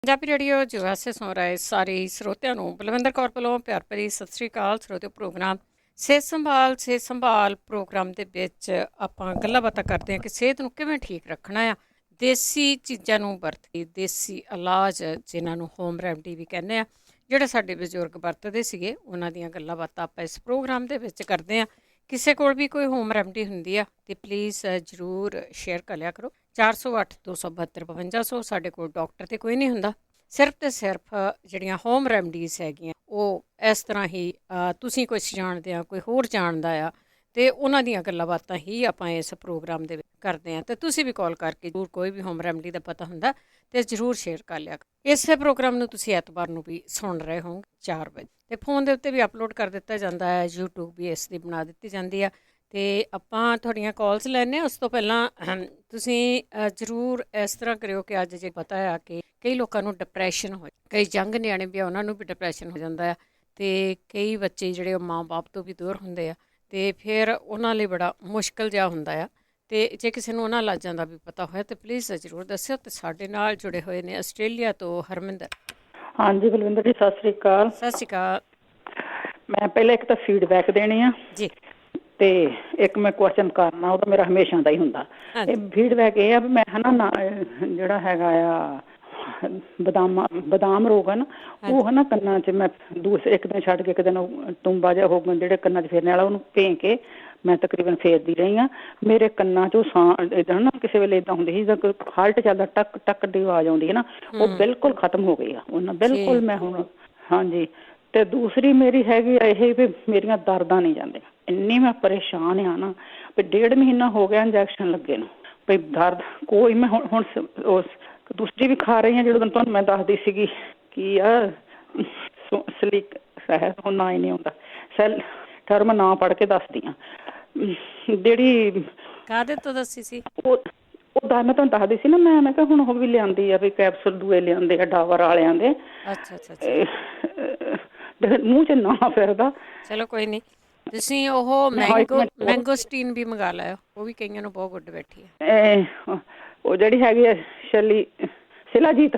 Punjabi radio ਜਵਾਸੇ ਸੁਣ ਰਹੇ ਸਾਰੇ ਸਰੋਤਿਆਂ ਨੂੰ ਬਲਵਿੰਦਰ ਕੌਰ ਵੱਲੋਂ ਪਿਆਰ ਭਰੀ ਸਤਿ ਸ੍ਰੀ ਅਕਾਲ। ਸਰੋਤਿਓ, ਪ੍ਰੋਗਰਾਮ ਸਿਹਤ ਸੰਭਾਲ ਪ੍ਰੋਗਰਾਮ ਦੇ ਵਿੱਚ ਆਪਾਂ ਗੱਲਾਂ ਬਾਤਾਂ ਕਰਦੇ ਹਾਂ ਕਿ ਸਿਹਤ ਨੂੰ ਕਿਵੇਂ ਠੀਕ ਰੱਖਣਾ ਆ। ਦੇਸੀ ਚੀਜ਼ਾਂ ਨੂੰ ਵਰਤ ਕੇ, ਦੇਸੀ ਇਲਾਜ ਜਿਨ੍ਹਾਂ ਨੂੰ ਹੋਮ ਰੈਮਡੀ ਵੀ ਕਹਿੰਦੇ ਆ, ਜਿਹੜੇ ਸਾਡੇ ਬਜ਼ੁਰਗ ਵਰਤਦੇ ਸੀਗੇ, ਉਹਨਾਂ ਦੀਆਂ ਗੱਲਾਂ ਬਾਤਾਂ ਆਪਾਂ ਇਸ ਪ੍ਰੋਗਰਾਮ ਦੇ ਵਿੱਚ ਕਰਦੇ ਹਾਂ। ਕਿਸੇ ਕੋਲ ਵੀ ਕੋਈ ਹੋਮ ਰੈਮਡੀ ਹੁੰਦੀ ਆ ਤੇ ਪਲੀਜ਼ ਜ਼ਰੂਰ ਸ਼ੇਅਰ ਕਰ ਲਿਆ ਕਰੋ। 408 272 5200। ਸਾਡੇ ਕੋਲ ਡਾਕਟਰ ਤੇ ਕੋਈ ਨਹੀਂ ਹੁੰਦਾ, ਸਿਰਫ ਤੇ ਸਿਰਫ ਜਿਹੜੀਆਂ ਹੋਮ ਰੈਮਡੀਜ਼ ਹੈਗੀਆਂ ਉਹ ਇਸ ਤਰ੍ਹਾਂ ਹੀ ਤੁਸੀਂ ਕੁਛ ਜਾਣਦੇ ਆ, ਕੋਈ ਹੋਰ ਜਾਣਦਾ ਆ, ਤੇ ਉਹਨਾਂ ਦੀਆਂ ਗੱਲਾਂ ਬਾਤਾਂ ਹੀ ਆਪਾਂ ਇਸ ਪ੍ਰੋਗਰਾਮ ਦੇ ਵਿੱਚ ਕਰਦੇ ਹਾਂ। ਤੇ ਤੁਸੀਂ ਵੀ ਕਾਲ ਕਰਕੇ ਜ਼ਰੂਰ ਕੋਈ ਵੀ ਹੋਮ ਰੈਮਡੀ ਦਾ ਪਤਾ ਹੁੰਦਾ ਤੇ ਜ਼ਰੂਰ ਸ਼ੇਅਰ ਕਰ ਲਿਆ। ਇਸੇ ਪ੍ਰੋਗਰਾਮ ਨੂੰ ਤੁਸੀਂ ਐਤਵਾਰ ਨੂੰ ਵੀ ਸੁਣ ਰਹੇ ਹੋਗੇ 4 ਵਜੇ, ਤੇ ਫੋਨ ਦੇ ਉੱਤੇ ਵੀ ਅਪਲੋਡ ਕਰ ਦਿੱਤਾ ਜਾਂਦਾ ਹੈ। YouTube ਵੀ ਇਸ ਦੀ ਬਣਾ ਦਿੱਤੀ ਜਾਂਦੀ ਆ। ਤੇ ਆਪਾਂ ਤੁਹਾਡੀਆਂ ਕਾਲਸ ਲੈਂਦੇ ਹਾਂ। ਉਸ ਤੋਂ ਪਹਿਲਾਂ ਤੁਸੀਂ ਜ਼ਰੂਰ ਇਸ ਤਰ੍ਹਾਂ ਕਰਿਓ ਕਿ ਅੱਜ ਜੇ ਪਤਾ ਆ ਕਿ ਕਈ ਲੋਕਾਂ ਨੂੰ ਡਿਪਰੈਸ਼ਨ ਹੋ, ਕਈ ਯੰਗ ਨਿਆਣੇ ਵੀ ਆ ਉਹਨਾਂ ਨੂੰ ਵੀ ਡਿਪਰੈਸ਼ਨ ਹੋ ਜਾਂਦਾ ਆ, ਤੇ ਕਈ ਬੱਚੇ ਜਿਹੜੇ ਉਹ ਮਾਂ ਬਾਪ ਤੋਂ ਵੀ ਦੂਰ ਹੁੰਦੇ ਆ, ਤੇ ਫਿਰ ਉਹਨਾਂ ਲਈ ਬੜਾ ਮੁਸ਼ਕਿਲ ਜਿਹਾ ਹੁੰਦਾ ਆ। ਤੇ ਜੇ ਕਿਸੇ ਨੂੰ ਉਹਨਾਂ ਲਾਜਾਂ ਦਾ ਵੀ ਪਤਾ ਹੋਇਆ ਤੇ ਪਲੀਜ਼ ਜ਼ਰੂਰ ਦੱਸਿਓ। ਤੇ ਸਾਡੇ ਨਾਲ ਜੁੜੇ ਹੋਏ ਨੇ ਆਸਟ੍ਰੇਲੀਆ ਤੋਂ ਹਰਮਿੰਦਰ। ਹਾਂਜੀ ਬਲਵਿੰਦਰ ਜੀ, ਸਤਿ ਸ੍ਰੀ ਅਕਾਲ। ਸਤਿ ਸ਼੍ਰੀ ਅਕਾਲ। ਮੈਂ ਪਹਿਲਾਂ ਇੱਕ ਤਾਂ ਫੀਡਬੈਕ ਦੇਣੀ ਆ ਜੀ, ਤੇ ਇੱਕ ਮੈਂ ਕੁਐਸਚਨ ਕਰਨਾ, ਉਹ ਤਾਂ ਮੇਰਾ ਹਮੇਸ਼ਾ ਦਾ ਹੀ ਹੁੰਦਾ। ਇਹ ਫੀਡਬੈਕ ਇਹ ਆ ਵੀ ਮੈਂ ਜਿਹੜਾ ਹੈਗਾ ਆ ਬਦਾਮ ਰੋਗ ਹੈ ਨਾ, ਉਹ ਨਾ ਕੰਨਾਂ 'ਚ ਮੈਂ ਇੱਕ ਦਿਨ ਛੱਡ ਕੇ ਇੱਕ ਦਿਨ ਟੁੰਬਾ ਜਿਹਾ ਹੋ ਜਿਹੜੇ ਕੰਨਾਂ 'ਚ ਫੇਰਨੇ ਵਾਲਾ, ਉਹਨੂੰ ਭੇਂ ਕੇ ਮੈਂ ਤਕਰੀਬਨ ਫੇਰਦੀ ਰਹੀ ਹਾਂ। ਮੇਰੇ ਕੰਨਾਂ 'ਚੋਂ ਇੱਦਾਂ ਨਾ ਕਿਸੇ ਵੇਲੇ ਇੱਦਾਂ ਹੁੰਦੀ ਸੀ ਜਿੱਦਾਂ ਹਾਲਟ ਚੱਲਦਾ, ਟੱਕ ਟੱਕ ਦੀ ਆਵਾਜ਼ ਆਉਂਦੀ ਹੈ ਨਾ, ਉਹ ਬਿਲਕੁਲ ਖਤਮ ਹੋ ਗਈ ਆ ਉਹਨਾਂ ਬਿਲਕੁਲ। ਮੈਂ ਹੁਣ ਹਾਂਜੀ, ਤੇ ਦੂਸਰੀ ਮੇਰੀ ਹੈਗੀ ਇਹ ਵੀ ਮੇਰੀਆਂ ਦਰਦਾਂ ਨਹੀਂ ਜਾਂਦੀਆਂ, ਇੰਨੀ ਮੈਂ ਪਰੇਸ਼ਾਨ ਆ ਨਾ ਵੀ 1.5 ਮਹੀਨਾ ਹੋ ਗਿਆ ਇੰਜੈਕਸ਼ਨ ਲੱਗੇ ਨੂੰ, ਵੀ ਦਰਦ ਕੋਈ। ਮੈਂ ਹੁਣ ਉਸ ਦੂਸਰੀ ਵੀ ਖਾ ਰਹੀ ਹਾਂ, ਜਿਹੜਾ ਤੁਹਾਨੂੰ ਮੈਂ ਦੱਸਦੀ ਸੀਗੀ ਕੀ ਆ ਸਲੀਕ ਸਹਿ ਹੁਣ ਨਾ ਹੀ ਨਹੀਂ ਆਉਂਦਾ, ਸੈਲ ਟਰਮ ਨਾ ਪੜ੍ਹ ਕੇ ਦੱਸਦੀ ਹਾਂ। ਜਿਹੜੀ ਕਾਹਦੇ ਤੋਂ ਦੱਸੀ ਸੀ ਉਹ ਮੈਂ ਤੁਹਾਨੂੰ ਦੱਸਦੀ ਸੀ ਨਾ, ਮੈਂ ਕਿਹਾ ਹੁਣ ਉਹ ਵੀ ਲਿਆਂਦੀ ਆ ਵੀ ਕੈਪਸੂਲ ਦੂਏ ਲਿਆਂਦੇ ਆ ਡਾਬਰ ਵਾਲਿਆਂ ਦੇ। ਅੱਛਾ ਅੱਛਾ ਅੱਛਾ, ਮੂੰਹ 'ਚ ਨਾ ਫਿਰਦਾ। ਚਲੋ ਕੋਈ ਨਹੀਂ, ਤੁਸੀਂ ਉਹ ਮੈਂਗੋਸਟੀਨ ਵੀ ਮੰਗਾ ਲਿਓ, ਉਹ ਵੀ ਕਈਆਂ ਨੂੰ ਬਹੁਤ ਗੁੱਡ ਬੈਠੀ ਹੈ। ਉਹ ਜਿਹੜੀ ਹੈਗੀ ਆ ਸ਼ਿਲਾਜੀਤ।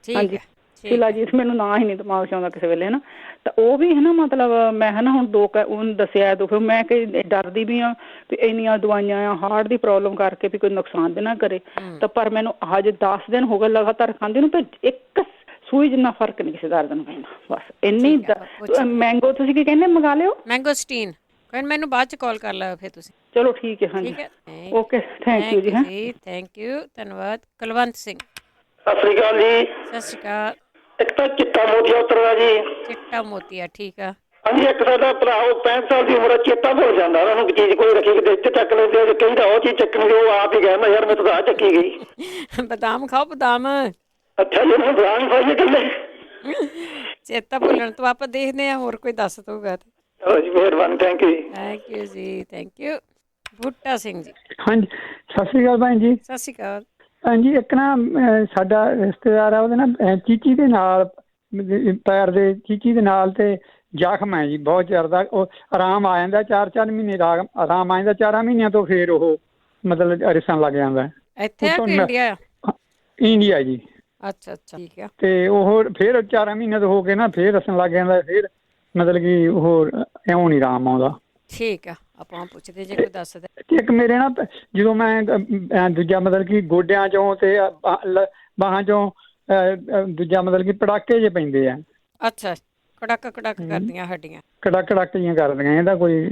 ਠੀਕ ਹੈ। ਸ਼ਿਲਾਜੀਤ ਮੈਨੂੰ ਨਾਂ ਹੀ ਨਹੀਂ ਦਿਮਾਗ 'ਚ ਆਉਂਦਾ ਕਿਸੇ ਵੇਲੇ ਨਾ। ਤਾਂ ਉਹ ਵੀ ਹੈ ਨਾ, ਮਤਲਬ ਮੈਂ ਹੈ ਨਾ ਹੁਣ ਉਹਨੂੰ ਦੱਸਿਆ ਫਿਰ ਮੈਂ ਕਿ ਡਰਦੀ ਵੀ ਹਾਂ ਵੀ ਇੰਨੀਆਂ ਦਵਾਈਆਂ ਆ ਹਾਰਟ ਦੀ ਪ੍ਰੋਬਲਮ ਕਰਕੇ ਵੀ ਕੋਈ ਨੁਕਸਾਨ ਵੀ ਨਾ ਕਰੇ। ਤਾਂ ਪਰ ਮੈਨੂੰ ਅੱਜ 10 ਦਿਨ ਹੋ ਗਏ ਲਗਾਤਾਰ ਖਾਂਦੀ ਨੂੰ, ਤਾਂ ਇੱਕ ਸੂਈ ਜਿੰਨਾ ਫਰਕ ਨਹੀਂ ਕਿਸੇ ਦਰਦ ਨੂੰ ਪੈਂਦਾ, ਬਸ ਇੰਨੀ। ਮੈਂਗੋ ਤੁਸੀਂ ਕੀ ਕਹਿੰਦੇ ਮੰਗਾ ਲਿਓ, ਮੈਂਗੋਸਟੀਨ। ਮੈਨੂੰ ਬਾਅਦ 'ਚ ਕਾਲ ਕਰ ਲਿਓ ਫਿਰ ਤੁਸੀਂ। ਚਲੋ ਠੀਕ ਹੈ। ਹਾਂਜੀ, okay, thank you ji. Thank you, ਧੰਨਵਾਦ। ਕੁਲਵੰਤ ਸਿੰਘ। ਸਤਿ ਸ੍ਰੀ ਅਕਾਲ ਜੀ। ਸਤਿ ਸ਼੍ਰੀ ਅਕਾਲ। ਇੱਕ ਤਾਂ ਚਿੱਟਾ ਮੋਤੀਆ ਉਤਰਦਾ ਜੀ। ਚਿੱਟਾ ਮੋਤੀਆ, ਠੀਕ ਆ। ਹਾਂਜੀ, ਇੱਕ ਸਾਡਾ ਭਰਾ ਉਹ 65 ਸਾਲ ਦੀ ਉਮਰ ਚੇਤਾ ਭੁੱਲ ਜਾਂਦਾ, ਉਹਨਾਂ ਨੂੰ ਚੀਜ਼ ਕੋਈ ਰੱਖੀ ਕਿਤੇ ਇੱਥੇ ਚੱਕ ਲੈਂਦੇ, ਕਈ ਤਾਂ ਉਹ ਚੀਜ਼ ਚੱਕਣੀ ਉਹ ਆਪ ਹੀ ਕਹਿੰਦਾ ਯਾਰ ਮੇਰੇ ਤੋਂ ਆ ਚੱਕੀ ਗਈ। ਬਦਾਮ ਖਾਓ, ਬਦਾਮ। ਅੱਛਾ ਜੀ, ਉਹਨੂੰ ਬਦਾਮ ਖਾਈਏ ਇਕੱਲੇ। ਚੇਤਾ ਭੁੱਲਣ ਤੋਂ ਆਪਾਂ ਦੇਖਦੇ ਹਾਂ ਹੋਰ ਕੋਈ ਦੱਸ ਦਊਗਾ ਤੇ। ਚਲੋ ਜੀ, ਮਿਹਰਬਾਨੀ, thank you ji. Thank you ji, thank you. ਬੂਟਾ ਸਿੰਘ ਜੀ। ਹਾਂਜੀ, ਸਤਿ ਸ਼੍ਰੀ ਅਕਾਲ ਭੈਣ ਜੀ। ਸਤਿ ਸ਼੍ਰੀ ਅਕਾਲ। ਹਾਂਜੀ, ਇੱਕ ਨਾ ਸਾਡਾ ਰਿਸ਼ਤੇਦਾਰ ਆ, ਉਹਦੇ ਨਾ ਚੀਚੀ ਦੇ ਨਾਲ, ਪੈਰ ਦੇ ਚੀਚੀ ਦੇ ਨਾਲ ਤੇ ਜ਼ਖਮ ਹੈ ਜੀ ਬਹੁਤ ਜ਼ਿਆਦਾ। ਉਹ ਆਰਾਮ ਆ ਜਾਂਦਾ 4-4 ਮਹੀਨੇ ਆਰਾਮ ਆ ਜਾਂਦਾ, 4 ਮਹੀਨਿਆਂ ਤੋਂ ਫਿਰ ਉਹ ਮਤਲਬ ਰਿਸਣ ਲੱਗ ਜਾਂਦਾ। ਇੱਥੇ ਇੰਡੀਆ? ਇੰਡੀਆ ਜੀ। ਅੱਛਾ ਅੱਛਾ, ਠੀਕ ਆ। ਤੇ ਉਹ ਫਿਰ 4 ਮਹੀਨੇ ਤੋਂ ਹੋ ਕੇ ਨਾ ਫਿਰ ਰਿਸਣ ਲੱਗ ਜਾਂਦਾ, ਫਿਰ ਮਤਲਬ ਕਿ ਉਹ ਇਉਂ ਨਹੀਂ ਆਰਾਮ ਆਉਂਦਾ। ਠੀਕ ਆ, ਆਪਾਂ ਪੁੱਛਦੇ ਜੇ ਕੋਈ ਦੱਸਦਾ। ਇੱਕ ਮੇਰੇ ਨਾ ਜਦੋਂ ਮੈਂ ਦੂਜਾ ਮਤਲਬ ਕਿ ਗੋਡਿਆਂ ਚੋਂ ਤੇ ਬਾਹਾਂ ਚੋਂ ਦੂਜਾ ਮਤਲਬ ਕਿ ਪੜਾਕੇ ਜੇ ਪੈਂਦੇ ਆ। ਅੱਛਾ, ਕੜਕ ਕੜਕ ਕਰਦੀਆਂ ਹੱਡੀਆਂ, ਕੜਕ ਜਿਹੀਆਂ ਕਰਦੀਆਂ। ਇਹਦਾ ਕੋਈ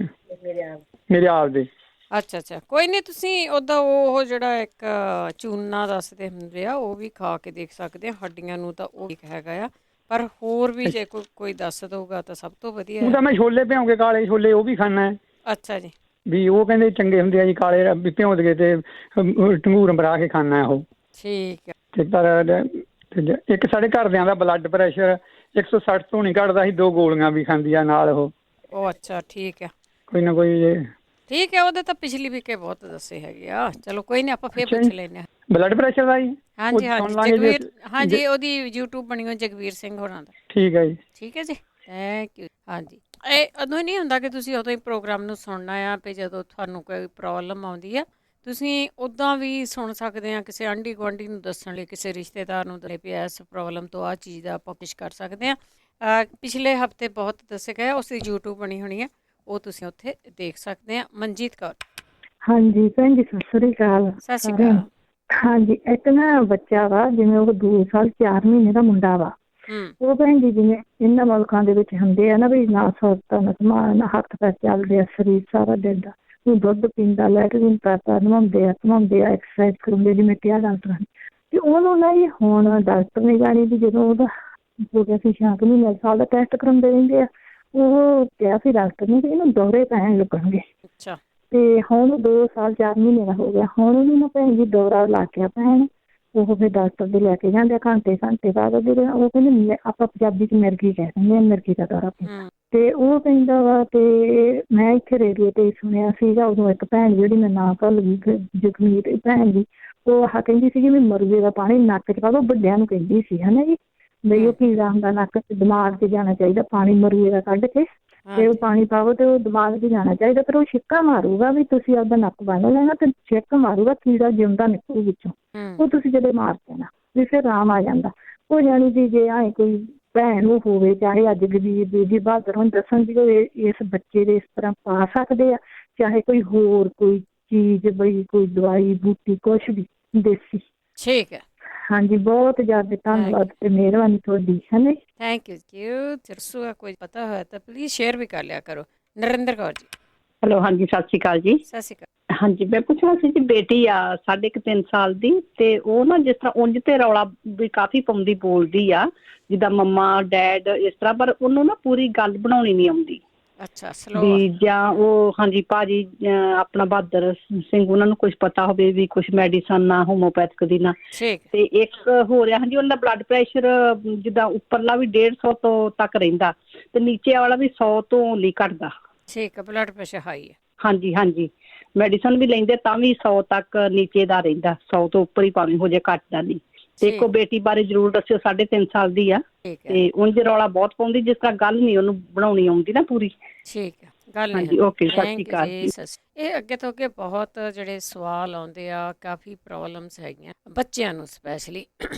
ਮੇਰੇ ਆਪ ਦੇ। ਅੱਛਾ ਅੱਛਾ, ਕੋਈ ਨਹੀਂ, ਤੁਸੀਂ ਉਹਦਾ ਉਹ ਜਿਹੜਾ ਇੱਕ ਚੂਨਾ ਦੱਸਦੇ ਹੁੰਦੇ ਆ ਉਹ ਵੀ ਖਾ ਕੇ ਦੇਖ ਸਕਦੇ ਆ, ਹੱਡੀਆਂ ਨੂੰ ਤਾਂ ਉਹ ਠੀਕ ਹੈਗਾ ਆ। ਪਰ ਹੋਰ ਵੀ ਜੇ ਕੋਈ ਦੱਸ ਦਊਗਾ ਤਾਂ ਸਭ ਤੋਂ ਵਧੀਆ। ਉਹ ਤਾਂ ਮੈਂ ਛੋਲੇ ਭਿਉਂ ਕੇ, ਕਾਲੇ ਛੋਲੇ, ਉਹ ਵੀ ਖਾਣਾ। ਅੱਛਾ ਜੀ, ਵੀ ਉਹ ਕਹਿੰਦੇ ਚੰਗੇ ਹੁੰਦੇ ਆ ਜੀ ਕਾਲੇ, ਵੀ ਭਿਉਂ ਕੇ ਤੇ ਢੰਗੂਰ ਬਣਾ ਕੇ ਖਾਣਾ ਉਹ। ਠੀਕ ਹੈ। ਤੇ ਪਰ ਇੱਕ ਸਾਡੇ ਘਰਦਿਆਂ ਦਾ ਬਲੱਡ ਪ੍ਰੈਸ਼ਰ 160 ਤੋਂ ਨਹੀਂ ਘਟਦਾ ਸੀ, 2 ਗੋਲੀਆਂ ਵੀ ਖਾਂਦੀ ਆ ਨਾਲ ਉਹ। ਅੱਛਾ, ਠੀਕ ਹੈ। ਕੋਈ ਨਾ ਕੋਈ ਠੀਕ ਹੈ, ਉਹਦੇ ਤਾਂ ਪਿਛਲੀ ਵੀਕ ਬਹੁਤ ਦੱਸੇ ਹੈਗੇ ਆ। ਚਲੋ ਕੋਈ ਨਹੀਂ, ਆਪਾਂ ਫੇਰ ਪੁੱਛ ਲੈਂਦੇ ਹਾਂ ਬਲੱਡ ਪ੍ਰੈਸ਼ਰ ਦਾ ਜੀ। ਹਾਂਜੀ ਹਾਂਜੀ, ਜਗਵੀਰ, ਹਾਂਜੀ, ਉਹਦੀ YouTube ਬਣੀ ਹੋਈ ਜਗਵੀਰ ਸਿੰਘ ਹੋਰਾਂ ਦਾ। ਠੀਕ ਹੈ ਜੀ, ਠੀਕ ਹੈ ਜੀ, ਥੈਂਕ ਯੂ। ਹਾਂਜੀ, ਇਹ ਉਦੋਂ ਨਹੀਂ ਹੁੰਦਾ ਕਿ ਤੁਸੀਂ ਉਦੋਂ ਹੀ ਪ੍ਰੋਗਰਾਮ ਨੂੰ ਸੁਣਨਾ ਆ, ਵੀ ਜਦੋਂ ਤੁਹਾਨੂੰ ਕੋਈ ਪ੍ਰੋਬਲਮ ਆਉਂਦੀ ਆ ਤੁਸੀਂ ਉੱਦਾਂ ਵੀ ਸੁਣ ਸਕਦੇ ਆ, ਕਿਸੇ ਆਂਢੀ ਗੁਆਂਢੀ ਨੂੰ ਦੱਸਣ ਲਈ, ਕਿਸੇ ਰਿਸ਼ਤੇਦਾਰ ਨੂੰ ਦੱਸਣ ਵੀ ਇਸ ਪ੍ਰੋਬਲਮ ਤੋਂ ਆਹ ਚੀਜ਼ ਦਾ ਆਪਾਂ ਪੇਸ਼ ਕਰ ਸਕਦੇ ਆ। ਪਿਛਲੇ ਹਫਤੇ ਬਹੁਤ ਦੱਸੇ ਗਏ, ਉਸ ਦੀ YouTube ਬਣੀ ਹੋਣੀ ਹੈ, ਉਹ ਤੁਸੀਂ ਉੱਥੇ ਦੇਖ ਸਕਦੇ ਆ। ਮਨਜੀਤ ਕੌਰ। ਹਾਂਜੀ ਭੈਣ ਜੀ, ਸਤਿ ਸ੍ਰੀ ਅਕਾਲ। ਸਤਿ ਸ਼੍ਰੀ ਅਕਾਲ। ਹਾਂਜੀ, ਇੱਕ ਨਾ ਬੱਚਾ ਵਾ, ਜਿਵੇਂ ਉਹ 2 ਸਾਲ 4 ਮਹੀਨੇ ਦਾ ਮੁੰਡਾ ਵਾ। ਉਹ ਭੈਣ ਜੀ ਜਿਵੇਂ ਇਹਨਾਂ ਮੁਲਕਾਂ ਦੇ ਵਿੱਚ ਹੁੰਦੇ ਆ ਨਾ ਵੀ ਨਾ ਸੌਤਾ ਨਾ ਸਮਾਨ, ਨਾ ਹੱਥ ਪੈਰ ਚੱਲਦੇ ਆ, ਸਰੀਰ ਸਾਰਾ ਦਿਨ ਦਾ ਉਹ ਦੁੱਧ ਪੀਂਦਾ, ਲੈਟਰਿਨ ਕਰਦਾ, ਨਹਾਉਂਦੇ ਆ, ਐਕਸਰਸਾਈਜ਼ ਕਰਾਉਂਦੇ ਜਿਵੇਂ ਕਿਹਾ ਡਾਕਟਰਾਂ ਨੇ। ਤੇ ਉਹਨੂੰ ਨਾ ਜੀ ਹੁਣ ਡਾਕਟਰ ਨੇ ਜਾਣੀ ਵੀ ਜਦੋਂ ਉਹਦਾ ਹੋ ਗਿਆ ਸੀ 6 ਮਹੀਨੇ ਸਾਲ ਦਾ, ਟੈਸਟ ਕਰਾਉਂਦੇ ਰਹਿੰਦੇ ਆ। ਉਹ ਕਿਹਾ ਸੀ ਡਾਕਟਰ ਨੇ ਕਿ ਇਹਨੂੰ ਦੌਰੇ ਪੈਣ ਲੱਗਣਗੇ। ਅੱਛਾ। ਤੇ ਹੁਣ 2 ਸਾਲ 4 ਮਹੀਨੇ ਦਾ ਹੋ ਗਿਆ, ਹੁਣ ਉਹਨੂੰ ਨਾ ਭੈਣ ਜੀ ਦੌਰਾ ਲੱਗ ਗਿਆ ਪੈਣ। ਉਹ ਫਿਰ ਡਾਕਟਰ ਦੇ ਲੈ ਕੇ ਜਾਂਦੇ ਆ, ਘੰਟੇ ਬਾਅਦ। ਉਹ ਕਹਿੰਦੇ, ਆਪਾਂ ਪੰਜਾਬੀ 'ਚ ਮਿਰਗੀ ਕਹਿ ਦਿੰਦੇ ਆ, ਮਿਰਗੀ ਦਾ ਦੌਰਾ ਪੈਂਦਾ। ਤੇ ਉਹ ਕਹਿੰਦਾ ਵਾ, ਤੇ ਮੈਂ ਇੱਥੇ ਰੇਡੀਓ ਤੇ ਸੁਣਿਆ ਸੀਗਾ ਉਦੋਂ, ਇੱਕ ਭੈਣ ਜਿਹੜੀ ਮੈਂ ਨਾਂ ਭੁੱਲ ਗਈ, ਜਗਮੀਤ ਭੈਣ ਜੀ, ਉਹ ਆਹ ਕਹਿੰਦੀ ਸੀਗੀ ਵੀ ਮਰੂਏ ਦਾ ਪਾਣੀ ਨੱਕ 'ਚ ਪਾਓ। ਵੱਡਿਆਂ ਨੂੰ ਕਹਿੰਦੀ ਸੀ ਹਨਾ ਜੀ, ਬਈ ਉਹ ਕੀੜਾ ਹੁੰਦਾ ਨੱਕ 'ਚ, ਦਿਮਾਗ 'ਚ ਜਾਣਾ ਚਾਹੀਦਾ ਪਾਣੀ ਮਰੂਏ ਦਾ ਕੱਢ ਕੇ, ਤੇ ਉਹ ਪਾਣੀ ਪਾਵੋ ਤੇ ਉਹ ਦਿਮਾਗ 'ਚ ਜਾਣਾ ਚਾਹੀਦਾ। ਪਰ ਉਹ ਛਿੱਕਾ ਮਾਰੂਗਾ ਵੀ ਤੁਸੀਂ ਆਪਦਾ ਨੱਕ ਬੰਨ ਲੈਣਾ, ਤੇ ਛਿੱਕ ਮਾਰੂਗਾ, ਕੀੜਾ ਜਿਉਂਦਾ ਨਿਕਲੂ ਵਿੱਚੋਂ। ਉਹ ਤੁਸੀਂ ਜਦੋਂ ਮਾਰ ਦੇਣਾ ਵੀ ਫਿਰ ਆਰਾਮ ਆ ਜਾਂਦਾ। ਉਹ ਜਾਣੀ ਕਿ ਜੇ ਆਏ ਕੋਈ ਭੈਣ ਨੂੰ ਹੋਵੇ, ਚਾਹੇ ਅੱਜ ਗਰੀਬ ਬੀਬੀ ਬਹਾਦਰ ਹੁਣ ਦੱਸਣ ਵੀ ਉਹ ਇਸ ਬੱਚੇ ਦੇ ਇਸ ਤਰ੍ਹਾਂ ਪਾ ਸਕਦੇ ਆ, ਚਾਹੇ ਕੋਈ ਹੋਰ ਕੋਈ ਚੀਜ਼, ਬਈ ਕੋਈ ਦਵਾਈ ਬੂਟੀ ਕੁਛ ਵੀ ਦੇਸੀ। ਠੀਕ ਹੈ। ਹਾਂਜੀ, ਬਹੁਤ ਜ਼ਿਆਦਾ ਧੰਨਵਾਦ ਤੇ ਮਿਹਰਬਾਨੀ ਤੁਹਾਡੀ। ਹੈ ਥੈਂਕ ਯੂ। ਜਰਸੂ ਕੋਈ ਪਤਾ ਹੋਇਆ ਤਾਂ ਪਲੀਜ਼ ਸ਼ੇਅਰ ਵੀ ਕਰ ਲਿਆ ਕਰੋ। ਨਰਿੰਦਰ ਕੌਰ ਜੀ। ਹੈਲੋ, ਹਾਂਜੀ, ਸਤਿ ਸ਼੍ਰੀ ਅਕਾਲ ਜੀ। ਸਤਿ ਸ਼੍ਰੀ ਅਕਾਲ। ਹਾਂਜੀ, ਮੈਂ ਪੁੱਛਣਾ ਸੀ ਜੀ, ਬੇਟੀ ਆ ਸਾਢੇ ਕੁ 3 ਸਾਲ ਦੀ, ਤੇ ਉਹ ਨਾ ਜਿਸ ਤਰ੍ਹਾਂ ਉਂਝ ਤੇ ਰੌਲਾ ਵੀ ਕਾਫੀ ਪਾਉਂਦੀ, ਬੋਲਦੀ ਆ ਜਿੱਦਾਂ ਮੰਮਾ ਡੈਡ ਇਸ ਤਰ੍ਹਾਂ, ਪਰ ਉਹਨੂੰ ਨਾ ਪੂਰੀ ਗੱਲ ਬਣਾਉਣੀ ਨਹੀਂ ਆਉਂਦੀ। ਅੱਛਾ, ਸਲੋ ਵੀ ਜਾਂ ਉਹ ਹਾਂਜੀ ਭਾਜੀ ਆਪਣਾ ਬਹਾਦਰ ਸਿੰਘ, ਉਹਨਾਂ ਨੂੰ ਕੁਝ ਪਤਾ ਹੋਵੇ ਵੀ ਕੁਝ ਮੈਡੀਸਨ ਨਾ ਹੋਮੋਪੈਥਿਕ ਦੀ ਨਾ। ਤੇ ਇੱਕ ਹੋ ਰਿਹਾ ਹਾਂਜੀ, ਉਹਨਾਂ ਦਾ ਬਲੱਡ ਪ੍ਰੈਸ਼ਰ ਜਿੱਦਾਂ ਉੱਪਰਲਾ ਵੀ 150 ਤੋਂ ਤੱਕ ਰਹਿੰਦਾ, ਤੇ ਨੀਚੇ ਵਾਲਾ ਵੀ 100 ਤੋਂ ਨਹੀਂ ਘਟਦਾ। ਠੀਕ ਹੈ, ਬਲੱਡ ਪ੍ਰੈਸ਼ਰ ਹਾਈ ਹੈ। ਹਾਂਜੀ ਹਾਂਜੀ, ਮੈਡੀਸਨ ਵੀ ਲੈਂਦੇ ਤਾਂ ਵੀ 100 ਤੱਕ ਨੀਚੇ ਦਾ ਰਹਿੰਦਾ, 100 ਤੋਂ ਉੱਪਰ ਹੀ ਭਾਵੇਂ ਹੋ ਜਾਏ, ਘੱਟਦਾ ਨਹੀਂ। ਤੇ ਇੱਕੋ ਬੇਟੀ ਬਾਰੇ ਜ਼ਰੂਰ ਦੱਸਿਓ, 3.5 ਸਾਲ ਦੀ ਆ, ਤੇ ਉਂਝ ਰੌਲਾ ਬਹੁਤ ਪਾਉਂਦੀ, ਜਿਸ ਤਰ੍ਹਾਂ ਗੱਲ ਨਹੀਂ ਉਹਨੂੰ ਬਣਾਉਣੀ ਆਉਂਦੀ ਨਾ ਪੂਰੀ। ਠੀਕ ਹੈ, ਗੱਲ ਨਹੀਂ। ਹਾਂਜੀ, ਓਕੇ, ਸਤਿ ਸ਼੍ਰੀ ਅਕਾਲ ਜੀ। ਇਹ ਅੱਗੇ ਤੋਂ ਅੱਗੇ ਬਹੁਤ ਜਿਹੜੇ ਸਵਾਲ ਆਉਂਦੇ ਆ, ਕਾਫੀ ਪ੍ਰੋਬਲਮਸ ਹੈਗੀਆਂ ਬੱਚਿਆਂ ਨੂੰ ਸਪੈਸ਼ਲੀ,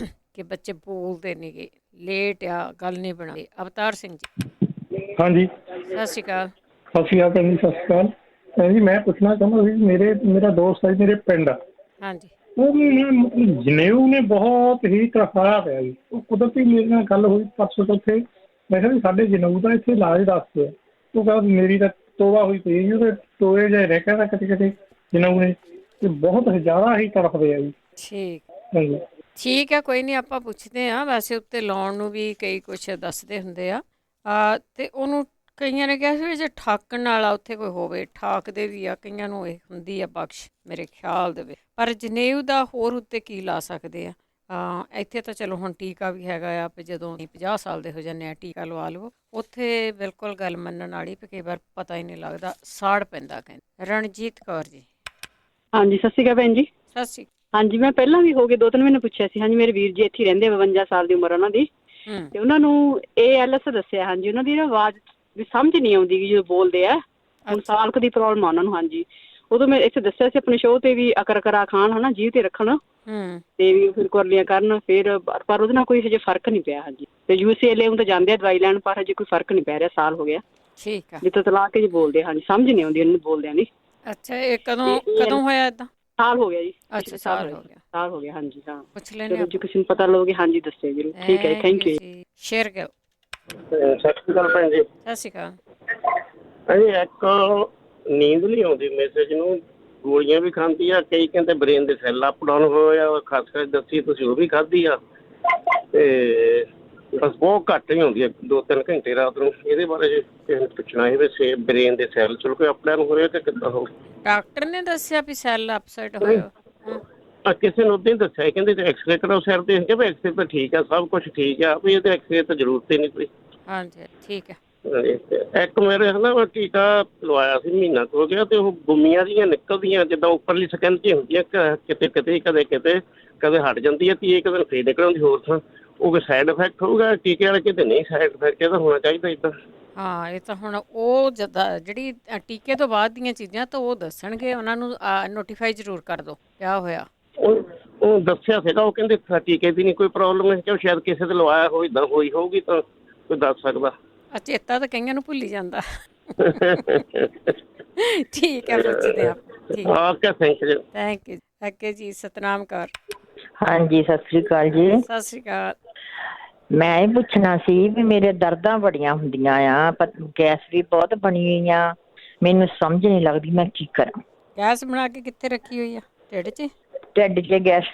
ਕਿ ਬੱਚੇ ਬੋਲਦੇ ਨਹੀਂ ਗੇ, ਲੇਟ ਆ, ਗੱਲ ਨਹੀਂ ਬਣਾਉਂਦੇ। ਅਵਤਾਰ ਸਿੰਘ ਜੀ। ਹਾਂਜੀ, ਸਤਿ ਸ਼੍ਰੀ ਅਕਾਲ। ਸਤਿ ਸ਼੍ਰੀ ਅਕਾਲ ਭੈਣ ਜੀ, ਸਤਿ ਸ਼੍ਰੀ ਅਕਾਲ ਭੈਣ ਜੀ। ਮੈਂ ਪੁੱਛਣਾ ਚਾਹੁੰਦਾ ਸੀ, ਮੇਰਾ ਦੋਸਤ ਹੈ ਮੇਰੇ ਪਿੰਡ, ਹਾਂਜੀ, ਉਹ ਵੀ ਜਨੇਊ ਨੇ ਬਹੁਤ ਹੀ ਤਰਫਾਇਆ ਪਿਆ ਜੀ। ਉਹ ਕੁਦਰਤੀ ਮੇਰੇ ਨਾਲ ਗੱਲ ਹੋਈ ਪਰਸੋਂ ਚੌਥੇ, ਮੈਂ ਕਿਹਾ ਵੀ ਸਾਡੇ ਜਨੇਊ ਦਾ ਇੱਥੇ ਇਲਾਜ ਦੱਸਦੇ ਆ। ਉਹ ਕਹਿੰਦਾ ਮੇਰੀ ਤਾਂ ਤੋਬਾ ਹੋਈ ਪਈ ਜੀ, ਉਹਦੇ ਟੋਏ ਜਿਹੇ ਰਹਿ ਕਹਿੰਦਾ ਕਿਤੇ ਕਿਤੇ ਜਨੇਊ ਨੇ, ਤੇ ਬਹੁਤ ਜ਼ਿਆਦਾ ਹੀ ਤੜਫਦੇ ਆ ਜੀ। ਠੀਕ। ਹਾਂਜੀ, ਠੀਕ ਹੈ, ਕੋਈ ਨਹੀਂ, ਆਪਾਂ ਪੁੱਛਦੇ ਹਾਂ। ਵੈਸੇ ਉੱਤੇ ਲਾਉਣ ਨੂੰ ਵੀ ਕਈ ਕੁਛ ਦੱਸਦੇ ਹੁੰਦੇ ਆ, ਤੇ ਉਹਨੂੰ ਕਈਆਂ ਨੇ ਕਿਹਾ ਸੀ ਜੇ ਠਾਕਣ ਵਾਲਾ ਉੱਥੇ ਕੋਈ ਹੋਵੇ, ਠਾਕਦੇ ਵੀ ਆ ਕਈਆਂ ਨੂੰ, ਇਹ ਹੁੰਦੀ ਆ ਬਖਸ਼ ਮੇਰੇ ਖਿਆਲ ਦੇ ਵਿੱਚ। ਪਰ ਜਨੇਊ ਦਾ ਹੋਰ ਉੱਤੇ ਕੀ ਲਾ ਸਕਦੇ ਆ? ਇੱਥੇ ਤਾਂ ਚਲੋ ਹੁਣ ਟੀਕਾ ਵੀ ਹੈਗਾ ਆ, ਵੀ ਜਦੋਂ 50 ਸਾਲ ਦੇ ਹੋ ਜਾਂਦੇ ਆ ਟੀਕਾ ਲਵਾ ਲਵੋ। ਉੱਥੇ ਬਿਲਕੁਲ ਗੱਲ ਮੰਨਣ ਵਾਲੀ, ਵੀ ਕਈ ਵਾਰ ਪਤਾ ਹੀ ਨਹੀਂ ਲੱਗਦਾ, ਸਾੜ ਪੈਂਦਾ। ਕਹਿੰਦੇ ਰਣਜੀਤ ਕੌਰ ਜੀ। ਹਾਂਜੀ, ਸਤਿ ਸ਼੍ਰੀ ਅਕਾਲ ਭੈਣ ਜੀ। ਸਤਿ ਸ਼੍ਰੀ ਅਕਾਲ। ਹਾਂਜੀ, ਮੈਂ ਪਹਿਲਾਂ ਵੀ ਹੋ ਗਏ 2-3 ਮਹੀਨੇ ਪੁੱਛਿਆ ਸੀ। ਹਾਂਜੀ, ਮੇਰੇ ਵੀਰ ਜੀ ਇੱਥੇ ਰਹਿੰਦੇ, 52 ਸਾਲ ਦੀ ਉਮਰ ਉਹਨਾਂ ਦੀ, ਤੇ ਉਹਨਾਂ ਨੂੰ ALS ਦੱਸਿਆ। ਹਾਂਜੀ, ਉਹਨਾਂ ਦੀ ਨਾ ਆਵਾਜ਼ ਵੀ ਸਮਝ ਨਹੀਂ ਆਉਂਦੀ ਜਦੋਂ ਬੋਲਦੇ ਆ। ਹੁਣ ਸਾਲ ਕੁ ਦੀ ਪ੍ਰੋਬਲਮ ਆ ਉਹਨਾਂ ਨੂੰ। ਹਾਂਜੀ, ਉਦੋਂ ਮੈਂ ਇੱਥੇ ਦੱਸਿਆ ਸੀ ਆਪਣੇ ਸ਼ੋਅ ਤੇ ਵੀ ਅਕਰਕਰਾ ਖਾਣ, ਹਨਾ, ਜੀਭ ਤੇ ਰੱਖਣ, ਤੇ ਵੀ ਫਿਰ ਕੁਰਲੀਆਂ ਕਰਨ, ਫਿਰ ਪਰ ਉਹਦੇ ਨਾਲ ਕੋਈ ਹਜੇ ਫਰਕ ਨਹੀਂ ਪਿਆ। ਹਾਂਜੀ, ਤੇ UCLA ਤਾਂ ਜਾਂਦੇ ਆ ਦਵਾਈ ਲੈਣ, ਪਰ ਹਜੇ ਕੋਈ ਫਰਕ ਨਹੀਂ ਪੈ ਰਿਹਾ, ਸਾਲ ਹੋ ਗਿਆ। ਠੀਕ ਆ, ਜਿੱਥੋਂ ਤਲਾ ਕੇ ਜੀ ਬੋਲਦੇ। ਹਾਂਜੀ, ਸਮਝ ਨਹੀਂ ਆਉਂਦੀ ਉਹਨੂੰ ਬੋਲਦਿਆਂ ਦੀ। ਅੱਛਾ, ਇਹ ਕਦੋਂ ਹੋਇਆ ਏਦਾਂ? ਸਾਲ ਹੋ ਗਿਆ ਜੀ। ਅੱਛਾ, ਸਾਲ ਹੋ ਗਿਆ। ਸਾਲ ਹੋ ਗਿਆ, ਹਾਂਜੀ। ਹਾਂ, ਪੁੱਛ ਲੈਣੇ ਜੇ ਕਿਸੇ ਨੂੰ ਪਤਾ ਲਓਗੇ, ਹਾਂਜੀ, ਦੱਸਿਓ ਜਰੂਰ। ਠੀਕ ਹੈ, ਥੈਂਕ ਯੂ। ਸ਼ੇਅਰ ਕਰੋ। ਸਤਿ ਸ਼੍ਰੀ ਅਕਾਲ ਭੈਣ ਜੀ। ਸਤਿ ਸ਼੍ਰੀ ਅਕਾਲ। ਇੱਕ ਨੀਂਦ ਨਹੀਂ ਆਉਂਦੀ ਮੈਸੇਜ ਨੂੰ, ਗੋਲੀਆਂ ਵੀ ਖਾਂਦੀ ਆ, ਕਈ ਕਹਿੰਦੇ ਬ੍ਰੇਨ ਦੇ ਸੈੱਲ ਅਪ ਡਾਊਨ ਹੋਏ ਆ, ਖਾਸ ਕਰ ਦੱਸੀ ਤੁਸੀਂ ਉਹ ਵੀ ਖਾਧੀ ਆ, ਤੇ ਬਸ ਬਹੁਤ ਘੱਟ ਹੀ ਹੁੰਦੀ ਆ 2-3 ਘੰਟੇ ਰਾਤ ਨੂੰ। ਇਹਦੇ ਬਾਰੇ ਜੇ ਕਿਸੇ ਨੂੰ ਪੁੱਛਣਾ ਇਹ ਬ੍ਰੇਨ ਦੇ ਸੈੱਲ ਚਲੋ ਕੋਈ ਅਪ ਡਾਊਨ ਹੋ ਰਿਹਾ ਕਿ ਕਿੱਦਾਂ ਹੋ? ਡਾਕਟਰ ਨੇ ਦੱਸਿਆ ਵੀ ਸੈੱਲ ਅਪਸੈਟ ਹੋਇਆ? ਕਿਸੇ ਨੂੰ ਉੱਦਾਂ ਹੀ ਦੱਸਿਆ, ਕਹਿੰਦੇ ਐਕਸਰੇ ਕਰਾਓ ਸਿਰ ਤੇ। ਕਿ ਐਕਸਰੇ ਤਾਂ ਠੀਕ ਆ, ਸਭ ਕੁਛ ਠੀਕ ਆ, ਵੀ ਇਹਦੇ ਐਕਸਰੇ ਤਾਂ ਜ਼ਰੂਰਤ ਹੀ ਨਹੀਂ ਕੋਈ। ਹਾਂਜੀ, ਠੀਕ ਹੈ। ਇੱਕ ਮੇਰੇ ਹੈ ਨਾ, ਟੀਕਾ ਲਵਾਇਆ ਸੀ, ਮਹੀਨਾ ਕੁ ਹੋ ਗਿਆ, ਤੇ ਉਹ ਗੁੰਮੀਆਂ ਜਿਹੀਆਂ ਨਿਕਲਦੀਆਂ ਜਿੱਦਾਂ ਉੱਪਰਲੀ ਸਕਿਨ 'ਚ ਹੁੰਦੀਆਂ, ਕਿਤੇ ਕਿਤੇ ਕਦੇ ਹਟ ਜਾਂਦੀ ਹੈ, ਤੇ ਇੱਕ ਦਿਨ ਫੇਰ ਨਿਕਲ ਆਉਂਦੀ ਹੋਰ ਥਾਂ। ਉਹ ਕੋਈ ਸਾਈਡ ਇਫੈਕਟ ਹੋਊਗਾ ਟੀਕੇ ਵਾਲੇ? ਕਿਤੇ ਨਹੀਂ ਸਾਈਡ ਇਫੈਕਟ, ਇਹਦਾ ਹੋਣਾ ਚਾਹੀਦਾ ਇੱਦਾਂ। ਹਾਂ ਇਹ ਤਾਂ ਹੁਣ ਉਹ ਜਿਹੜੀ ਟੀਕੇ ਤੋਂ ਬਾਅਦ ਦੀਆਂ ਚੀਜ਼ਾਂ ਤਾਂ ਉਹ ਦੱਸਣਗੇ, ਉਹਨਾਂ ਨੂੰ ਨੋਟੀਫਾਈ ਜ਼ਰੂਰ ਕਰ ਦਿਓ ਕਿਆ ਹੋਇਆ। ਉਹ ਦੱਸਿਆ ਸੀਗਾ, ਉਹ ਕਹਿੰਦੇ ਟੀਕੇ ਦੀ ਨਹੀਂ ਕੋਈ ਪ੍ਰੋਬਲਮ ਹੈ, ਕਿ ਸ਼ਾਇਦ ਕਿਸੇ ਤੇ ਲਵਾਇਆ ਹੋਈ ਇਦਾਂ ਹੋਈ ਹੋਊਗੀ ਤਾਂ ਕੋਈ ਦੱਸ ਸਕਦਾ। ਚੇਤਾ ਤਾਂ ਕਈਆਂ ਨੂੰ ਭੁੱਲ ਹੀ ਜਾਂਦਾ। ਠੀਕ ਹੈ, ਪੁੱਛਦੇ ਆ। Okay, thank you. Thank you. ਅੱਗੇ ਜੀ ਸਤਨਾਮ ਕੌਰ। ਹਾਂਜੀ, ਸਤਿ ਸ੍ਰੀ ਅਕਾਲ ਜੀ। ਸਤਿ ਸ਼੍ਰੀ ਅਕਾਲ। ਮੈਂ ਇਹ ਪੁੱਛਣਾ ਸੀ ਵੀ ਮੇਰੇ ਦਰਦਾਂ ਬੜੀਆਂ ਹੁੰਦੀਆਂ ਆ, ਪਰ ਗੈਸ ਵੀ ਬਹੁਤ ਬਣੀ ਹੋਈ ਆ, ਮੈਨੂੰ ਸਮਝ ਨਹੀਂ ਲੱਗਦੀ ਮੈਂ ਕੀ ਕਰਾਂ। ਗੈਸ ਬਣਾ ਕੇ ਕਿੱਥੇ ਰੱਖੀ ਹੋਈ ਆ? ਢਿੱਡ 'ਚ? ਢਿੱਡ 'ਚ ਗੈਸ।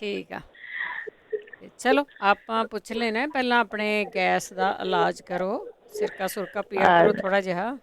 ਠੀਕ ਆ, ਚਲੋ ਆਪਾਂ ਪੁੱਛ ਲੈਣਾ। ਪਹਿਲਾਂ ਆਪਣੇ ਗੈਸ ਦਾ ਇਲਾਜ ਕਰੋ, ਸਿਰਕਾ ਸੁਰਕਾ ਪੀਆ ਕਰੋ ਥੋੜਾ ਜਿਹਾ।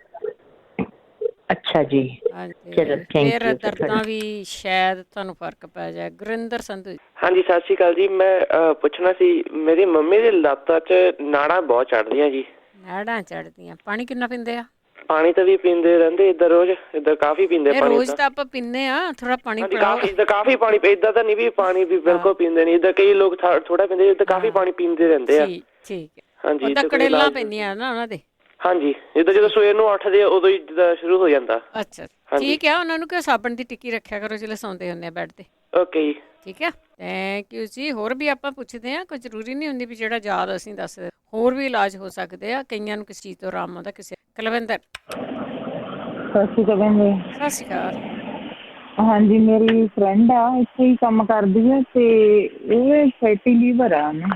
ਅੱਛਾ ਜੀ, ਹਾਂਜੀ, ਚਲੋ ਫਿਰ ਦਰਦਾਂ ਵੀ ਸ਼ਾਇਦ ਤੁਹਾਨੂੰ ਫਰਕ ਪੈ ਜਾਏ। ਗੁਰਿੰਦਰ ਸੰਧੂ। ਹਾਂਜੀ, ਸਤਿ ਸ਼੍ਰੀ ਅਕਾਲ ਜੀ। ਮੈਂ ਪੁੱਛਣਾ ਸੀ, ਮੇਰੀ ਮੰਮੀ ਦੀ ਲੱਤਾਂ 'ਚ ਨਾੜਾਂ ਬਹੁਤ ਚੜ੍ਹਦੀਆਂ ਜੀ। ਨਾੜਾਂ ਚੜ੍ਹਦੀਆਂ? ਪਾਣੀ ਕਿੰਨਾ ਪੀਂਦੇ ਆ? ਪਾਣੀ ਤਾਂ ਵੀ ਪੀਂਦੇ ਰਹਿੰਦੇ ਇੱਧਰ, ਰੋਜ਼ ਇੱਧਰ ਕਾਫੀ ਪੀਂਦੇ ਪਾਣੀ। ਰੋਜ਼ ਤਾਂ ਆਪਾਂ ਪੀਂਦੇ ਆ, ਥੋੜਾ ਪਾਣੀ ਪਿਲਾਓ। ਕਾਫੀ ਪਾਣੀ, ਇੱਦਾਂ ਤਾਂ ਨਹੀਂ ਵੀ ਪਾਣੀ ਵੀ ਬਿਲਕੁਲ ਪੀਂਦੇ ਨਹੀਂ, ਇੱਧਰ ਕਈ ਲੋਕ ਥੋੜਾ ਪੀਂਦੇ, ਇੱਧਰ ਕਾਫੀ ਪਾਣੀ ਪੀਂਦੇ ਰਹਿੰਦੇ ਆ। ਠੀਕ ਹੈ। ਹਾਂਜੀ, ਕੜੇਲਾਂ ਪੈਂਦੀਆਂ ਨਾ ਉਹਨਾਂ ਦੇ। ਹਾਂਜੀ, ਜਿੱਦਾਂ ਜਦੋਂ ਸਵੇਰ ਨੂੰ ਉੱਠਦੇ ਉਦੋਂ ਹੀ ਜਿੱਦਾਂ ਸ਼ੁਰੂ ਹੋ ਜਾਂਦਾ। ਅੱਛਾ, ਠੀਕ ਹੈ। ਉਹਨਾਂ ਨੂੰ ਕਿ ਸਾਬਣ ਦੀ ਟਿੱਕੀ ਰੱਖਿਆ ਕਰੋ ਜਦੋਂ ਸੌਂਦੇ ਹੁੰਦੇ ਆ ਬੈੱਡ ਤੇ। ਓਕੇ ਜੀ, ਠੀਕ ਹੈ, ਥੈਂਕ ਯੂ ਜੀ। ਹੋਰ ਵੀ ਆਪਾਂ ਪੁੱਛਦੇ ਹਾਂ, ਕੋਈ ਜ਼ਰੂਰੀ ਨਹੀਂ ਹੁੰਦੀ ਵੀ ਜਿਹੜਾ ਯਾਦ ਅਸੀਂ ਦੱਸਦੇ, ਹੋਰ ਵੀ ਇਲਾਜ ਹੋ ਸਕਦੇ ਆ। ਕਈਆਂ ਨੂੰ ਕਿਸੇ ਚੀਜ਼ ਤੋਂ ਆਰਾਮ ਆਉਂਦਾ, ਕਿਸੇ। ਕੁਲਵਿੰਦਰ। ਸਤਿ ਸ਼੍ਰੀ ਅਕਾਲ ਭੈਣ ਜੀ। ਸਤਿ ਸ਼੍ਰੀ ਅਕਾਲ। ਹਾਂਜੀ, ਮੇਰੀ ਫਰੈਂਡ ਆ, ਇੱਥੇ ਹੀ ਕੰਮ ਕਰਦੀ ਆ ਤੇ ਇਹ ਫੈਟੀ ਲੀਵਰ ਆ ਉਹਨੂੰ,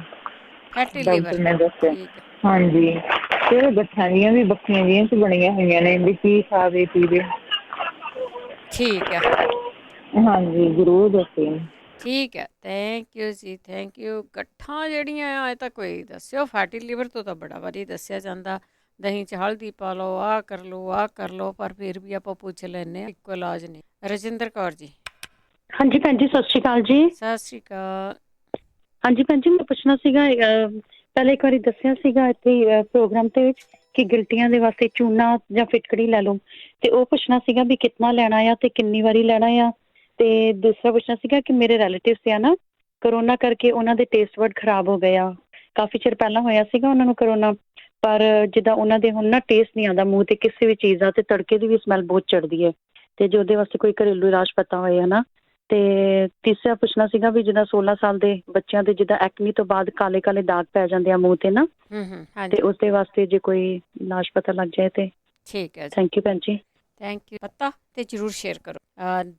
ਫੈਟੀ ਡਾਕਟਰ ਨੇ ਦੱਸਿਆ। ਲੀਵਰ? ਹਾਂਜੀ, ਤੇ ਗੱਠਾਂ ਦੀਆਂ ਵੀ ਬੱਕੀਆਂ ਜਿਹੀਆਂ 'ਚ ਬਣੀਆਂ ਹੋਈਆਂ ਨੇ ਵੀ ਕੀ ਖਾਵੇ ਪੀਵੇ। ਠੀਕ ਹੈ। ਹਾਂਜੀ, ਜ਼ਰੂਰ ਦੱਸਿਓ। ਠੀਕ ਹੈ, thank you ji, thank you. ਗੱਠਾਂ ਜਿਹੜੀਆਂ ਆ ਇਹ ਤਾਂ ਕੋਈ ਦੱਸਿਓ। ਫੈਟੀ ਲੀਵਰ ਤੋਂ ਤਾਂ ਬੜਾ ਵਾਰੀ ਦੱਸਿਆ ਜਾਂਦਾ, ਦਹੀਂ 'ਚ ਹਲਦੀ ਪਾ ਲਓ, ਆਹ ਕਰ ਲਓ, ਆਹ ਕਰ ਲਓ, ਪਰ ਫਿਰ ਵੀ ਆਪਾਂ ਪੁੱਛ ਲੈਂਦੇ ਹਾਂ, ਇੱਕੋ ਇਲਾਜ ਨਹੀਂ। ਰਜਿੰਦਰ ਕੌਰ ਜੀ। ਹਾਂਜੀ ਭੈਣ ਜੀ, ਸਤਿ ਸ਼੍ਰੀ ਅਕਾਲ ਜੀ। ਸਤਿ ਸ਼੍ਰੀ ਅਕਾਲ। ਹਾਂਜੀ ਭੈਣ ਜੀ, ਮੈਂ ਪੁੱਛਣਾ ਸੀਗਾ, ਪਹਿਲਾਂ ਇੱਕ ਵਾਰੀ ਦੱਸਿਆ ਸੀਗਾ ਇੱਥੇ ਪ੍ਰੋਗਰਾਮ ਦੇ ਵਿੱਚ ਕਿ ਗਿਲਟੀਆਂ ਦੇ ਵਾਸਤੇ ਚੂਨਾ ਜਾਂ ਫਿਟਕੜੀ ਲੈ ਲਓ, ਤੇ ਉਹ ਪੁੱਛਣਾ ਸੀਗਾ ਵੀ ਕਿਤਨਾ ਲੈਣਾ ਆ ਤੇ ਕਿੰਨੀ ਵਾਰੀ ਲੈਣਾ ਆ। ਤੇ ਦੂਸਰਾ ਪੁੱਛਣਾ ਸੀਗਾ ਕਿ ਮੇਰੇ ਰਿਲੇਟਿਵਸ ਆ ਨਾ, ਕਰੋਨਾ ਕਰਕੇ ਉਹਨਾਂ ਦੇ ਟੇਸਟ ਬਡ ਖਰਾਬ ਹੋ ਗਏ ਆ। ਕਾਫੀ ਚਿਰ ਪਹਿਲਾਂ ਹੋਇਆ ਸੀਗਾ ਉਹਨਾਂ ਨੂੰ ਕਰੋਨਾ, ਪਰ ਜਿੱਦਾਂ ਉਹਨਾਂ ਦੇ ਹੁਣ ਨਾ ਟੇਸਟ ਨਹੀਂ ਆਉਂਦਾ ਮੂੰਹ ਤੇ ਕਿਸੇ ਵੀ ਚੀਜ਼ ਦਾ, ਤੇ ਤੜਕੇ ਦੀ ਵੀ ਸਮੈਲ ਬਹੁਤ ਚੜ੍ਹਦੀ ਹੈ, ਤੇ ਜੇ ਉਹਦੇ ਵਾਸਤੇ ਕੋਈ ਘਰੇਲੂ ਇਲਾਜ ਪਤਾ ਹੋਏ ਹੈ ਨਾ। ਤੇ ਤੀਸਰਾ ਪੁੱਛਣਾ ਸੀਗਾ ਵੀ ਜਿੱਦਾਂ 16 ਸਾਲ ਦੇ ਬੱਚਿਆਂ ਦੇ ਜਿੱਦਾਂ ਐਕਨੀ ਤੋਂ ਬਾਅਦ ਕਾਲੇ ਕਾਲੇ ਦਾਗ ਪੈ ਜਾਂਦੇ ਆ ਮੂੰਹ ਤੇ ਨਾ, ਤੇ ਉਸਦੇ ਵਾਸਤੇ ਜੇ ਕੋਈ ਇਲਾਜ ਪਤਾ ਲੱਗ ਜਾਏ ਤੇ। ਠੀਕ ਹੈ, ਥੈਂਕ ਯੂ ਭੈਣ ਜੀ। Thank you. ਪਤਾ ਤੇ ਜ਼ਰੂਰ ਸ਼ੇਅਰ ਕਰੋ।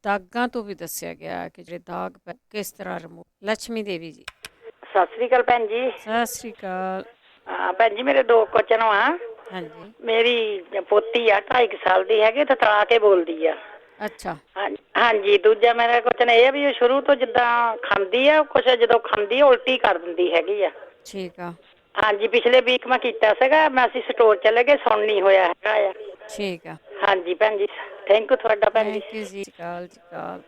ਦਾਗਾਂ ਤੋਂ ਵੀ ਦੱਸਿਆ ਗਿਆ ਕਿ ਜਿਹੜੇ ਦਾਗ ਕਿਸ ਤਰ੍ਹਾਂ ਰਿਮੂਵ। ਲక్ష్ਮੀ ਦੇਵੀ ਜੀ। ਸਤਿ ਸ੍ਰੀ ਅਕਾਲ ਭੈਣ ਜੀ। ਸਤਿ ਸ਼੍ਰੀ ਅਕਾਲ। ਭੈਣ ਜੀ, ਮੇਰੇ ਦੋ ਕੁਐਸਚਨ ਆ। ਹਾਂਜੀ। ਮੇਰੀ ਪੋਤੀ ਆ 2.5 ਸਾਲ ਦੀ ਹੈਗੀ, ਤੇ ਤੜਾ ਕੇ ਬੋਲਦੀ ਆ। ਅੱਛਾ। ਹਾਂਜੀ। ਦੂਜਾ ਮੇਰਾ ਕੁਐਸਚਨ ਇਹ ਆ ਵੀ ਸ਼ੁਰੂ ਤੋਂ ਜਿੱਦਾਂ ਖਾਂਦੀ ਆ ਕੁਛ, ਜਦੋਂ ਖਾਂਦੀ ਆ ਉਲਟੀ ਕਰ ਦਿੰਦੀ ਹੈਗੀ ਆ। ਠੀਕ ਆ। ਹਾਂਜੀ, ਪਿਛਲੇ ਵੀਕ ਮੈਂ ਕੀਤਾ ਸੀਗਾ, ਮੈਂ ਅਸੀਂ ਸਟੋਰ ਚਲੇ ਗਏ, ਸੁਣ ਨਹੀਂ ਹੋਇਆ ਹੈਗਾ ਆ। ਠੀਕ ਆ। ਹਾਂਜੀ ਭੈਣ ਜੀ, ਥੈਂਕ ਯੂ ਤੁਹਾਡਾ ਭੈਣ ਜੀ। ਥੈਂਕ ਯੂ ਜੀ। ਕਾਲ ਜੀ ਕਾਲ।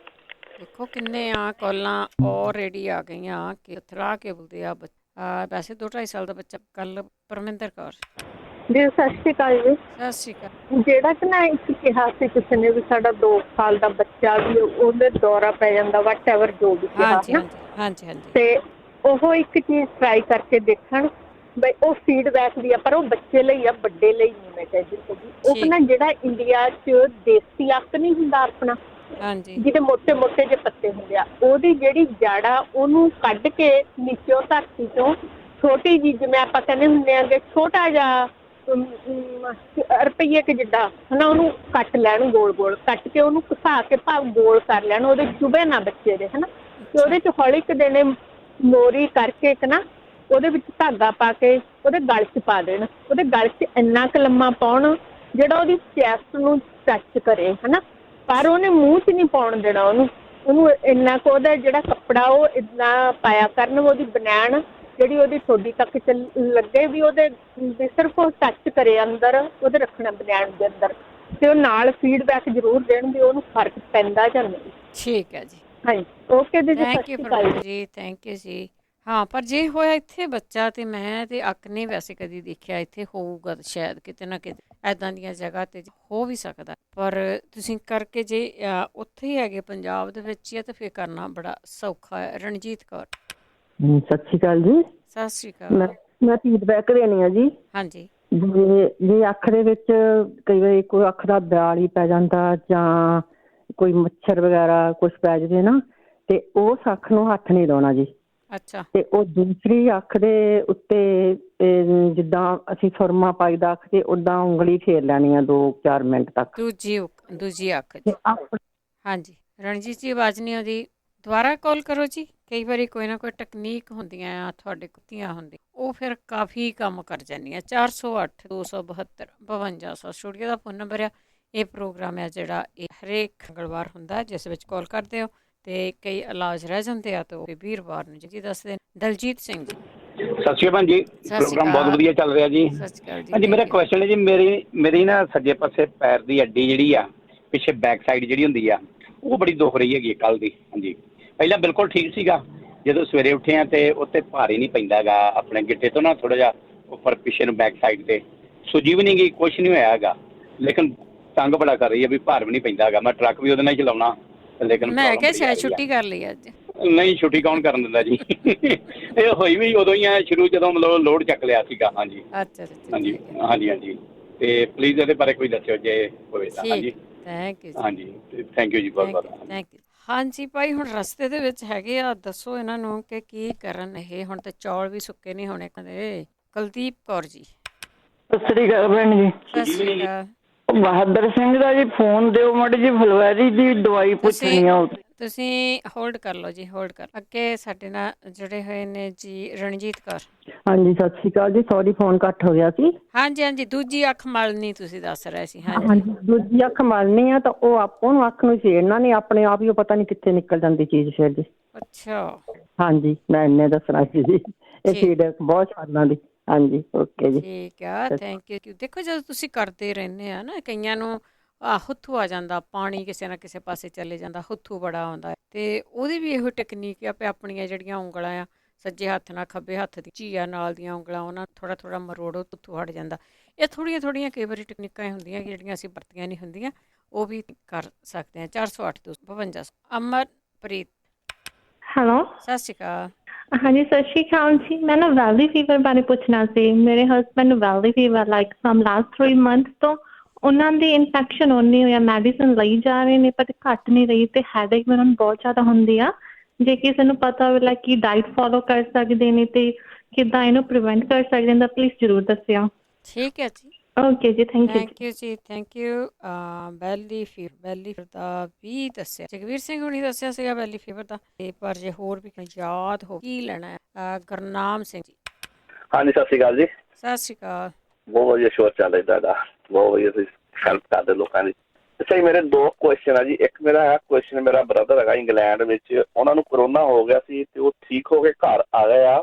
ਦੇਖੋ ਕਿੰਨੇ ਆ ਕਾਲਾਂ ਆਲਰੇਡੀ ਆ ਗਈਆਂ ਕਿ ਤੜਾ ਕੇ ਬੋਲਦੇ ਆ। ਵੈਸੇ 2-2.5 ਸਾਲ ਦਾ ਬੱਚਾ। ਕੱਲ ਪਰਮਿੰਦਰ ਕੌਰ ਜੀ। ਸਤਿ ਸ਼੍ਰੀ ਅਕਾਲ ਜੀ। ਸਤਿ ਸ਼੍ਰੀ ਅਕਾਲ। ਜਿਹੜਾ ਕਿ ਨਾ ਇੱਕ ਕਿਹਾ ਸੀ ਕਿਸੇ ਨੇ ਵੀ ਸਾਡਾ 2 ਸਾਲ ਦਾ ਬੱਚਾ ਵੀ ਉਹਦੇ ਦੌਰਾ ਪੈ ਜਾਂਦਾ, ਵਟ ਐਵਰ ਜੋ ਵੀ ਕਿਹਾ ਨਾ। ਹਾਂਜੀ। ਤੇ ਉਹ ਇੱਕ ਚੀਜ਼ ਟਰਾਈ ਕਰਕੇ ਦੇਖਣ ਬਈ, ਉਹ ਫੀਡਬੈਕ ਵੀ ਆ, ਪਰ ਉਹ ਬੱਚੇ ਲਈ ਆ, ਵੱਡੇ ਲਈ ਨਹੀਂ ਮੈਂ ਕਹਿੰਦੀ। ਉਹ ਨਾ ਜਿਹੜਾ ਇੰਡੀਆ 'ਚ ਦੇਸੀ ਅੱਕ ਨਹੀਂ ਹੁੰਦਾ ਆਪਣਾ, ਜਿਹਦੇ ਮੋਟੇ ਮੋਟੇ ਜਿਹੇ ਪੱਤੇ ਹੁੰਦੇ ਆ, ਉਹਦੀ ਜਿਹੜੀ ਜੜ ਆ ਉਹਨੂੰ ਕੱਢ ਕੇ ਨੀਚੋਂ ਧਰਤੀ ਤੋਂ ਛੋਟੀ ਜਿਹੀ, ਜਿਵੇਂ ਆਪਾਂ ਕਹਿੰਦੇ ਹੁੰਦੇ ਆ ਕਿ ਛੋਟਾ ਜਿਹਾ ਰੁਪਈਏ ਕਿ ਜਿੱਡਾ ਹਨਾ, ਉਹਨੂੰ ਕੱਟ ਲੈਣ, ਗੋਲ ਗੋਲ ਕੱਟ ਕੇ ਉਹਨੂੰ ਘਸਾ ਕੇ ਭਾਵ ਗੋਲ ਕਰ ਲੈਣ, ਉਹਦੇ ਚੁਭੇ ਨਾ ਬੱਚੇ ਦੇ ਹਨਾ। ਤੇ ਉਹਦੇ 'ਚ ਹੌਲੀ ਕੁ ਦੇਣੇ ਮੋਰੀ ਕਰਕੇ ਇੱਕ ਨਾ ਉਹਦੇ ਵਿੱਚ ਧਾਗਾ ਪਾ ਕੇ ਉਹਦੇ ਗਲ 'ਚ ਪਾ ਦੇਣ। ਉਹਦੇ ਗਲ 'ਚ ਇੰਨਾ ਕੁ ਲੰਮਾ ਪਾਉਣ ਜਿਹੜਾ ਉਹਦੀ ਚੈਸਟ ਨੂੰ ਟੱਚ ਕਰੇ ਹਨਾ, ਪਰ ਉਹਨੇ ਮੂੰਹ 'ਚ ਨਹੀਂ ਪਾਉਣ ਦੇਣਾ ਉਹਨੂੰ ਇੰਨਾ ਕੁ ਉਹਦਾ ਜਿਹੜਾ ਕੱਪੜਾ ਉਹ ਇੰਨਾ ਪਾਇਆ ਕਰਨ, ਉਹਦੀ ਬਨੈਣ ਜਿਹੜੀ ਉਹਦੀ ਠੋਡੀ ਤੱਕ ਲੱਗੇ ਵੀ, ਉਹਦੇ ਵੀ ਸਿਰਫ ਉਹ ਟੱਚ ਕਰੇ ਅੰਦਰ, ਉਹਦੇ ਰੱਖਣਾ ਬਨੈਣ ਦੇ ਅੰਦਰ, ਤੇ ਉਹ ਨਾਲ ਫੀਡਬੈਕ ਜ਼ਰੂਰ ਦੇਣ ਵੀ ਉਹਨੂੰ ਫਰਕ ਪੈਂਦਾ ਜਾਂ ਨਹੀਂ। ਠੀਕ ਹੈ ਜੀ। ਹਾਂਜੀ, okay ji. Thank you ji. Thank you ਜੀ। ਹਾਂ, ਪਰ ਜੇ ਹੋਇਆ ਇੱਥੇ ਬੱਚਾ, ਤੇ ਮੈਂ ਤੇ ਅੱਕ ਨਹੀਂ ਵੈਸੇ ਕਦੀ ਦੇਖਿਆ, ਇੱਥੇ ਹੋਊਗਾ ਸ਼ਾਇਦ ਕਿਤੇ ਨਾ ਕਿਤੇ, ਐਦਾਂ ਦੀਆਂ ਜਗ੍ਹਾ ਤੇ ਹੋ ਵੀ ਸਕਦਾ, ਪਰ ਤੁਸੀਂ ਕਰਕੇ ਜੇ ਉੱਥੇ ਹੀ ਹੈਗੇ ਪੰਜਾਬ ਦੇ ਵਿੱਚ ਹੀ ਆ, ਤੇ ਫਿਰ ਕਰਨਾ ਬੜਾ ਸੌਖਾ ਹੈ। ਰਣਜੀਤ ਕੌਰ। ਸਤਿ ਸ਼੍ਰੀ ਅਕਾਲ ਜੀ। ਸਤਿ ਸ਼੍ਰੀ ਅਕਾਲ। ਮੈਂ ਫੀਡਬੈਕ ਦੇਣੀ ਆ ਜੀ। ਹਾਂਜੀ। ਜੇ ਅੱਖ ਦੇ ਵਿੱਚ ਕਈ ਵਾਰੀ ਕੋਈ ਅੱਖ ਦਾ ਬਿਆਲ ਹੀ ਪੈ ਜਾਂਦਾ ਜਾਂ ਕੋਈ ਮੱਛਰ ਵਗੈਰਾ ਕੁਛ ਪੈ ਜਾਵੇ ਨਾ, ਤੇ ਉਸ ਅੱਖ ਨੂੰ ਹੱਥ ਨਹੀਂ ਲਾਉਣਾ ਜੀ। ਅੱਛਾ। ਤੇ ਉਹ ਦੂਸਰੀ ਅੱਖ ਦੇ ਉੱਤੇ ਜਿੱਦਾਂ ਅਸੀਂ ਸੁਰਮਾ ਪਾਈਦਾ ਅੱਖ ਤੇ ਓਦਾਂ ਉਂਗਲੀ ਫੇਰ ਲੈਣੀ ਆ 2-4 ਮਿੰਟ ਤੱਕ। ਦੂਜੀ ਅੱਖ। ਹਾਂਜੀ ਰਣਜੀਤ ਜੀ, ਆਵਾਜ਼ ਨਹੀਂ ਆਉਂਦੀ, ਦੁਬਾਰਾ ਕਾਲ ਕਰੋ ਜੀ। ਕਈ ਵਾਰੀ ਕੋਈ ਨਾ ਕੋਈ ਟੈਕਨੀਕ ਹੁੰਦੀਆਂ ਆ ਤੁਹਾਡੇ ਕੁੱਤੀਆਂ ਹੁੰਦੀਆਂ, ਉਹ ਫਿਰ ਕਾਫੀ ਕੰਮ ਕਰ ਜਾਂਦੀਆਂ। 408 272 5200 ਸਟੂਡੀਓ ਦਾ ਫੋਨ ਨੰਬਰ ਆ। ਇਹ ਪ੍ਰੋਗਰਾਮ ਹੈ ਜਿਹੜਾ ਇਹ ਹਰੇਕ ਮੰਗਲਵਾਰ ਹੁੰਦਾ, ਜਿਸ ਵਿੱਚ ਕਾਲ ਕਰਦੇ ਹੋ ਤੇ ਕਈ ਇਲਾਜ ਰਹਿ ਜਾਂਦੇ ਆ, ਤੇ ਉਹ ਵੀਰਵਾਰ ਨੂੰ ਜੀ ਦੱਸਦੇ। ਦਲਜੀਤ ਸਿੰਘ ਜੀ, ਸਤਿ ਸ਼੍ਰੀ ਅਕਾਲ ਜੀ। ਪ੍ਰੋਗਰਾਮ ਬਹੁਤ ਵਧੀਆ ਚੱਲ ਰਿਹਾ ਜੀ। ਸਤਿ ਸ਼੍ਰੀ ਅਕਾਲ ਜੀ। ਹਾਂਜੀ, ਮੇਰਾ ਕੁਐਸਚਨ ਹੈ ਜੀ, ਮੇਰੀ ਨਾ ਸੱਜੇ ਪਾਸੇ ਪੈਰ ਦੀ ਅੱਡੀ ਜਿਹੜੀ ਆ, ਪਿੱਛੇ ਬੈਕ ਸਾਈਡ ਜਿਹੜੀ ਹੁੰਦੀ ਆ, ਉਹ ਬੜੀ ਦੁਖ ਰਹੀ ਹੈਗੀ ਕੱਲ ਦੀ। ਹਾਂਜੀ, ਪਹਿਲਾਂ ਬਿਲਕੁਲ ਠੀਕ ਸੀਗਾ, ਜਦੋਂ ਸਵੇਰੇ ਉੱਠੇ ਆ ਤੇ ਉੱਤੇ ਭਾਰ ਹੀ ਨਹੀਂ ਪੈਂਦਾ ਹੈਗਾ, ਆਪਣੇ ਗਿੱਟੇ ਤੋਂ ਨਾ ਥੋੜਾ ਜਿਹਾ ਉੱਪਰ ਪਿੱਛੇ ਨੂੰ ਬੈਕ ਸਾਈਡ ਤੇ ਸੁੱਜੀ ਵੀ ਨਹੀਂ ਗਈ, ਕੁਛ ਨਹੀਂ ਹੋਇਆ ਹੈਗਾ, ਲੇਕਿਨ ਤੰਗ ਬੜਾ ਕਰ ਰਹੀ ਹੈ ਵੀ ਭਾਰ ਵੀ ਨਹੀਂ ਪੈਂਦਾ ਹੈਗਾ। ਮੈਂ ਟਰੱਕ ਵੀ ਉਹਦੇ ਨਾਲ ਹੀ ਚਲਾਉਣਾ, ਲੇਕਿਨ ਮੈਂ ਕਿਹਾ ਸ਼ਾਇਦ ਛੁੱਟੀ ਕਰ ਲਈ ਅੱਜ। ਨਹੀਂ, ਛੁੱਟੀ ਕੌਣ ਕਰਨ ਦਿੰਦਾ ਜੀ। ਇਹ ਹੋਈ ਵੀ ਉਦੋਂ ਹੀ ਆ ਸ਼ੁਰੂ, ਜਦੋਂ ਮਤਲਬ ਲੋਡ ਚੱਕ ਲਿਆ ਸੀਗਾ। ਹਾਂਜੀ ਅੱਛਾ। ਹਾਂਜੀ ਹਾਂਜੀ ਹਾਂਜੀ, ਤੇ ਪਲੀਜ਼ ਇਹਦੇ ਬਾਰੇ ਕੋਈ ਦੱਸਿਓ ਜੇ ਹੋਵੇ ਤਾਂ। ਹਾਂਜੀ ਥੈਂਕ ਯੂ। ਹਾਂਜੀ ਥੈਂਕ ਯੂ ਜੀ, ਬਹੁਤ ਬਹੁਤ ਥੈਂਕ ਯੂ। ਹਾਂਜੀ ਭਾਈ, ਹੁਣ ਰਸਤੇ ਦੇ ਵਿੱਚ ਹੈਗੇ ਆ, ਦੱਸੋ ਇਹਨਾਂ ਨੂੰ ਕਿ ਕੀ ਕਰਨ ਇਹ। ਹੁਣ ਤੇ ਚੌਲ ਵੀ ਸੁੱਕੇ ਨਹੀਂ ਹੋਣੇ ਕਦੇ। ਕੁਲਦੀਪ ਕੌਰ ਜੀ, ਸਤਿ ਸ੍ਰੀ ਅਕਾਲ ਭੈਣ ਜੀ। ਸਤਿ ਸ੍ਰੀ ਅਕਾਲ। ਬਹਾਦਰ ਸਿੰਘ ਦਾ ਜੀ ਫੋਨ ਦਿਓ ਮਾੜੀ ਜੀ, ਫਲਵੈਰੀ ਦੀ ਦਵਾਈ ਪੁੱਛਣੀ ਆ। ਤੁਸੀਂ ਹੋਲਡ ਕਰ ਲਓ ਜੀ, ਹੋਲਡ ਕਰ। ਅੱਗੇ ਸਾਡੇ ਨਾਲ ਜੁੜੇ ਹੋਏ ਨੇ ਜੀ ਰਣਜੀਤ ਕੌਰ। ਹਾਂਜੀ ਸਤਿ ਸ਼੍ਰੀ ਅਕਾਲ ਜੀ, ਸੌਰੀ ਫੋਨ ਕੱਟ ਹੋ ਗਿਆ ਸੀ। ਹਾਂਜੀ, ਦੂਜੀ ਅੱਖ ਮਲਣੀ ਤੁਸੀਂ ਦੱਸ ਰਹੇ ਸੀ। ਹਾਂਜੀ, ਦੂਜੀ ਅੱਖ ਮਲਣੀ ਆ ਤਾਂ ਉਹ ਆਪੋ ਨੂੰ ਅੱਖ ਨੂੰ ਛੇੜਨਾ ਨਹੀਂ, ਆਪਣੇ ਆਪ ਹੀ ਉਹ ਪਤਾ ਨਹੀਂ ਕਿੱਥੇ ਨਿਕਲ ਜਾਂਦੀ ਚੀਜ਼ ਫਿਰ ਜੀ। ਅੱਛਾ। ਹਾਂਜੀ, ਮੈਂ ਇੰਨੇ ਦੱਸਣਾ ਸੀ ਜੀ। ਇਹ ਫੀਡਬੈਕ ਬਹੁਤ ਸਾਲਾਂ ਦੀ। ਹਾਂਜੀ ਓਕੇ ਜੀ, ਠੀਕ ਆ, ਥੈਂਕ ਯੂ। ਦੇਖੋ ਜਦੋਂ ਤੁਸੀਂ ਕਰਦੇ ਰਹਿੰਦੇ ਆ ਨਾ, ਕਈਆਂ ਨੂੰ ਹੁੱਥੂ ਆ ਜਾਂਦਾ, ਪਾਣੀ ਕਿਸੇ ਨਾ ਕਿਸੇ ਪਾਸੇ ਚਲੇ ਜਾਂਦਾ, ਹੁੱਥੂ ਬੜਾ ਆਉਂਦਾ, ਤੇ ਉਹਦੀ ਵੀ ਇਹੋ ਟੈਕਨੀਕ ਆ ਵੀ ਆਪਣੀਆਂ ਜਿਹੜੀਆਂ ਉਂਗਲਾਂ ਆ, ਸੱਜੇ ਹੱਥ ਨਾਲ ਖੱਬੇ ਹੱਥ ਦੀ ਚੀਆ ਨਾਲ ਦੀਆਂ ਉਂਗਲਾਂ, ਉਹਨਾਂ ਥੋੜਾ ਮਰੋੜੋ, ਹੁੱਥੂ ਹਟ ਜਾਂਦਾ। ਇਹ ਥੋੜੀਆਂ ਕਈ ਵਾਰੀ ਟੈਕਨੀਕਾਂ ਹੁੰਦੀਆਂ ਜਿਹੜੀਆਂ ਅਸੀਂ ਵਰਤੀਆਂ ਨਹੀਂ ਹੁੰਦੀਆਂ, ਉਹ ਵੀ ਕਰ ਸਕਦੇ ਹਾਂ। 408 252। ਅਮਰਪ੍ਰੀਤ, ਹੈਲੋ, ਸਤਿ ਸ਼੍ਰੀ ਅਕਾਲ। ਹਾਂਜੀ ਸਤਿ ਸ਼੍ਰੀ ਅਕਾਲ ਜੀ। ਮੈਂ ਨਾ ਵੈਲੀ ਫੀਵਰ ਬਾਰੇ ਪੁੱਛਣਾ ਸੀ। ਮੇਰੇ ਹਸਬੈਂਡ ਨੂੰ valley fever like from last 3 month ਤੋਂ। ਉਹਨਾਂ ਦੀ ਇਨਫੈਕਸ਼ਨ ਓਨੀ ਹੋਈ ਆ, ਮੈਡੀਸਨ ਲਈ ਜਾ ਰਹੇ ਨੇ ਪਰ ਘੱਟ ਨਹੀਂ ਰਹੀ, ਤੇ ਹੈਡੇਕ ਵੀ ਉਹਨਾਂ ਨੂੰ ਬਹੁਤ ਜ਼ਿਆਦਾ ਹੁੰਦੀ ਆ। ਜੇ ਕਿਸੇ ਨੂੰ ਪਤਾ ਹੋਵੇ ਕਿ ਡਾਈਟ ਫੋਲੋ ਕਰ ਸਕਦੇ ਨੇ ਤੇ ਕਿੱਦਾਂ ਇਹਨੂੰ ਪ੍ਰੀਵੈਂਟ ਕਰ ਸਕਦੇ ਨੇ ਤਾਂ ਪਲੀਜ਼ ਜ਼ਰੂਰ ਦੱਸਿਓ। ਠੀਕ ਹੈ ਜੀ, okay ji, thank you ji, thank you. ਬੈਲੀ ਫੀਵਰ ਦਾ ਵੀ ਦੱਸਿਆ, ਜਗਵੀਰ ਸਿੰਘ ਹੁਣੀ ਦੱਸਿਆ ਸੀਗਾ ਬੈਲੀ ਫੀਵਰ ਦਾ, ਪਰ ਜੇ ਹੋਰ ਵੀ ਯਾਦ ਹੋ ਕੀ ਲੈਣਾ। ਗੁਰਨਾਮ ਸਿੰਘ ਜੀ, ਹਾਂਜੀ ਸਤਿ ਸ਼੍ਰੀ ਅਕਾਲ ਜੀ। ਸਤਿ ਸ਼੍ਰੀ ਅਕਾਲ। ਬਹੁਤ ਵਧੀਆ ਸ਼ੋਅ ਚੱਲ ਰਿਹਾ ਤੁਹਾਡਾ, ਬਹੁਤ ਵਧੀਆ, ਤੁਸੀਂ ਹੈਲਪ ਕਰਦੇ ਲੋਕਾਂ ਦੀ। ਅੱਛਾ ਜੀ, ਮੇਰੇ 2 ਕੁਐਸਚਨ ਆ ਜੀ। ਇੱਕ ਮੇਰਾ ਕੁਐਸਚਨ, ਮੇਰਾ ਬ੍ਰਦਰ ਹੈਗਾ ਇੰਗਲੈਂਡ ਵਿੱਚ, ਉਹਨਾਂ ਨੂੰ ਕਰੋਨਾ ਹੋ ਗਿਆ ਸੀ ਤੇ ਉਹ ਠੀਕ ਹੋ ਕੇ ਘਰ ਆ ਗਏ ਆ,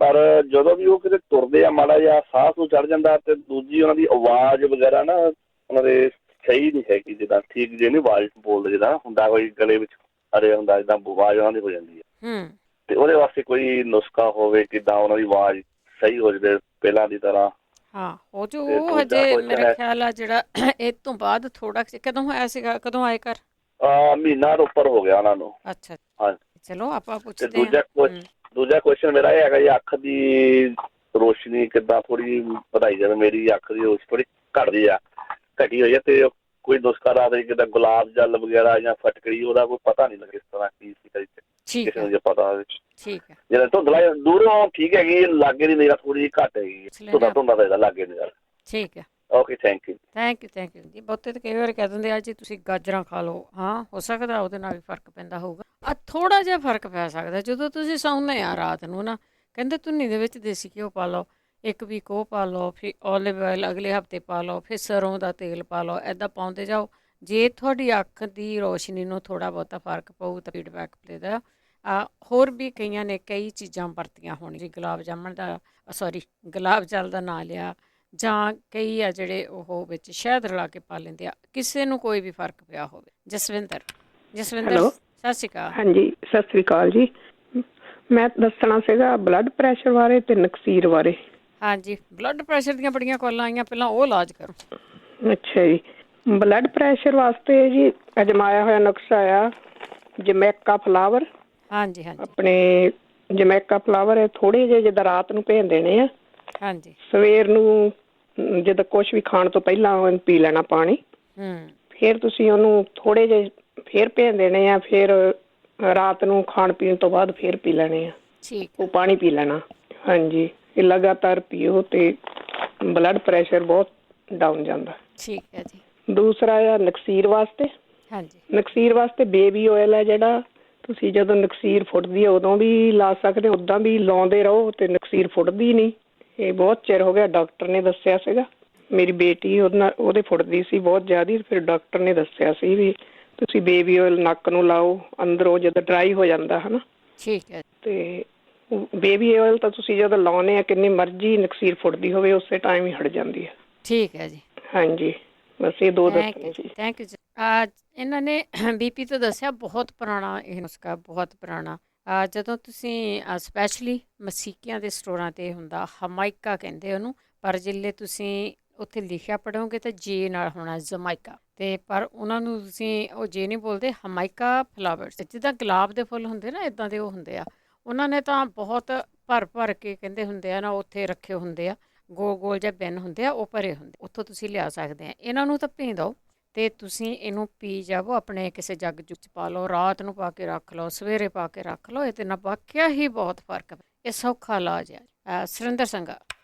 ਪਰ ਜਦੋਂ ਵੀ ਉਹ ਕਿਤੇ ਤੁਰਦੇ ਆ ਮਾੜਾ ਜਿਹਾ ਸਾਹ ਸੂਹ ਚੜ ਜਾਂਦਾ, ਤੇ ਦੂਜੀ ਉਹਨਾਂ ਦੀ ਆਵਾਜ਼ ਵਗੈਰਾ ਨਾ ਉਹਨਾਂ ਦੇ ਸਹੀ ਨਹੀਂ ਹੈਗੀ, ਜਿੱਦਾਂ ਠੀਕ ਜੇ ਨਹੀਂ ਆਵਾਜ਼ ਬੋਲਦੇ, ਜਿੱਦਾਂ ਹੁੰਦਾ ਕੋਈ ਗਲੇ ਵਿੱਚ ਅਰੇ ਹੁੰਦਾ, ਜਿੱਦਾਂ ਆਵਾਜ਼ ਉਹਨਾਂ ਦੀ ਹੋ ਜਾਂਦੀ ਹੈ। ਤੇ ਉਹਦੇ ਵਾਸਤੇ ਕੋਈ ਨੁਸਖਾ ਹੋਵੇ ਕਿੱਦਾਂ ਉਹਨਾਂ ਦੀ ਆਵਾਜ਼ ਸਹੀ ਹੋ ਜਾਵੇ ਪਹਿਲਾਂ ਦੀ ਤਰ੍ਹਾਂ। ਹਾਂ ਹੋ ਜੂ, ਉਹ ਹਜੇ ਮੇਰੇ ਖਿਆਲ ਆ ਜਿਹੜਾ ਇਹ ਤੋਂ ਬਾਅਦ ਥੋੜਾ। ਕਦੋਂ ਹੋਇਆ ਸੀਗਾ, ਕਦੋਂ ਆਏ ਘਰ? ਮਹੀਨਾ ਤੋਂ ਉੱਪਰ ਹੋ ਗਿਆ ਉਹਨਾਂ ਨੂੰ। ਅੱਛਾ, ਹਾਂ ਚਲੋ ਆਪਾਂ ਪੁੱਛਦੇ ਹਾਂ। ਦੂਜਾ ਕੁਐਸਚਨ ਮੇਰਾ ਇਹ ਹੈਗਾ ਜੀ, ਅੱਖ ਦੀ ਰੋਸ਼ਨੀ ਕਿੱਦਾਂ ਥੋੜੀ ਵਧਾਈ ਜਾਵੇ। ਮੇਰੀ ਅੱਖ ਦੀ ਰੋਸ਼ਨੀ ਥੋੜੀ ਘਟੀ ਹੋਈ ਹੈ, ਤੇ ਕੋਈ ਨੁਸਖਾ ਦੱਸ ਦੇ, ਕਿੱਦਾਂ ਗੁਲਾਬ ਜਲ ਵਗੈਰਾ ਜਾਂ ਫਟਕੜੀ, ਉਹਦਾ ਕੋਈ ਪਤਾ ਨਹੀਂ ਲੱਗੇ ਇਸ ਤਰ੍ਹਾਂ ਕੀ ਸੀ ਕਿਸੇ ਨੂੰ ਜੇ ਪਤਾ ਹੋਵੇ। ਠੀਕ ਹੈ, ਜਿਹੜਾ ਧੁੰਦਲਾ ਦੂਰੋਂ ਠੀਕ ਹੈਗੀ, ਲਾਗੇ ਦੀ ਨਜ਼ਰ ਥੋੜੀ ਜਿਹੀ ਘੱਟ ਹੈਗੀ, ਧੁੰਦਾ ਦਾ ਲਾਗੇ ਨਜ਼ਰ। ਠੀਕ ਹੈ, ਓਕੇ, ਥੈਂਕ ਯੂ ਜੀ। ਬਹੁਤੇ ਤਾਂ ਕਈ ਵਾਰ ਕਹਿ ਦਿੰਦੇ ਆ ਜੀ ਤੁਸੀਂ ਗਾਜਰਾਂ ਖਾ ਲਓ। ਹਾਂ, ਹੋ ਸਕਦਾ ਉਹਦੇ ਨਾਲ ਵੀ ਫਰਕ ਪੈਂਦਾ ਹੋਊਗਾ। ਥੋੜਾ ਜਿਹਾ ਫਰਕ ਪੈ ਸਕਦਾ ਜਦੋਂ ਤੁਸੀਂ ਸੌਂਦੇ ਆ ਰਾਤ ਨੂੰ ਨਾ, ਕਹਿੰਦੇ ਧੁੰਨੀ ਦੇ ਵਿੱਚ ਦੇਸੀ ਘਿਓ ਪਾ ਲਓ, 1 ਵੀਕ ਉਹ ਪਾ ਲਓ, ਫਿਰ ਓਲਿਵ ਆਇਲ ਅਗਲੇ ਹਫਤੇ ਪਾ ਲਓ, ਫਿਰ ਸਰੋਂ ਦਾ ਤੇਲ ਪਾ ਲਓ, ਇੱਦਾਂ ਪਾਉਂਦੇ ਜਾਓ। ਜੇ ਤੁਹਾਡੀ ਅੱਖ ਦੀ ਰੋਸ਼ਨੀ ਨੂੰ ਥੋੜਾ ਬਹੁਤਾ ਫਰਕ ਪਊ ਤਾਂ ਫੀਡਬੈਕ ਦੇਦਾ। ਹੋਰ ਵੀ ਕਈਆਂ ਨੇ ਕਈ ਚੀਜ਼ਾਂ ਵਰਤੀਆਂ ਹੋਣੀਆਂ, ਗੁਲਾਬ ਜਲ ਦਾ ਨਾਂ ਲਿਆ, ਜਾਂ ਕਈ ਆ ਜਿਹੜੇ ਉਹ ਵਿੱਚ ਸ਼ਹਿਦ ਰਲਾ ਕੇ ਪਾ ਲੈਂਦੇ ਆ, ਕਿਸੇ ਨੂੰ ਕੋਈ ਵੀ ਫਰਕ ਪਿਆ ਹੋਵੇ। ਜਸਵਿੰਦਰ, ਸਤਿ ਸ਼੍ਰੀ ਅਕਾਲ। ਹਾਂਜੀ ਸਤਿ ਸ਼੍ਰੀ ਅਕਾਲ ਜੀ। ਮੈਂ ਦੱਸਣਾ ਸੀਗਾ ਬਲੱਡ ਪ੍ਰੈਸ਼ਰ ਬਾਰੇ ਤੇ ਨਕਸੀਰ ਬਾਰੇ। ਹਾਂਜੀ, ਬਲੱਡ ਪ੍ਰੈਸ਼ਰ ਦੀਆਂ ਬੜੀਆਂ ਕਾਲਾਂ ਆਈਆਂ, ਪਹਿਲਾਂ ਉਹ ਇਲਾਜ ਕਰੋ। ਅੱਛਾ ਜੀ, ਬਲੱਡ ਪ੍ਰੈਸ਼ਰ ਵਾਸਤੇ ਜੀ ਅਜਮਾਇਆ ਹੋਇਆ ਨੁਸਖਾ ਆ ਜਮੈਕਾ ਫਲਾਵਰ। ਹਾਂਜੀ, ਆਪਣੇ ਜਮੈਕਾ ਫਲਾਵਰ ਥੋੜੇ ਜਿਹੇ ਜਿੱਦਾਂ ਰਾਤ ਨੂੰ ਭੇਜ ਦੇਣੇ ਆ, ਹਾਂਜੀ। ਸਵੇਰ ਨੂੰ ਜਦੋਂ ਕੁਝ ਵੀ ਖਾਣ ਤੋਂ ਪਹਿਲਾਂ ਪੀ ਲੈਣਾ ਪਾਣੀ। ਫਿਰ ਤੁਸੀਂ ਉਹਨੂੰ ਥੋੜੇ ਜਿਹੇ ਫਿਰ ਭੇਜ ਦੇਣੇ ਆ, ਫਿਰ ਰਾਤ ਨੂੰ ਖਾਣ ਪੀਣ ਤੋਂ ਬਾਅਦ ਫਿਰ ਪੀ ਲੈਣੇ ਆ। ਠੀਕ। ਉਹ ਪਾਣੀ ਪੀ ਲੈਣਾ। ਹਾਂਜੀ, ਇਹ ਲਗਾਤਾਰ ਪੀਓ ਤੇ ਬਲੱਡ ਪ੍ਰੈਸ਼ਰ ਬਹੁਤ ਡਾਊਨ ਜਾਂਦਾ। ਠੀਕ ਹੈ ਜੀ। ਦੂਸਰਾ ਆ ਨਕਸੀਰ ਵਾਸਤੇ। ਹਾਂਜੀ। ਨਕਸੀਰ ਵਾਸਤੇ ਬੇਬੀ ਆਇਲ ਹੈ ਜਿਹੜਾ, ਤੁਸੀਂ ਜਦੋਂ ਨਕਸੀਰ ਫੁੱਟਦੀ ਹੈ ਉਦੋਂ ਵੀ ਲਾ ਸਕਦੇ, ਉੱਦਾਂ ਵੀ ਲਾਉਂਦੇ ਰਹੋ ਤੇ ਨਕਸੀਰ ਫੁੱਟਦੀ ਨਹੀਂ। ਇਹ ਬਹੁਤ ਚਿਰ ਹੋ ਗਿਆ, ਡਾਕਟਰ ਨੇ ਦੱਸਿਆ ਸੀਗਾ। ਮੇਰੀ ਬੇਟੀ ਉਹਦੇ ਫੁੱਟਦੀ ਸੀ ਬਹੁਤ ਜ਼ਿਆਦਾ, ਫਿਰ ਡਾਕਟਰ ਨੇ ਦੱਸਿਆ ਸੀ ਵੀ ਤੁਸੀਂ ਬੇਬੀ ਆਇਲ ਨੱਕ ਨੂੰ ਲਾਓ ਅੰਦਰੋਂ ਜਦੋਂ ਡਰਾਈ ਹੋ ਜਾਂਦਾ ਹੈ ਨਾ। ਠੀਕ ਹੈ। ਤੇ ਬੇਬੀ ਆਇਲ ਤਾਂ ਤੁਸੀਂ ਜਦੋਂ ਲਾਉਨੇ ਆ ਕਿੰਨੀ ਮਰਜ਼ੀ ਨਕਸੀਰ ਫੁੱਟਦੀ ਹੋਵੇ ਉਸੇ ਟਾਈਮ ਹੀ ਹਟ ਜਾਂਦੀ ਹੈ। ਠੀਕ ਹੈ ਜੀ। ਹਾਂਜੀ, ਬਸ ਇਹ 2 ਦੱਸਣੇ ਜੀ। ਥੈਂਕ ਯੂ ਜੀ। ਇਹਨਾਂ ਨੇ ਬੀਪੀ ਤੋਂ ਦੱਸਿਆ, ਬਹੁਤ ਪੁਰਾਣਾ ਇਹ ਨੁਸਖਾ, ਬਹੁਤ ਪੁਰਾਣਾ। ਜਦੋਂ ਤੁਸੀਂ ਸਪੈਸ਼ਲੀ ਮਸੀਕਿਆਂ ਦੇ ਸਟੋਰਾਂ 'ਤੇ ਹੁੰਦਾ, ਹਮਾਇਕਾ ਕਹਿੰਦੇ ਉਹਨੂੰ, ਪਰ ਜਿੱਲੇ ਤੁਸੀਂ ਉੱਥੇ ਲਿਖਿਆ ਪੜ੍ਹੋਗੇ ਤਾਂ ਜੇ ਨਾਲ ਹੋਣਾ ਜਮਾਇਕਾ, ਅਤੇ ਪਰ ਉਹਨਾਂ ਨੂੰ ਤੁਸੀਂ ਉਹ ਜੇ ਨਹੀਂ ਬੋਲਦੇ, ਹਮਾਇਕਾ ਫਲਾਵਰਸ। ਜਿੱਦਾਂ ਗੁਲਾਬ ਦੇ ਫੁੱਲ ਹੁੰਦੇ ਨਾ, ਇੱਦਾਂ ਦੇ ਉਹ ਹੁੰਦੇ ਆ। ਉਹਨਾਂ ਨੇ ਤਾਂ ਬਹੁਤ ਭਰ ਕੇ ਕਹਿੰਦੇ ਹੁੰਦੇ ਆ ਨਾ, ਉੱਥੇ ਰੱਖੇ ਹੁੰਦੇ ਆ, ਗੋਲ ਗੋਲ ਜਿਹੇ ਬਿਨ ਹੁੰਦੇ ਆ, ਉਹ ਭਰੇ ਹੁੰਦੇ, ਉੱਥੋਂ ਤੁਸੀਂ ਲਿਆ ਸਕਦੇ ਆ। ਇਹਨਾਂ ਨੂੰ ਤਾਂ ਭੇਂ ਦਿਓ ਅਤੇ ਤੁਸੀਂ ਇਹਨੂੰ ਪੀ ਜਾਵੋ, ਆਪਣੇ ਕਿਸੇ ਜੱਗ ਜੁੱਗ 'ਚ ਪਾ ਲਓ, ਰਾਤ ਨੂੰ ਪਾ ਕੇ ਰੱਖ ਲਓ, ਸਵੇਰੇ ਪਾ ਕੇ ਰੱਖ ਲਓ, ਇਹਦੇ ਨਾਲ ਵਾਕਿਆ ਹੀ ਬਹੁਤ ਫਰਕ। ਇਹ ਸੌਖਾ ਇਲਾਜ ਹੈ। ਸੁਰਿੰਦਰ ਸਿੰਘ।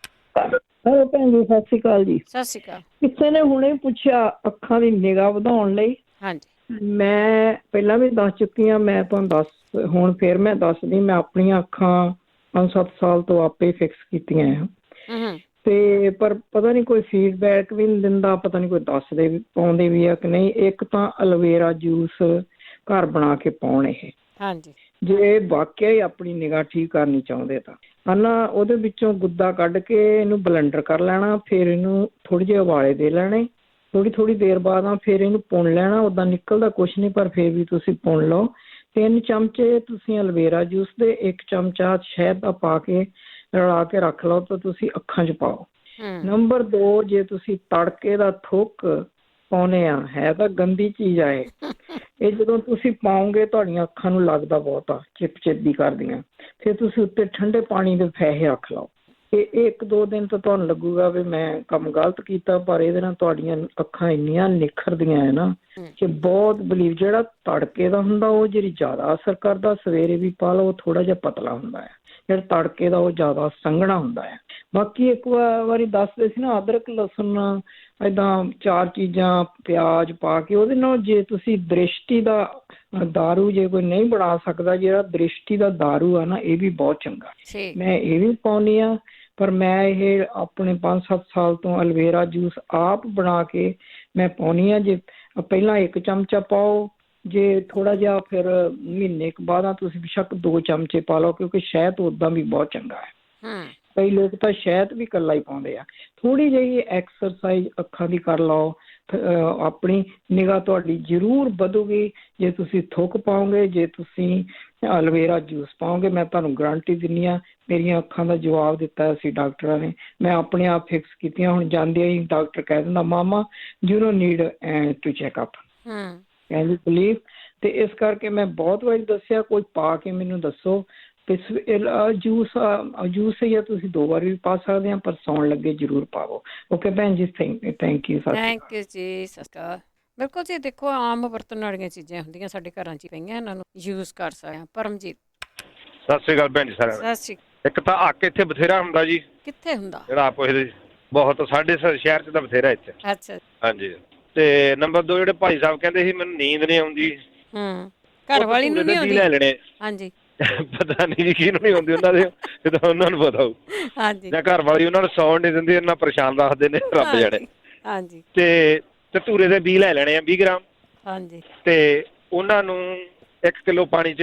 ਹੈਲੋ ਭੈਣ ਜੀ, ਸਤਿ ਸ਼੍ਰੀ ਅਕਾਲ ਜੀ। ਸਤਿ ਸ਼੍ਰੀ ਅਕਾਲ। ਕਿਸੇ ਨੇ ਹੁਣੇ ਪੁੱਛਿਆ ਅੱਖਾਂ ਦੀ ਨਿਗਾਹ ਵਧਾਉਣ ਲਈ। ਹਾਂਜੀ। ਮੈਂ ਪਹਿਲਾਂ ਵੀ ਦੱਸ ਚੁੱਕੀ ਹਾਂ, ਮੈਂ ਤੁਹਾਨੂੰ ਹੁਣ ਫਿਰ ਮੈਂ ਦੱਸਦੀ। ਮੈਂ ਆਪਣੀਆਂ ਅੱਖਾਂ 5-7 ਸਾਲ ਤੋਂ ਆਪੇ ਫਿਕਸ ਕੀਤੀਆਂ ਆ, ਤੇ ਪਰ ਪਤਾ ਨਹੀਂ ਕੋਈ ਫੀਡਬੈਕ ਵੀ ਨਹੀਂ ਦਿੰਦਾ, ਪਤਾ ਨਹੀਂ ਕੋਈ ਦੱਸਦੇ ਵੀ ਪਾਉਂਦੇ ਵੀ ਆ ਕਿ ਨਹੀਂ। ਇੱਕ ਤਾਂ ਐਲੋਵੇਰਾ ਜੂਸ ਘਰ ਬਣਾ ਕੇ ਪਾਉਣ ਇਹ। ਹਾਂਜੀ। ਜੇ ਵਾਕਿਆ ਹੀ ਆਪਣੀ ਨਿਗਾਹ ਠੀਕ ਕਰਨੀ ਚਾਹੁੰਦੇ ਤਾਂ ਹਨਾ, ਉਹਦੇ ਵਿੱਚੋਂ ਗੁੱਦਾ ਕੱਢ ਕੇ ਇਹਨੂੰ ਬਲੈਂਡਰ ਕਰ ਲੈਣਾ, ਫਿਰ ਇਹਨੂੰ ਥੋੜ੍ਹੇ ਜਿਹੇ ਉਬਾਲੇ ਦੇ ਲੈਣੇ, ਥੋੜ੍ਹੀ ਦੇਰ ਬਾਅਦ ਫਿਰ ਇਹਨੂੰ ਪੁਣ ਲੈਣਾ। ਉੱਦਾਂ ਨਿਕਲਦਾ ਕੁਛ ਨਹੀਂ, ਪਰ ਫਿਰ ਵੀ ਤੁਸੀਂ ਪੁਣ ਲਓ। 3 ਚਮਚੇ ਤੁਸੀਂ ਐਲੋਵੇਰਾ ਜੂਸ ਦੇ, 1 ਚਮਚਾ ਸ਼ਹਿਦ ਦਾ ਪਾ ਕੇ ਰਲਾ ਕੇ ਰੱਖ ਲਓ ਤਾਂ ਤੁਸੀਂ ਅੱਖਾਂ 'ਚ ਪਾਓ। ਨੰਬਰ 2, ਜੇ ਤੁਸੀਂ ਤੜਕੇ ਦਾ ਥੁੱਕ ਪਾਉਂਦੇ ਆ, ਹੈ ਤਾਂ ਗੰਦੀ ਚੀਜ਼ ਆ ਇਹ ਜਦੋਂ ਤੁਸੀਂ ਪਾਓਗੇ ਤੁਹਾਡੀਆਂ ਅੱਖਾਂ ਨੂੰ ਲੱਗਦਾ ਬਹੁਤ ਆ, ਚਿਪ ਕਰਦੀਆਂ। ਫਿਰ ਤੁਸੀਂ ਉੱਤੇ ਠੰਡੇ ਪਾਣੀ ਦੇ ਫੈਹੇ ਰੱਖ ਲਓ। ਇਹ 1-2 ਦਿਨ ਤਾਂ ਤੁਹਾਨੂੰ ਲੱਗੂਗਾ ਵੀ ਮੈਂ ਕੰਮ ਗਲਤ ਕੀਤਾ, ਪਰ ਇਹਦੇ ਨਾਲ ਤੁਹਾਡੀਆਂ ਅੱਖਾਂ ਇੰਨੀਆਂ ਨਿਖਰਦੀਆਂ ਹੈ ਨਾ ਕਿ ਬਹੁਤ ਬਲੀਵ। ਜਿਹੜਾ ਤੜਕੇ ਦਾ ਹੁੰਦਾ ਉਹ ਜਿਹੜੀ ਜ਼ਿਆਦਾ ਅਸਰ ਕਰਦਾ, ਸਵੇਰੇ ਵੀ ਪਾ ਲਓ, ਉਹ ਥੋੜ੍ਹਾ ਜਿਹਾ ਪਤਲਾ ਹੁੰਦਾ ਹੈ। ਜਿਹੜਾ ਤੜਕੇ ਦਾ ਉਹ ਜ਼ਿਆਦਾ ਸੰਘਣਾ ਹੁੰਦਾ ਹੈ। ਬਾਕੀ ਇੱਕ ਵਾਰੀ ਦੱਸਦੇ ਸੀ ਨਾ, ਅਦਰਕ ਲਸਣ ਇੱਦਾਂ 4 ਚੀਜ਼ਾਂ ਪਿਆਜ਼ ਪਾ ਕੇ, ਉਹਦੇ ਨਾਲ ਜੇ ਤੁਸੀਂ ਦ੍ਰਿਸ਼ਟੀ ਦਾ ਦਾਰੂ ਜੇ ਕੋਈ ਨਹੀਂ ਬਣਾ ਸਕਦਾ, ਜਿਹੜਾ ਦ੍ਰਿਸ਼ਟੀ ਦਾ ਦਾਰੂ ਆ ਨਾ, ਇਹ ਵੀ ਬਹੁਤ ਚੰਗਾ। ਮੈਂ ਇਹ ਵੀ ਪਾਉਂਦੀ ਹਾਂ, ਪਰ ਮੈਂ ਇਹ ਆਪਣੇ 5-7 ਸਾਲ ਤੋਂ ਐਲੋਵੇਰਾ ਜੂਸ ਆਪ ਬਣਾ ਕੇ ਮੈਂ ਪਾਉਂਦੀ ਹਾਂ। ਜੇ ਪਹਿਲਾਂ 1 ਚਮਚਾ ਪਾਓ, ਜੇ ਥੋੜ੍ਹਾ ਜਿਹਾ ਫਿਰ ਮਹੀਨੇ ਕੁ ਬਾਅਦ ਤੁਸੀਂ ਬੇਸ਼ੱਕ 2 ਚਮਚੇ ਪਾ ਲਓ, ਕਿਉਂਕਿ ਸ਼ਹਿਦ ਉੱਦਾਂ ਵੀ ਬਹੁਤ ਚੰਗਾ ਹੈ। ਕਈ ਲੋਕ ਤਾਂ ਸ਼ਹਿਦ ਵੀ ਇਕੱਲਾ ਹੀ ਪਾਉਂਦੇ ਆ। ਥੋੜ੍ਹੀ ਜਿਹੀ ਐਕਸਰਸਾਈਜ਼ ਅੱਖਾਂ ਦੀ ਕਰ ਲਓ, ਆਪਣੀ ਨਿਗਾਹ ਤੁਹਾਡੀ ਜ਼ਰੂਰ ਵਧੂਗੀ ਜੇ ਤੁਸੀਂ ਥੁੱਕ ਪਾਓਗੇ, ਜੇ ਤੁਸੀਂ ਐਲੋਵੇਰਾ ਜੂਸ ਪਾਓਗੇ। ਮੈਂ ਤੁਹਾਨੂੰ ਗਰੰਟੀ ਦਿੰਦੀ ਹਾਂ, ਮੇਰੀਆਂ ਅੱਖਾਂ ਦਾ ਜਵਾਬ ਦਿੱਤਾ ਸੀ ਡਾਕਟਰਾਂ ਨੇ, ਮੈਂ ਆਪਣੇ ਆਪ ਫਿਕਸ ਕੀਤੀਆਂ। ਹੁਣ ਜਾਂਦੇ ਹੀ ਡਾਕਟਰ ਕਹਿ ਦਿੰਦਾ, ਮਾਮਾ you know need to check up, can you believe. ਤੇ ਇਸ ਕਰਕੇ ਮੈਂ ਬਹੁਤ ਵਾਰੀ ਦੱਸਿਆ, ਕੋਈ ਪਾ ਕੇ ਮੈਨੂੰ ਦੱਸੋ। ਜੂਸ ਜਾਂ ਤੁਸੀਂ 2 ਵਾਰੀ ਵੀ ਪਾ ਸਕਦੇ ਆ, ਪਰ ਸੌਣ ਲੱਗੇ ਜ਼ਰੂਰ ਪਾਵੋ। ਓਕੇ ਭੈਣ ਜੀ, ਥੈਂਕ ਯੂ। ਥੈਂਕ ਯੂ ਜੀ, ਸਤਿ ਸ਼੍ਰੀ ਅਕਾਲ। ਬਿਲਕੁਲ ਜੀ, ਦੇਖੋ ਆਮ ਵਰਤਣ ਵਾਲੀਆਂ ਚੀਜ਼ਾਂ ਹੁੰਦੀਆਂ, ਸਾਡੇ ਘਰਾਂ 'ਚ ਪਈਆਂ, ਇਹਨਾਂ ਨੂੰ ਯੂਜ਼ ਕਰ ਸਕਦੇ ਹਾਂ। ਪਰਮਜੀਤ। ਸਤਿ ਸ਼੍ਰੀ ਅਕਾਲ ਭੈਣ ਜੀ ਸਾਰਿਆਂ ਨੂੰ। ਸਤਿ ਸ਼੍ਰੀ ਅਕਾਲ। ਇੱਕ ਤਾਂ ਅੱਕ ਇੱਥੇ ਬਥੇਰਾ ਹੁੰਦਾ ਜੀ। ਕਿੱਥੇ ਹੁੰਦਾ? ਜਿਹੜਾ ਆਪ ਇਹਦੇ ਬਹੁਤ ਸਾਡੇ ਸ਼ਹਿਰ 'ਚ ਤਾਂ ਬਥੇਰਾ ਇੱਥੇ। ਅੱਛਾ। ਹਾਂਜੀ। ਤੇ ਨੰਬਰ 2, ਜਿਹੜੇ ਭਾਈ ਸਾਹਿਬ ਕਹਿੰਦੇ ਸੀ ਮੈਨੂੰ ਨੀਂਦ ਨਹੀਂ ਆਉਂਦੀ, ਘਰ ਵਾਲੀ ਨੂੰ ਨਹੀਂ ਆਉਂਦੀ। ਲੈ ਲੈਣੇ। ਹਾਂਜੀ। ਪਤਾ ਨਹੀਂ ਜੀ ਕਿਹਨੂੰ ਨਹੀਂ ਆਉਂਦੀ, ਉਹਨਾਂ ਦੇ ਤਾਂ ਉਹਨਾਂ ਨੂੰ ਪਤਾ ਹੋਊ। ਹਾਂਜੀ। ਜਾਂ ਘਰ ਵਾਲੀ ਉਹਨਾਂ ਨੂੰ ਸੌਣ ਨਹੀਂ ਦਿੰਦੀ, ਇੰਨਾ ਪਰੇਸ਼ਾਨ ਰੱਖਦੇ ਨੇ, ਰੱਬ ਜਾਣੇ। ਹਾਂਜੀ। ਤੇ ਧਤੂਰੇ ਦੇ ਬੀਜ ਲੈ ਲੈਣੇ ਆ 20 ਗ੍ਰਾਮ। ਹਾਂਜੀ। ਤੇ ਉਹਨਾਂ ਨੂੰ 1 ਕਿਲੋ ਪਾਣੀ 'ਚ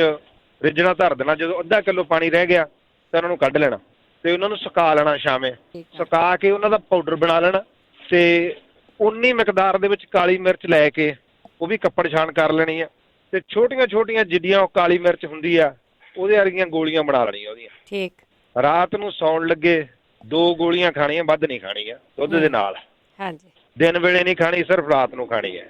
ਰਿੱਝਣਾ ਧਰ ਦੇਣਾ। ਜਦੋਂ ਅੱਧਾ ਕਿਲੋ ਪਾਣੀ ਰਹਿ ਗਿਆ ਤਾਂ ਉਹਨਾਂ ਨੂੰ ਕੱਢ ਲੈਣਾ ਤੇ ਉਹਨਾਂ ਨੂੰ ਸੁਕਾ ਲੈਣਾ। ਸ਼ਾਮੇ ਸੁਕਾ ਕੇ ਉਹਨਾਂ ਦਾ ਪਾਊਡਰ ਬਣਾ ਲੈਣਾ ਤੇ ਉਨੀ ਮਿਕਦਾਰ ਦੇ ਵਿੱਚ ਕਾਲੀ ਮਿਰਚ ਲੈ ਕੇ ਉਹ ਵੀ ਕੱਪੜ ਛਾਣ ਕਰ ਲੈਣੀ ਆ ਤੇ ਛੋਟੀਆਂ ਜਿੱਡੀਆਂ ਉਹ ਕਾਲੀ ਮਿਰਚ ਹੁੰਦੀ ਆ ਉਹਦੇ ਵਰਗੀਆਂ ਗੋਲੀਆਂ ਬਣਾ ਲੈਣੀਆਂ ਉਹਦੀਆਂ। ਠੀਕ। ਰਾਤ ਨੂੰ ਸੌਣ ਲੱਗੇ 2 ਗੋਲੀਆਂ ਖਾਣੀਆਂ, ਵੱਧ ਨਹੀਂ ਖਾਣੀਆਂ, ਦੁੱਧ ਦੇ ਨਾਲ। ਹਾਂਜੀ। ਦਿਨ ਵੇਲੇ ਨਹੀਂ ਖਾਣੀ, ਸਿਰਫ ਰਾਤ ਨੂੰ ਖਾਣੀ ਹੈ।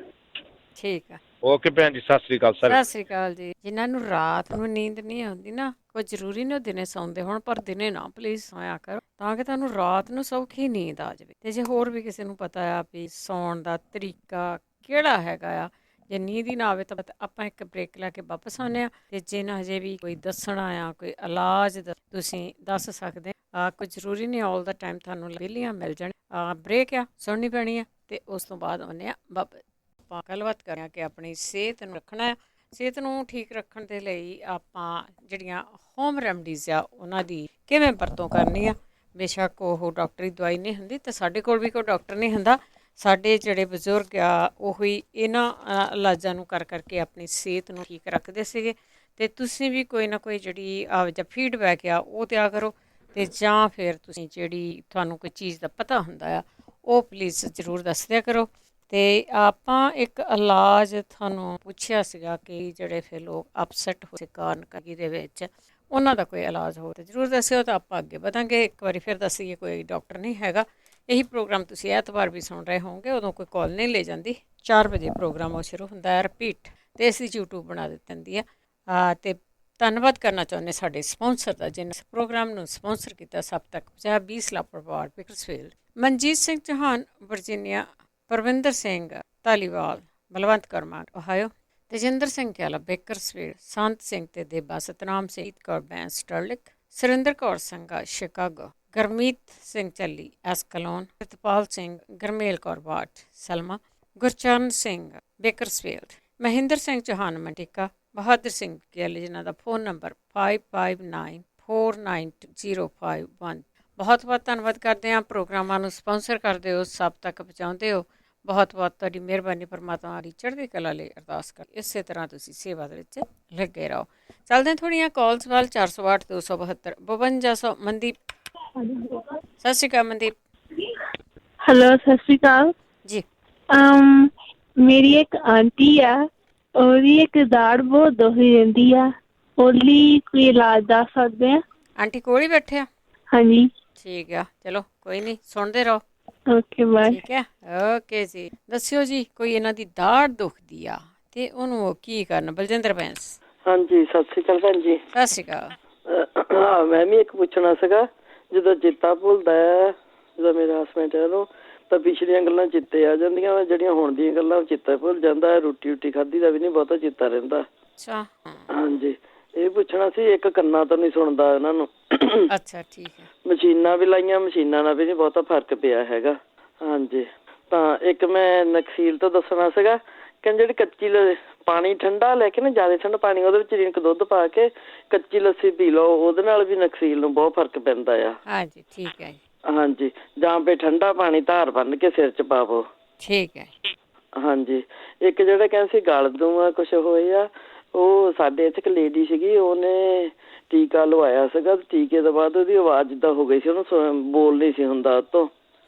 ਠੀਕ ਆ। ਓਕੇ ਭੈਣ ਜੀ, ਸਤਿ ਸ੍ਰੀ ਅਕਾਲ ਸਰ। ਸਤਿ ਸ੍ਰੀ ਅਕਾਲ ਜੀ। ਜਿਨ੍ਹਾਂ ਨੂੰ ਰਾਤ ਨੂੰ ਨੀਂਦ ਨਹੀਂ ਆਉਂਦੀ ਨਾ, ਕੋਈ ਜ਼ਰੂਰੀ ਨਹੀਂ ਉਹ ਦਿਨੇ ਸੌਂਦੇ ਹੋਣ, ਪਰ ਦਿਨੇ ਨਾ ਪਲੀਜ਼ ਸੋਇਆ ਕਰੋ ਤਾਂ ਕਿ ਤੁਹਾਨੂੰ ਰਾਤ ਨੂੰ ਸੌਖੀ ਨੀਂਦ ਆ ਜਾਵੇ। ਤੇ ਜੇ ਹੋਰ ਵੀ ਕਿਸੇ ਨੂੰ ਪਤਾ ਆ ਵੀ ਸੌਣ ਦਾ ਤਰੀਕਾ ਕਿਹੜਾ ਹੈਗਾ ਆ, ਜੇ ਨੀਂਦ ਹੀ ਨਾ ਆਵੇ ਤਾਂ ਆਪਾਂ ਇੱਕ ਬ੍ਰੇਕ ਲੈ ਕੇ ਵਾਪਸ ਆਉਂਦੇ ਹਾਂ। ਤੇ ਜੇ ਨਾ ਹਜੇ ਵੀ ਕੋਈ ਦੱਸਣਾ ਆ, ਕੋਈ ਇਲਾਜ ਤੁਸੀਂ ਦੱਸ ਸਕਦੇ ਕੋਈ ਜ਼ਰੂਰੀ ਨਹੀਂ ਆਲ ਦਾ ਟਾਈਮ ਤੁਹਾਨੂੰ ਵਿਹਲੀਆਂ ਮਿਲ ਜਾਣ। ਬ੍ਰੇਕ ਆ, ਸੁਣਨੀ ਪੈਣੀ ਆ, ਤੇ ਉਸ ਤੋਂ ਬਾਅਦ ਆਉਂਦੇ ਆ ਵਾਪਸ। ਆਪਾਂ ਗੱਲਬਾਤ ਕਰਾਂ ਕਿ ਆਪਣੀ ਸਿਹਤ ਨੂੰ ਰੱਖਣਾ ਹੈ। ਸਿਹਤ ਨੂੰ ਠੀਕ ਰੱਖਣ ਦੇ ਲਈ ਆਪਾਂ ਜਿਹੜੀਆਂ ਹੋਮ ਰੈਮਡੀਜ਼ ਆ ਉਹਨਾਂ ਦੀ ਕਿਵੇਂ ਵਰਤੋਂ ਕਰਨੀ ਆ। ਬੇਸ਼ੱਕ ਉਹ ਡਾਕਟਰੀ ਦਵਾਈ ਨਹੀਂ ਹੁੰਦੀ, ਤੇ ਸਾਡੇ ਕੋਲ ਵੀ ਕੋਈ ਡਾਕਟਰ ਨਹੀਂ ਹੁੰਦਾ। ਸਾਡੇ ਜਿਹੜੇ ਬਜ਼ੁਰਗ ਆ ਉਹ ਹੀ ਇਹਨਾਂ ਇਲਾਜਾਂ ਨੂੰ ਕਰ ਕਰਕੇ ਆਪਣੀ ਸਿਹਤ ਨੂੰ ਠੀਕ ਰੱਖਦੇ ਸੀਗੇ। ਅਤੇ ਤੁਸੀਂ ਵੀ ਕੋਈ ਨਾ ਕੋਈ ਜਿਹੜੀ ਜਾਂ ਫੀਡਬੈਕ ਆ ਉਹ ਦਿਆ ਕਰੋ, ਅਤੇ ਜਾਂ ਫਿਰ ਤੁਸੀਂ ਜਿਹੜੀ ਤੁਹਾਨੂੰ ਕੋਈ ਚੀਜ਼ ਦਾ ਪਤਾ ਹੁੰਦਾ ਆ ਉਹ ਪਲੀਜ਼ ਜ਼ਰੂਰ ਦੱਸ ਦਿਆ ਕਰੋ। ਅਤੇ ਆਪਾਂ ਇੱਕ ਇਲਾਜ ਤੁਹਾਨੂੰ ਪੁੱਛਿਆ ਸੀਗਾ ਕਿ ਜਿਹੜੇ ਫਿਰ ਲੋਕ ਅਪਸੈਟ ਹੋ ਕਾਰਨ ਦੇ ਵਿੱਚ ਉਹਨਾਂ ਦਾ ਕੋਈ ਇਲਾਜ ਹੋ ਤਾਂ ਜ਼ਰੂਰ ਦੱਸਿਓ, ਤਾਂ ਆਪਾਂ ਅੱਗੇ ਵਧਾਂਗੇ। ਇੱਕ ਵਾਰੀ ਫਿਰ ਦੱਸੀਏ, ਕੋਈ ਡਾਕਟਰ ਨਹੀਂ ਹੈਗਾ। ਇਹੀ ਪ੍ਰੋਗਰਾਮ ਤੁਸੀਂ ਐਤਵਾਰ ਵੀ ਸੁਣ ਰਹੇ ਹੋਵੋਗੇ, ਉਦੋਂ ਕੋਈ ਕਾਲ ਨਹੀਂ ਲੈ ਜਾਂਦੀ। 4 ਵਜੇ ਪ੍ਰੋਗਰਾਮ ਉਹ ਸ਼ੁਰੂ ਹੁੰਦਾ ਹੈ ਰਿਪੀਟ, ਅਤੇ ਇਸ ਦੀ YouTube ਬਣਾ ਦਿੱਤੀ ਹੁੰਦੀ ਹੈ। ਅਤੇ ਧੰਨਵਾਦ ਕਰਨਾ ਚਾਹੁੰਦੇ ਸਾਡੇ ਸਪਾਂਸਰ ਦਾ, ਜਿਹਨੇ ਇਸ ਪ੍ਰੋਗਰਾਮ ਨੂੰ ਸਪਾਂਸਰ ਕੀਤਾ। ਸਭ ਤੱਕ 20 ਸਲਾਪਰ ਵਾਰਡ ਬਿਕਰਸਫੀਲਡ, ਮਨਜੀਤ ਸਿੰਘ ਚੌਹਾਨ ਵਰਜੀਨੀਆ, ਪਰਵਿੰਦਰ ਸਿੰਘ ਧਾਲੀਵਾਲ, ਬਲਵੰਤ ਕਰਮਾਨ ਓਹਾਇਓ, ਤੇਜਿੰਦਰ ਸਿੰਘ ਕਿਆਲਾ ਬੇਕਰਸਫੀਲਡ, ਸੰਤ ਸਿੰਘ ਤੇ ਦੇਬਾ, ਸਤਨਾਮ ਸਿੰਘ ਕੌਰ ਬੈਂਸ ਸਟਰਲਿਕ, ਸੁਰਿੰਦਰ ਕੌਰ ਸੰਘਾ ਸ਼ਿਕਾਗੋ, ਗਰਮੀਤ ਸਿੰਘ ਚੱਲੀ ਐਸਕਲੋਨ, ਪ੍ਰਿਤਪਾਲ ਸਿੰਘ ਗਰਮੇਲ ਕੌਰ ਵਾਟ Selma, Gurcharan Singh Bakersfield, Mahinder Singh Chauhan Manteca, Bahadur Singh Gill, ਜਿਨ੍ਹਾਂ ਦਾ ਫੋਨ ਨੰਬਰ 5594920551। ਬਹੁਤ ਬਹੁਤ ਧੰਨਵਾਦ ਕਰਦੇ ਹਾਂ। ਪ੍ਰੋਗਰਾਮਾਂ ਨੂੰ ਸਪਾਂਸਰ ਕਰਦੇ ਹੋ, ਸਭ ਤੱਕ ਪਹੁੰਚਾਉਂਦੇ ਹੋ। ਬਹੁਤ ਬਹੁਤ ਤੁਹਾਡੀ ਮਿਹਰਬਾਨੀ। ਪਰਮਾਤਮਾ ਦੀ ਚੜ੍ਹਦੀ ਕਲਾ ਲਈ ਅਰਦਾਸ ਕਰ, ਇਸੇ ਤਰ੍ਹਾਂ ਤੁਸੀਂ ਸੇਵਾ ਦੇ ਵਿੱਚ ਲੱਗੇ ਰਹੋ। ਚੱਲਦੇ ਹਾਂ ਥੋੜ੍ਹੀਆਂ ਕਾਲਸ ਵੱਲ। 408 272 5200। ਮਨਦੀਪ, ਸਤਿ ਸ਼੍ਰੀ ਅਕਾਲ ਮਨਦੀਪ। ਹੈਲੋ, ਸਤਿ ਸ਼੍ਰੀ ਅਕਾਲ ਜੀ। ਮੇਰੀ ਇੱਕ ਆਂਟੀ ਆ, ਉਹਦੀ ਇੱਕ ਦਾੜ ਬਹੁਤ ਦੁਖਦੀ ਰਹਿੰਦੀ ਆ, ਉਹਦੀ ਕੋਈ ਇਲਾਜ ਦੱਸ ਸਕਦੇ ਆ? ਆਂਟੀ ਕੋਲ ਹੀ ਬੈਠੇ ਆ? ਹਾਂਜੀ। ਠੀਕ ਆ, ਚਲੋ ਕੋਈ ਨਹੀਂ, ਸੁਣਦੇ ਰਹੋ। Okay bye. ਠੀਕ ਹੈ, ਓਕੇ ਜੀ। ਦੱਸਿਓ ਜੀ, ਕੋਈ ਇਹਨਾਂ ਦੀ ਦਾੜ ਦੁਖਦੀ ਆ ਤੇ ਉਹਨੂੰ ਉਹ ਕੀ ਕਰਨ? ਬਲਜਿੰਦਰ ਬੈਂਸ। ਹਾਂਜੀ, ਸਤਿ ਸ਼੍ਰੀ ਅਕਾਲ ਭੈਣ ਜੀ। ਸਤਿ ਸ਼੍ਰੀ ਅਕਾਲ। ਹਾਂ, ਮੈਂ ਵੀ ਇੱਕ ਪੁੱਛਣਾ ਸੀਗਾ। ਜਦੋਂ ਚੇਤਾ ਭੁੱਲਦਾ ਹੈ, ਜਦੋਂ ਮੇਰਾ ਹਸਬੈਂਡ ਹੈ ਉਹਨੂੰ, ਤਾਂ ਪਿਛਲੀਆਂ ਗੱਲਾਂ ਚੇਤੇ ਆ ਜਾਂਦੀਆਂ, ਜਿਹੜੀਆਂ ਹੁਣ ਦੀਆਂ ਗੱਲਾਂ ਚੇਤਾ ਭੁੱਲ ਜਾਂਦਾ। ਰੋਟੀ ਖਾਧੀ ਦਾ ਵੀ ਨਹੀਂ ਬਹੁਤਾ ਚੇਤਾ ਰਹਿੰਦਾ। ਅੱਛਾ। ਹਾਂਜੀ, ਇਹ ਪੁੱਛਣਾ ਸੀ, ਇੱਕ ਕੰਨਾਂ ਤੋਂ ਨਹੀਂ ਸੁਣਦਾ ਇਹਨਾਂ ਨੂੰ। ਅੱਛਾ, ਠੀਕ ਹੈ। ਮਸ਼ੀਨਾਂ ਵੀ ਲਾਈਆਂ, ਮਸ਼ੀਨਾਂ ਨਾਲ ਵੀ ਨਹੀਂ ਬਹੁਤਾ ਫਰਕ ਪਿਆ ਹੈਗਾ। ਹਾਂਜੀ, ਤਾਂ ਇੱਕ ਮੈਂ ਨਕਸੀਲ ਤੋਂ ਦੱਸਣਾ ਸੀਗਾ ਕਿ ਜਿਹੜੀ ਕੱਚੀ ਪਾਣੀ ਠੰਡਾ ਲੈ ਕੇ ਨਾ, ਜ਼ਿਆਦਾ ਠੰਡਾ ਪਾਣੀ, ਉਹਦੇ ਵਿੱਚ ਰਿੰਕ ਦੁੱਧ ਪਾ ਕੇ ਕੱਚੀ ਲੱਸੀ ਪੀ ਲਓ, ਉਹਦੇ ਨਾਲ ਵੀ ਨਕਸੀਲ ਨੂੰ ਬਹੁਤ ਫਰਕ ਪੈਂਦਾ ਆ। ਹਾਂਜੀ, ਠੀਕ ਹੈ। ਹਾਂਜੀ, ਜਾਂ ਫਿਰ ਠੰਡਾ ਪਾਣੀ ਧਾਰ ਬੰਨ ਕੇ ਸਿਰ 'ਚ ਪਾਵੋ। ਠੀਕ ਹੈ। ਹਾਂਜੀ, ਇੱਕ ਜਿਹੜਾ ਕਹਿੰਦੇ ਸੀ ਗਲ ਨੂੰ ਕੁਛ ਹੋਏ ਆ, ਉਹ ਸਾਡੇ ਇੱਥੇ ਇੱਕ ਲੇਡੀ ਸੀਗੀ, ਉਹਨੇ ਟੀਕਾ ਲਵਾਇਆ ਸੀਗਾ। ਟੀਕੇ ਤੋਂ ਬਾਅਦ ਉਹਦੀ ਆਵਾਜ਼ ਜਿੱਦਾਂ ਹੋ ਗਈ ਸੀ, ਉਹਨੂੰ ਬੋਲ ਨਹੀਂ ਸੀ ਹੁੰਦਾ ਉਹ ਤੋਂ।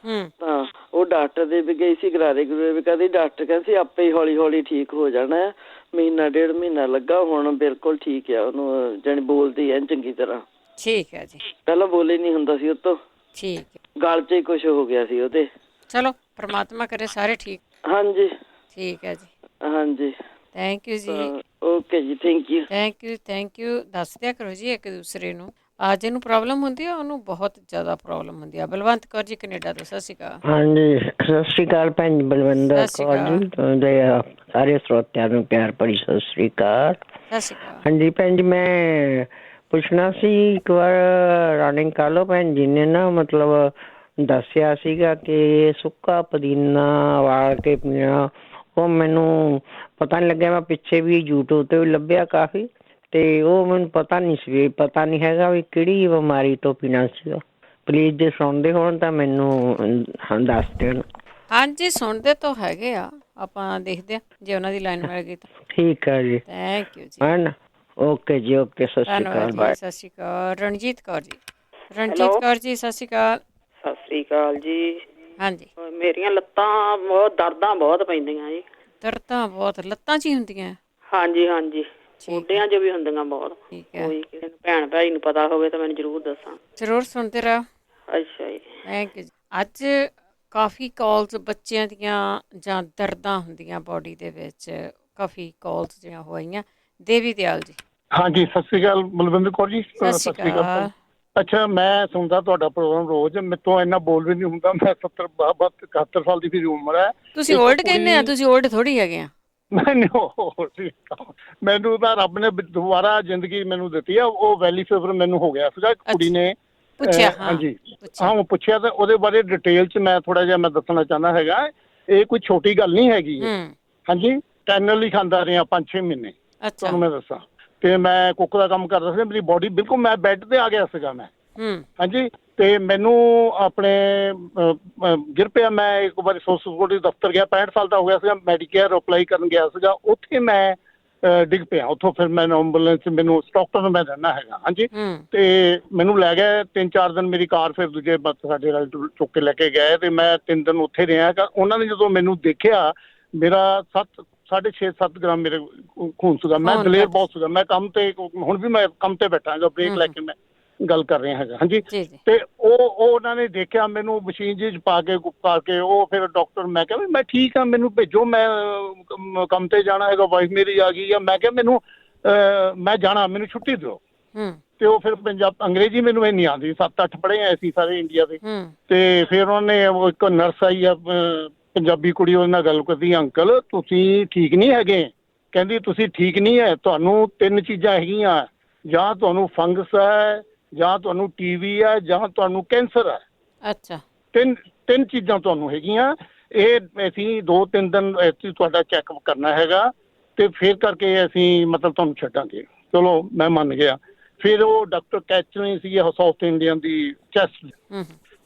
ਤਾਂ ਉਹ ਡਾਕਟਰ ਦੇ ਵੀ ਗਈ ਸੀ, ਗਰਾਰੇ ਗਰੂਰੇ ਵੀ ਕਹਿੰਦੀ। ਡਾਕਟਰ ਕਹਿੰਦੇ ਸੀ ਆਪੇ ਹੀ ਹੌਲੀ ਹੌਲੀ ਠੀਕ ਹੋ ਜਾਣਾ ਹੈ। ਮਹੀਨਾ 1.5 ਮਹੀਨਾ ਲੱਗਾ, ਹੁਣ ਬਿਲਕੁਲ ਠੀਕ ਆ। ਉਹਨੂੰ ਜਾਣੀ ਬੋਲਦੀ ਐ ਚੰਗੀ ਤਰ੍ਹਾਂ। ਠੀਕ ਹੈ ਜੀ। ਪਹਿਲਾਂ ਬੋਲੇ ਨਹੀਂ ਹੁੰਦਾ ਸੀ ਉਹ ਤੋਂ। ਠੀਕ ਹੈ। ਗਲ 'ਚ ਹੀ ਕੁਛ ਹੋ ਗਿਆ ਸੀ ਉਹਦੇ। ਚਲੋ, ਪਰਮਾਤਮਾ ਕਰੇ ਸਾਰੇ ਠੀਕ। ਹਾਂਜੀ, ਠੀਕ ਹੈ ਜੀ। ਹਾਂਜੀ, ਥੈਂਕ ਯੂ ਜੀ। Okay ji, thank you. Thank you, thank you. ਦੱਸ ਦਿਆ ਕਰੋ ਜੀ ਇੱਕ ਦੂਸਰੇ ਨੂੰ। ਜਿਹਨੂੰ ਪ੍ਰੋਬਲਮ ਹੁੰਦੀ ਆ ਉਹਨੂੰ ਬਹੁਤ ਜ਼ਿਆਦਾ ਪ੍ਰੋਬਲਮ ਹੁੰਦੀ ਆ। ਬਲਵੰਤ ਕੌਰ ਜੀ, ਕੈਨੇਡਾ ਤੋਂ। ਸਤਿ ਸ਼੍ਰੀ ਅਕਾਲ। ਹਾਂਜੀ, ਸਤਿ ਸ਼੍ਰੀ ਅਕਾਲ ਭੈਣ ਬਲਵਿੰਦਰ ਕੌਰ ਜੀ। ਸਾਰੇ ਸਰੋਤਿਆਂ ਨੂੰ ਪਿਆਰ ਭਰੀ ਸਤਿ ਸ਼੍ਰੀ ਅਕਾਲ। ਸਤਿ ਸ਼੍ਰੀ ਅਕਾਲ। ਹਾਂਜੀ ਭੈਣ ਜੀ, ਮੈਂ ਪੁੱਛਣਾ ਸੀ, ਇੱਕ ਵਾਰ ਰਨਿੰਗ ਕਰ ਲਓ ਭੈਣ ਜੀ ਨੇ ਨਾ, ਮਤਲਬ ਦੱਸਿਆ ਸੀਗਾ ਕਿ ਸੁੱਕਾ ਪੁਦੀਨਾ ਵਾਲ ਕੇ ਪੀਣਾ। ਉਹ ਮੈਨੂੰ ਪਤਾ ਨਹੀਂ ਲੱਗਿਆ। ਮੈਂ ਪਿੱਛੇ ਵੀ YouTube 'ਤੇ ਵੀ ਲੱਭਿਆ ਕਾਫੀ, ਤੇ ਉਹ ਮੈਨੂੰ ਪਤਾ ਨਹੀਂ ਸੀ, ਪਤਾ ਨਹੀਂ ਹੈਗਾ ਵੀ ਕਿਹੜੀ ਬਿਮਾਰੀ ਤੋਂ ਪੀਣਾ ਸੀਗਾ। ਪਲੀਜ਼ ਜੇ ਸੁਣਦੇ ਹੋਣ ਤਾਂ ਮੈਨੂੰ ਦੱਸ ਦੇਣ। ਹਾਂਜੀ, ਸੁਣਦੇ ਤਾਂ ਹੈਗੇ ਆ, ਆਪਾਂ ਦੇਖਦੇ ਹਾਂ ਜੇ ਉਹਨਾਂ ਦੀ ਲਾਈਨ ਮਿਲ ਗਈ ਤਾਂ। ਠੀਕ ਹੈ ਜੀ, ਥੈਂਕ ਯੂ ਜੀ। ਹੈ ਨਾ। ਓਕੇ ਜੀ, ਓਕੇ, ਸਤਿ ਸ਼੍ਰੀ ਅਕਾਲ। ਬਾਏ। ਸਤਿ ਸ਼੍ਰੀ ਅਕਾਲ। ਰਣਜੀਤ ਕੌਰ ਜੀ। ਰਣਜੀਤ ਕੌਰ ਜੀ, ਸਤਿ ਸ਼੍ਰੀ ਅਕਾਲ। ਸਤਿ ਸ੍ਰੀ ਅਕਾਲ ਜੀ। ਹਾਂਜੀ। ਮੇਰੀਆਂ ਲੱਤਾਂ ਬਹੁਤ ਦਰਦਾਂ ਬਹੁਤ ਪੈਂਦੀਆਂ ਜੀ। ਦਰਦਾਂ ਬਹੁਤ ਲੱਤਾਂ 'ਚ ਹੀ ਹੁੰਦੀਆਂ? ਹਾਂਜੀ ਹਾਂਜੀ, ਗੋਡਿਆਂ 'ਚ ਵੀ ਹੁੰਦੀਆਂ ਬਹੁਤ। ਠੀਕ ਹੈ। ਕੋਈ ਕਿਸੇ ਨੂੰ ਭੈਣ ਭਾਈ ਨੂੰ ਪਤਾ ਹੋਵੇ ਤਾਂ ਮੈਨੂੰ ਜ਼ਰੂਰ ਦੱਸਾਂ। ਜ਼ਰੂਰ ਸੁਣਦੇ ਰਹੋ। ਅੱਛਾ ਜੀ, ਥੈਂਕ ਯੂ ਜੀ। ਅੱਜ ਕਾਫੀ ਕਾਲਸ ਬੱਚਿਆਂ ਦੀਆਂ ਜਾਂ ਦਰਦਾਂ ਹੁੰਦੀਆਂ ਬੋਡੀ ਦੇ ਵਿੱਚ, ਕਾਫੀ ਕਾਲਸ ਜਿਹੜੀਆਂ ਹੋਈਆਂ। ਦੇਵੀ ਦਿਆਲ ਜੀ। ਹਾਂਜੀ, ਸਤਿ ਸ਼੍ਰੀ ਅਕਾਲ ਬਲਵਿੰਦਰ ਕੌਰ ਜੀ। ਸਤਿ ਸ਼੍ਰੀ ਅਕਾਲ। ਅੱਛਾ, ਮੈਂ ਸੁਣਦਾ ਤੁਹਾਡਾ ਪ੍ਰੋਗਰਾਮ ਰੋਜ਼, ਮੇਰੇ ਤੋਂ ਇੰਨਾ ਬੋਲ ਵੀ ਨਹੀਂ ਹੁੰਦਾ। ਮੈਂ 71 ਸਾਲ ਦੀ ਮੇਰੀ ਉਮਰ ਹੈ। ਤੁਸੀਂ ਓਲਡ ਕਹਿੰਦੇ ਆ, ਤੁਸੀਂ ਓਲਡ ਥੋੜੀ ਹੈਗੇ ਆ। ਮੈਨੂੰ ਤਾਂ ਰੱਬ ਨੇ ਦੁਬਾਰਾ ਜ਼ਿੰਦਗੀ ਮੈਨੂੰ ਦਿੱਤੀ ਆ। ਉਹ ਵੈਲੀ ਫੀਵਰ ਮੈਨੂੰ ਹੋ ਗਿਆ ਸੀਗਾ, ਕੁੜੀ ਨੇ ਪੁੱਛਿਆ। ਹਾਂਜੀ ਹਾਂ, ਉਹ ਪੁੱਛਿਆ ਤੇ ਉਹਦੇ ਬਾਰੇ ਡਿਟੇਲ ਚ ਮੈਂ ਥੋੜਾ ਜਿਹਾ ਮੈਂ ਦੱਸਣਾ ਚਾਹੁੰਦਾ ਹੈਗਾ। ਇਹ ਕੋਈ ਛੋਟੀ ਗੱਲ ਨਹੀਂ ਹੈਗੀ। ਹਾਂਜੀ, ਟੈਨਲ ਹੀ ਖਾਂਦਾ ਰਿਹਾ 5-6 ਮਹੀਨੇ, ਤੁਹਾਨੂੰ ਮੈਂ ਦੱਸਾਂ। ਤੇ ਮੈਂ ਕੁੱਕ ਦਾ ਕੰਮ ਕਰਦਾ ਸੀ। ਮੇਰੀ ਬੋਡੀ ਬਿਲਕੁਲ, ਮੈਂ ਬੈੱਡ ਤੇ ਆ ਗਿਆ ਸੀਗਾ ਮੈਂ। ਹਾਂਜੀ, ਤੇ ਮੈਨੂੰ ਆਪਣੇ ਗਿਰ ਪਿਆ। ਮੈਂ ਇੱਕ ਵਾਰੀ ਸੋਸ਼ਲ ਸਿਕਿਉਰਿਟੀ ਦਫ਼ਤਰ ਗਿਆ, 65 ਸਾਲ ਦਾ ਹੋ ਗਿਆ ਸੀਗਾ। ਮੈਡੀਕੇਅਰ ਅਪਲਾਈ ਕਰਨ ਗਿਆ ਸੀਗਾ, ਉੱਥੇ ਮੈਂ ਡਿੱਗ ਪਿਆ। ਉੱਥੋਂ ਫਿਰ ਮੈਂ ਐਂਬੂਲੈਂਸ, ਮੈਨੂੰ ਸਟਾਕਟਨ ਮੈਂ ਰਹਿਣਾ ਹੈਗਾ। ਹਾਂਜੀ, ਤੇ ਮੈਨੂੰ ਲੈ ਗਏ 3-4 ਦਿਨ। ਮੇਰੀ ਕਾਰ ਫਿਰ ਦੂਜੇ ਸਾਡੇ ਨਾਲ ਚੁੱਕ ਕੇ ਲੈ ਕੇ ਗਏ ਤੇ ਮੈਂ 3 ਦਿਨ ਉੱਥੇ ਰਿਹਾ ਹੈਗਾ। ਉਹਨਾਂ ਨੇ ਜਦੋਂ ਮੈਨੂੰ ਦੇਖਿਆ, ਮੇਰਾ 6.5-7 ਗ੍ਰਾਮ ਮੇਰੇ ਖੂਨ ਸੀਗਾ। ਮੈਂ ਦਲੇਰ ਬਹੁਤ ਸੀਗਾ। ਮੈਂ ਕੰਮ ਤੇ, ਹੁਣ ਵੀ ਮੈਂ ਕੰਮ ਤੇ ਬੈਠਾ ਹੈਗਾ, ਬ੍ਰੇਕ ਲੈ ਕੇ ਮੈਂ ਗੱਲ ਕਰ ਰਿਹਾ ਹੈਗਾ। ਹਾਂਜੀ, ਤੇ ਉਹ ਉਹਨਾਂ ਨੇ ਦੇਖਿਆ ਮੈਨੂੰ, ਮਸ਼ੀਨ ਜੀ ਪਾ ਕੇ ਉਹ ਫਿਰ ਡਾਕਟਰ, ਮੈਂ ਕਿਹਾ ਵੀ ਮੈਂ ਠੀਕ ਹਾਂ, ਮੈਨੂੰ ਭੇਜੋ, ਮੈਂ ਕੰਮ ਤੇ ਜਾਣਾ ਹੈਗਾ, ਵਾਈਫ ਮੇਰੀ ਆ ਗਈ ਆ। ਮੈਂ ਕਿਹਾ ਮੈਨੂੰ ਮੈਂ ਜਾਣਾ, ਮੈਨੂੰ ਛੁੱਟੀ ਦਿਓ। ਤੇ ਉਹ ਫਿਰ ਅੰਗਰੇਜ਼ੀ ਮੈਨੂੰ ਇਹ ਨਹੀਂ ਆਉਂਦੀ, 7-8 ਪੜ੍ਹੇ ਆ ਅਸੀਂ ਸਾਰੇ ਇੰਡੀਆ ਦੇ। ਤੇ ਫਿਰ ਉਹਨਾਂ ਨੇ, ਇੱਕ ਨਰਸ ਆਈ ਆ ਪੰਜਾਬੀ ਕੁੜੀ, ਉਹਦੇ ਨਾਲ ਗੱਲ ਕਰਦੀ, ਅੰਕਲ ਤੁਸੀਂ ਠੀਕ ਨਹੀਂ ਹੈਗੇ। ਕਹਿੰਦੀ ਤੁਸੀਂ ਠੀਕ ਨਹੀਂ ਹੈ, ਤੁਹਾਨੂੰ 3 ਚੀਜ਼ਾਂ ਹੈਗੀਆਂ, ਜਾਂ ਤੁਹਾਨੂੰ ਫੰਗਸ ਹੈ, ਜਾਂ ਤੁਹਾਨੂੰ TB ਹੈ, ਜਾਂ ਤੁਹਾਨੂੰ ਕੈਂਸਰ ਹੈ। ਅੱਛਾ, 3 ਚੀਜ਼ਾਂ ਤੁਹਾਨੂੰ ਹੈਗੀਆਂ। ਇਹ ਅਸੀਂ 2-3 ਦਿਨ ਤੁਹਾਡਾ ਚੈੱਕਅਪ ਕਰਨਾ ਹੈਗਾ, ਤੇ ਫਿਰ ਕਰਕੇ ਅਸੀਂ ਮਤਲਬ ਤੁਹਾਨੂੰ ਛੱਡਾਂਗੇ। ਚਲੋ ਮੈਂ ਮੰਨ ਗਿਆ। ਫਿਰ ਉਹ ਡਾਕਟਰ ਕੈਚਨੀ ਸੀ ਸਾਊਥ ਇੰਡੀਅਨ ਦੀ ਚੈਸਟ,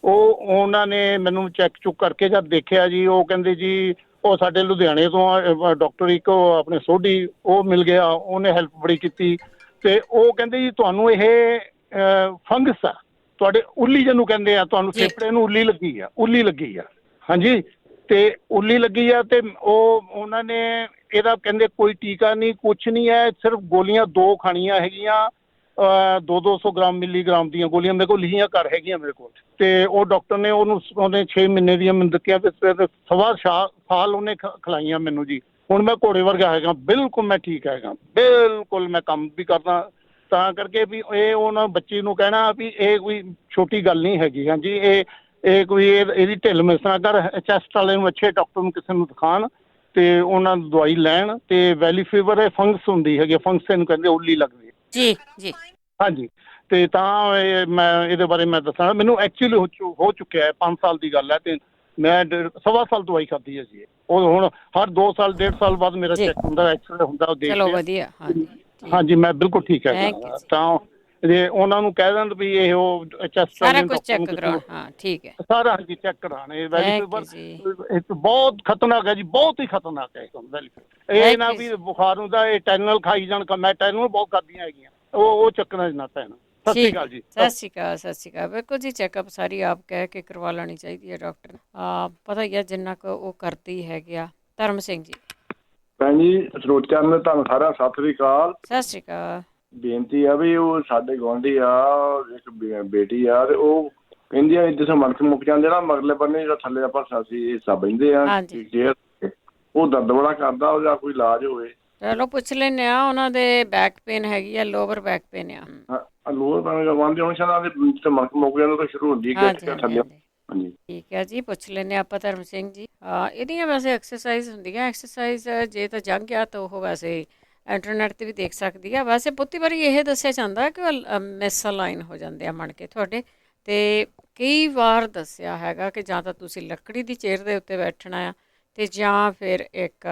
ਉਹਨਾਂ ਨੇ ਮੈਨੂੰ ਚੈੱਕ ਚੁੱਕ ਕਰਕੇ ਜਦ ਦੇਖਿਆ ਜੀ, ਉਹ ਕਹਿੰਦੇ ਜੀ ਉਹ ਸਾਡੇ ਲੁਧਿਆਣੇ ਤੋਂ ਡਾਕਟਰ ਇੱਕ ਆਪਣੇ ਸੋਢੀ, ਉਹ ਮਿਲ ਗਿਆ, ਉਹਨੇ ਹੈਲਪ ਬੜੀ ਕੀਤੀ। ਤੇ ਉਹ ਕਹਿੰਦੇ ਜੀ ਤੁਹਾਨੂੰ ਇਹ ਫੰਗਸ ਆ, ਤੁਹਾਡੇ ਉੱਲੀ ਜਿਹਨੂੰ ਕਹਿੰਦੇ ਆ, ਤੁਹਾਨੂੰ ਫੇਫੜੇ ਨੂੰ ਉੱਲੀ ਲੱਗੀ ਆ। ਹਾਂਜੀ, ਤੇ ਉੱਲੀ ਲੱਗੀ ਆ। ਤੇ ਉਹਨਾਂ ਨੇ ਇਹਦਾ ਕਹਿੰਦੇ ਕੋਈ ਟੀਕਾ ਨਹੀਂ, ਕੁਛ ਨਹੀਂ ਹੈ, ਸਿਰਫ ਗੋਲੀਆਂ 2 ਖਾਣੀਆਂ ਹੈਗੀਆਂ, 200 ਗ੍ਰਾਮ ਮਿਲੀਗ੍ਰਾਮ ਦੀਆਂ ਗੋਲੀਆਂ ਮੇਰੇ ਕੋਲ ਲਿਖੀਆਂ ਘਰ ਹੈਗੀਆਂ ਮੇਰੇ ਕੋਲ। ਤੇ ਉਹ ਡਾਕਟਰ ਨੇ ਉਹਨੇ 6 ਮਹੀਨੇ ਦੀਆਂ ਮੈਨੂੰ ਦਿੱਤੀਆਂ, ਤੇ 1.25 ਸਾਲ ਉਹਨੇ ਖਿਲਾਈਆਂ ਮੈਨੂੰ ਜੀ। ਹੁਣ ਮੈਂ ਘੋੜੇ ਵਰਗਾ ਹੈਗਾ, ਬਿਲਕੁਲ ਮੈਂ ਠੀਕ ਹੈਗਾ, ਬਿਲਕੁਲ ਮੈਂ ਕੰਮ ਵੀ ਕਰਦਾ। ਤਾਂ ਕਰਕੇ ਵੀ ਇਹ ਉਹਨਾਂ ਬੱਚੀ ਨੂੰ ਕਹਿਣਾ ਵੀ ਇਹ ਕੋਈ ਛੋਟੀ ਗੱਲ ਨਹੀਂ ਹੈਗੀ। ਹਾਂਜੀ, ਇਹ ਕੋਈ ਇਹਦੀ ਢਿੱਲ ਮਿਸ ਨਾ ਕਰ। ਚੈਸਟ ਵਾਲੇ ਨੂੰ, ਅੱਛੇ ਡਾਕਟਰ ਨੂੰ ਕਿਸੇ ਨੂੰ ਦਿਖਾਉਣ, ਤੇ ਉਹਨਾਂ ਨੂੰ ਦਵਾਈ ਲੈਣ। ਤੇ ਵੈਲੀ ਫੀਵਰ ਇਹ ਫੰਗਸ ਹੁੰਦੀ ਹੈਗੀ, ਫੰਗਸ ਇਹਨੂੰ ਕਹਿੰਦੇ, ਉੱਲੀ ਲੱਗਦੀ ਹੈ ਜੀ ਜੀ। ਹਾਂਜੀ, ਤੇ ਤਾਂ ਮੈਂ ਇਹਦੇ ਬਾਰੇ ਮੈਂ ਦੱਸਾਂ, ਮੈਨੂੰ ਐਕਚੁਅਲੀ ਹੋ ਚੁੱਕਿਆ ਹੈ, 5 ਸਾਲ ਦੀ ਗੱਲ ਹੈ। ਤੇ ਮੈਂ 1.25 ਸਾਲ ਦਵਾਈ ਖਾਧੀ ਹੈ ਜੀ। ਉਹ ਹੁਣ ਹਰ 2 ਸਾਲ 1.5 ਸਾਲ ਬਾਅਦ ਮੇਰਾ ਚੈੱਕ ਹੁੰਦਾ, ਐਕਸਰੇ ਹੁੰਦਾ, ਉਹ ਦੇਖਦੇ। ਚਲੋ ਵਧੀਆ। ਹਾਂਜੀ, ਮੈਂ ਬਿਲਕੁਲ ਠੀਕ ਹੈ। ਤਾਂ ਜੇ ਉਹਨਾਂ ਨੂੰ ਕਹਿ ਦੇਣ ਵੀ ਇਹ ਉਹ ਚੈਸਟ ਸਾਰਾ ਕੁਝ ਚੈੱਕ ਕਰਾਉਣ। ਹਾਂ, ਠੀਕ ਹੈ, ਸਾਰਾ ਹਾਂਜੀ ਚੈੱਕ ਕਰਾਉਣ। ਵੈਲੀ ਫੀਵਰ ਬਹੁਤ ਖਤਰਨਾਕ ਹੈ ਜੀ, ਬਹੁਤ ਹੀ ਖਤਰਨਾਕ ਹੈ ਵੈਲੀ ਫੀਵਰ। ਇਹ ਨਾ ਵੀ ਬੁਖਾਰ ਹੁੰਦਾ ਇਹ ਟੈਨਲ ਖਾਈ ਜਾਣ, ਮੈਂ ਟੈਨਲ ਬਹੁਤ ਖਾਧੀਆਂ ਹੈਗੀਆਂ, ਉਹ ਚੱਕਣਾ ਨਾ ਪੈਣਾ। ਸਤਿ ਸ਼੍ਰੀ ਅਕਾਲ ਜੀ। ਸਤਿ ਸ਼੍ਰੀ ਅਕਾਲ, ਸਤਿ ਸ਼੍ਰੀ ਅਕਾਲ। ਬਿਲਕੁਲ ਜੀ, ਚੈੱਕਅਪ ਸਾਰੀ ਆਪ ਕਹਿ ਕੇ ਕਰਵਾ ਲੈਣੀ ਚਾਹੀਦੀ ਹੈ ਡਾਕਟਰ। ਪਤਾ ਹੀ ਆ ਜਿੰਨਾ ਕੁ ਉਹ ਕਰਦੀ ਹੈਗੇ ਆ। ਧਰਮ ਸਿੰਘ ਜੀ। ਭੈਣ ਜੀ, ਸਰੋਤਿਆਂ ਨੂੰ ਤੁਹਾਨੂੰ ਸਾਰਾ ਸਤਿ ਸ਼੍ਰੀ ਅਕਾਲ। ਸਤਿ ਸ਼੍ਰੀ ਅਕਾਲ। ਬੇਨਤੀ ਆ ਵੀ ਉਹ ਸਾਡੇ ਗੁਆਂਢੀ ਆ, ਇੱਕ ਬੇਟੀ ਆ, ਤੇ ਉਹ ਕਹਿੰਦੀ ਆ ਜਿੱਥੇ ਮਣਕ ਮੁੱਕ ਜਾਂਦੇ ਨਾ, ਮਗਰਲੇ ਬੰਨੇ ਜਿਹੜਾ ਥੱਲੇ ਆਪਾਂ ਅਸੀਂ ਹਿੱਸਾ ਬਹਿੰਦੇ ਆ, ਉਹ ਦਰਦ ਬੜਾ ਕਰਦਾ, ਉਹਦਾ ਕੋਈ ਇਲਾਜ ਹੋਵੇ। ਚਲੋ ਪੁੱਛ ਲੈਂਦੇ ਆ। ਉਹਨਾਂ ਦੇ ਬੈਕ ਪੇਨ ਹੈਗੀ ਆ, ਲੋਅਰ ਬੈਕ ਪੇਨ ਆ। ਲੋਅਰ ਬੈਕ ਕਰਵਾਉਂਦੇ ਹੁਣ ਸ਼ਾਇਦ ਜਿੱਥੇ ਮਣਕ ਮੁੱਕ ਜਾਂਦਾ ਤਾਂ ਸ਼ੁਰੂ ਹੁੰਦੀ ਹੈ ਥੱਲੇ। ਹਾਂਜੀ, ਠੀਕ ਹੈ ਜੀ, ਪੁੱਛ ਲੈਂਦੇ ਆਪਾਂ ਧਰਮ ਸਿੰਘ ਜੀ। ਇਹਦੀਆਂ ਵੈਸੇ ਐਕਸਰਸਾਈਜ਼ ਹੁੰਦੀਆਂ। ਐਕਸਰਸਾਈਜ਼ ਜੇ ਤਾਂ ਜੰਗ ਆ ਤਾਂ ਉਹ ਵੈਸੇ ਇੰਟਰਨੈਟ 'ਤੇ ਵੀ ਦੇਖ ਸਕਦੀ ਆ। ਵੈਸੇ ਬਹੁਤੀ ਵਾਰੀ ਇਹ ਦੱਸਿਆ ਜਾਂਦਾ ਕਿ ਉਹ ਮਿਸਅਲਾਈਨ ਹੋ ਜਾਂਦੇ ਆ ਮਣਕੇ ਤੁਹਾਡੇ। ਅਤੇ ਕਈ ਵਾਰ ਦੱਸਿਆ ਹੈਗਾ ਕਿ ਜਾਂ ਤਾਂ ਤੁਸੀਂ ਲੱਕੜੀ ਦੀ ਚੇਅਰ ਦੇ ਉੱਤੇ ਬੈਠਣਾ ਆ, ਅਤੇ ਜਾਂ ਫਿਰ ਇੱਕ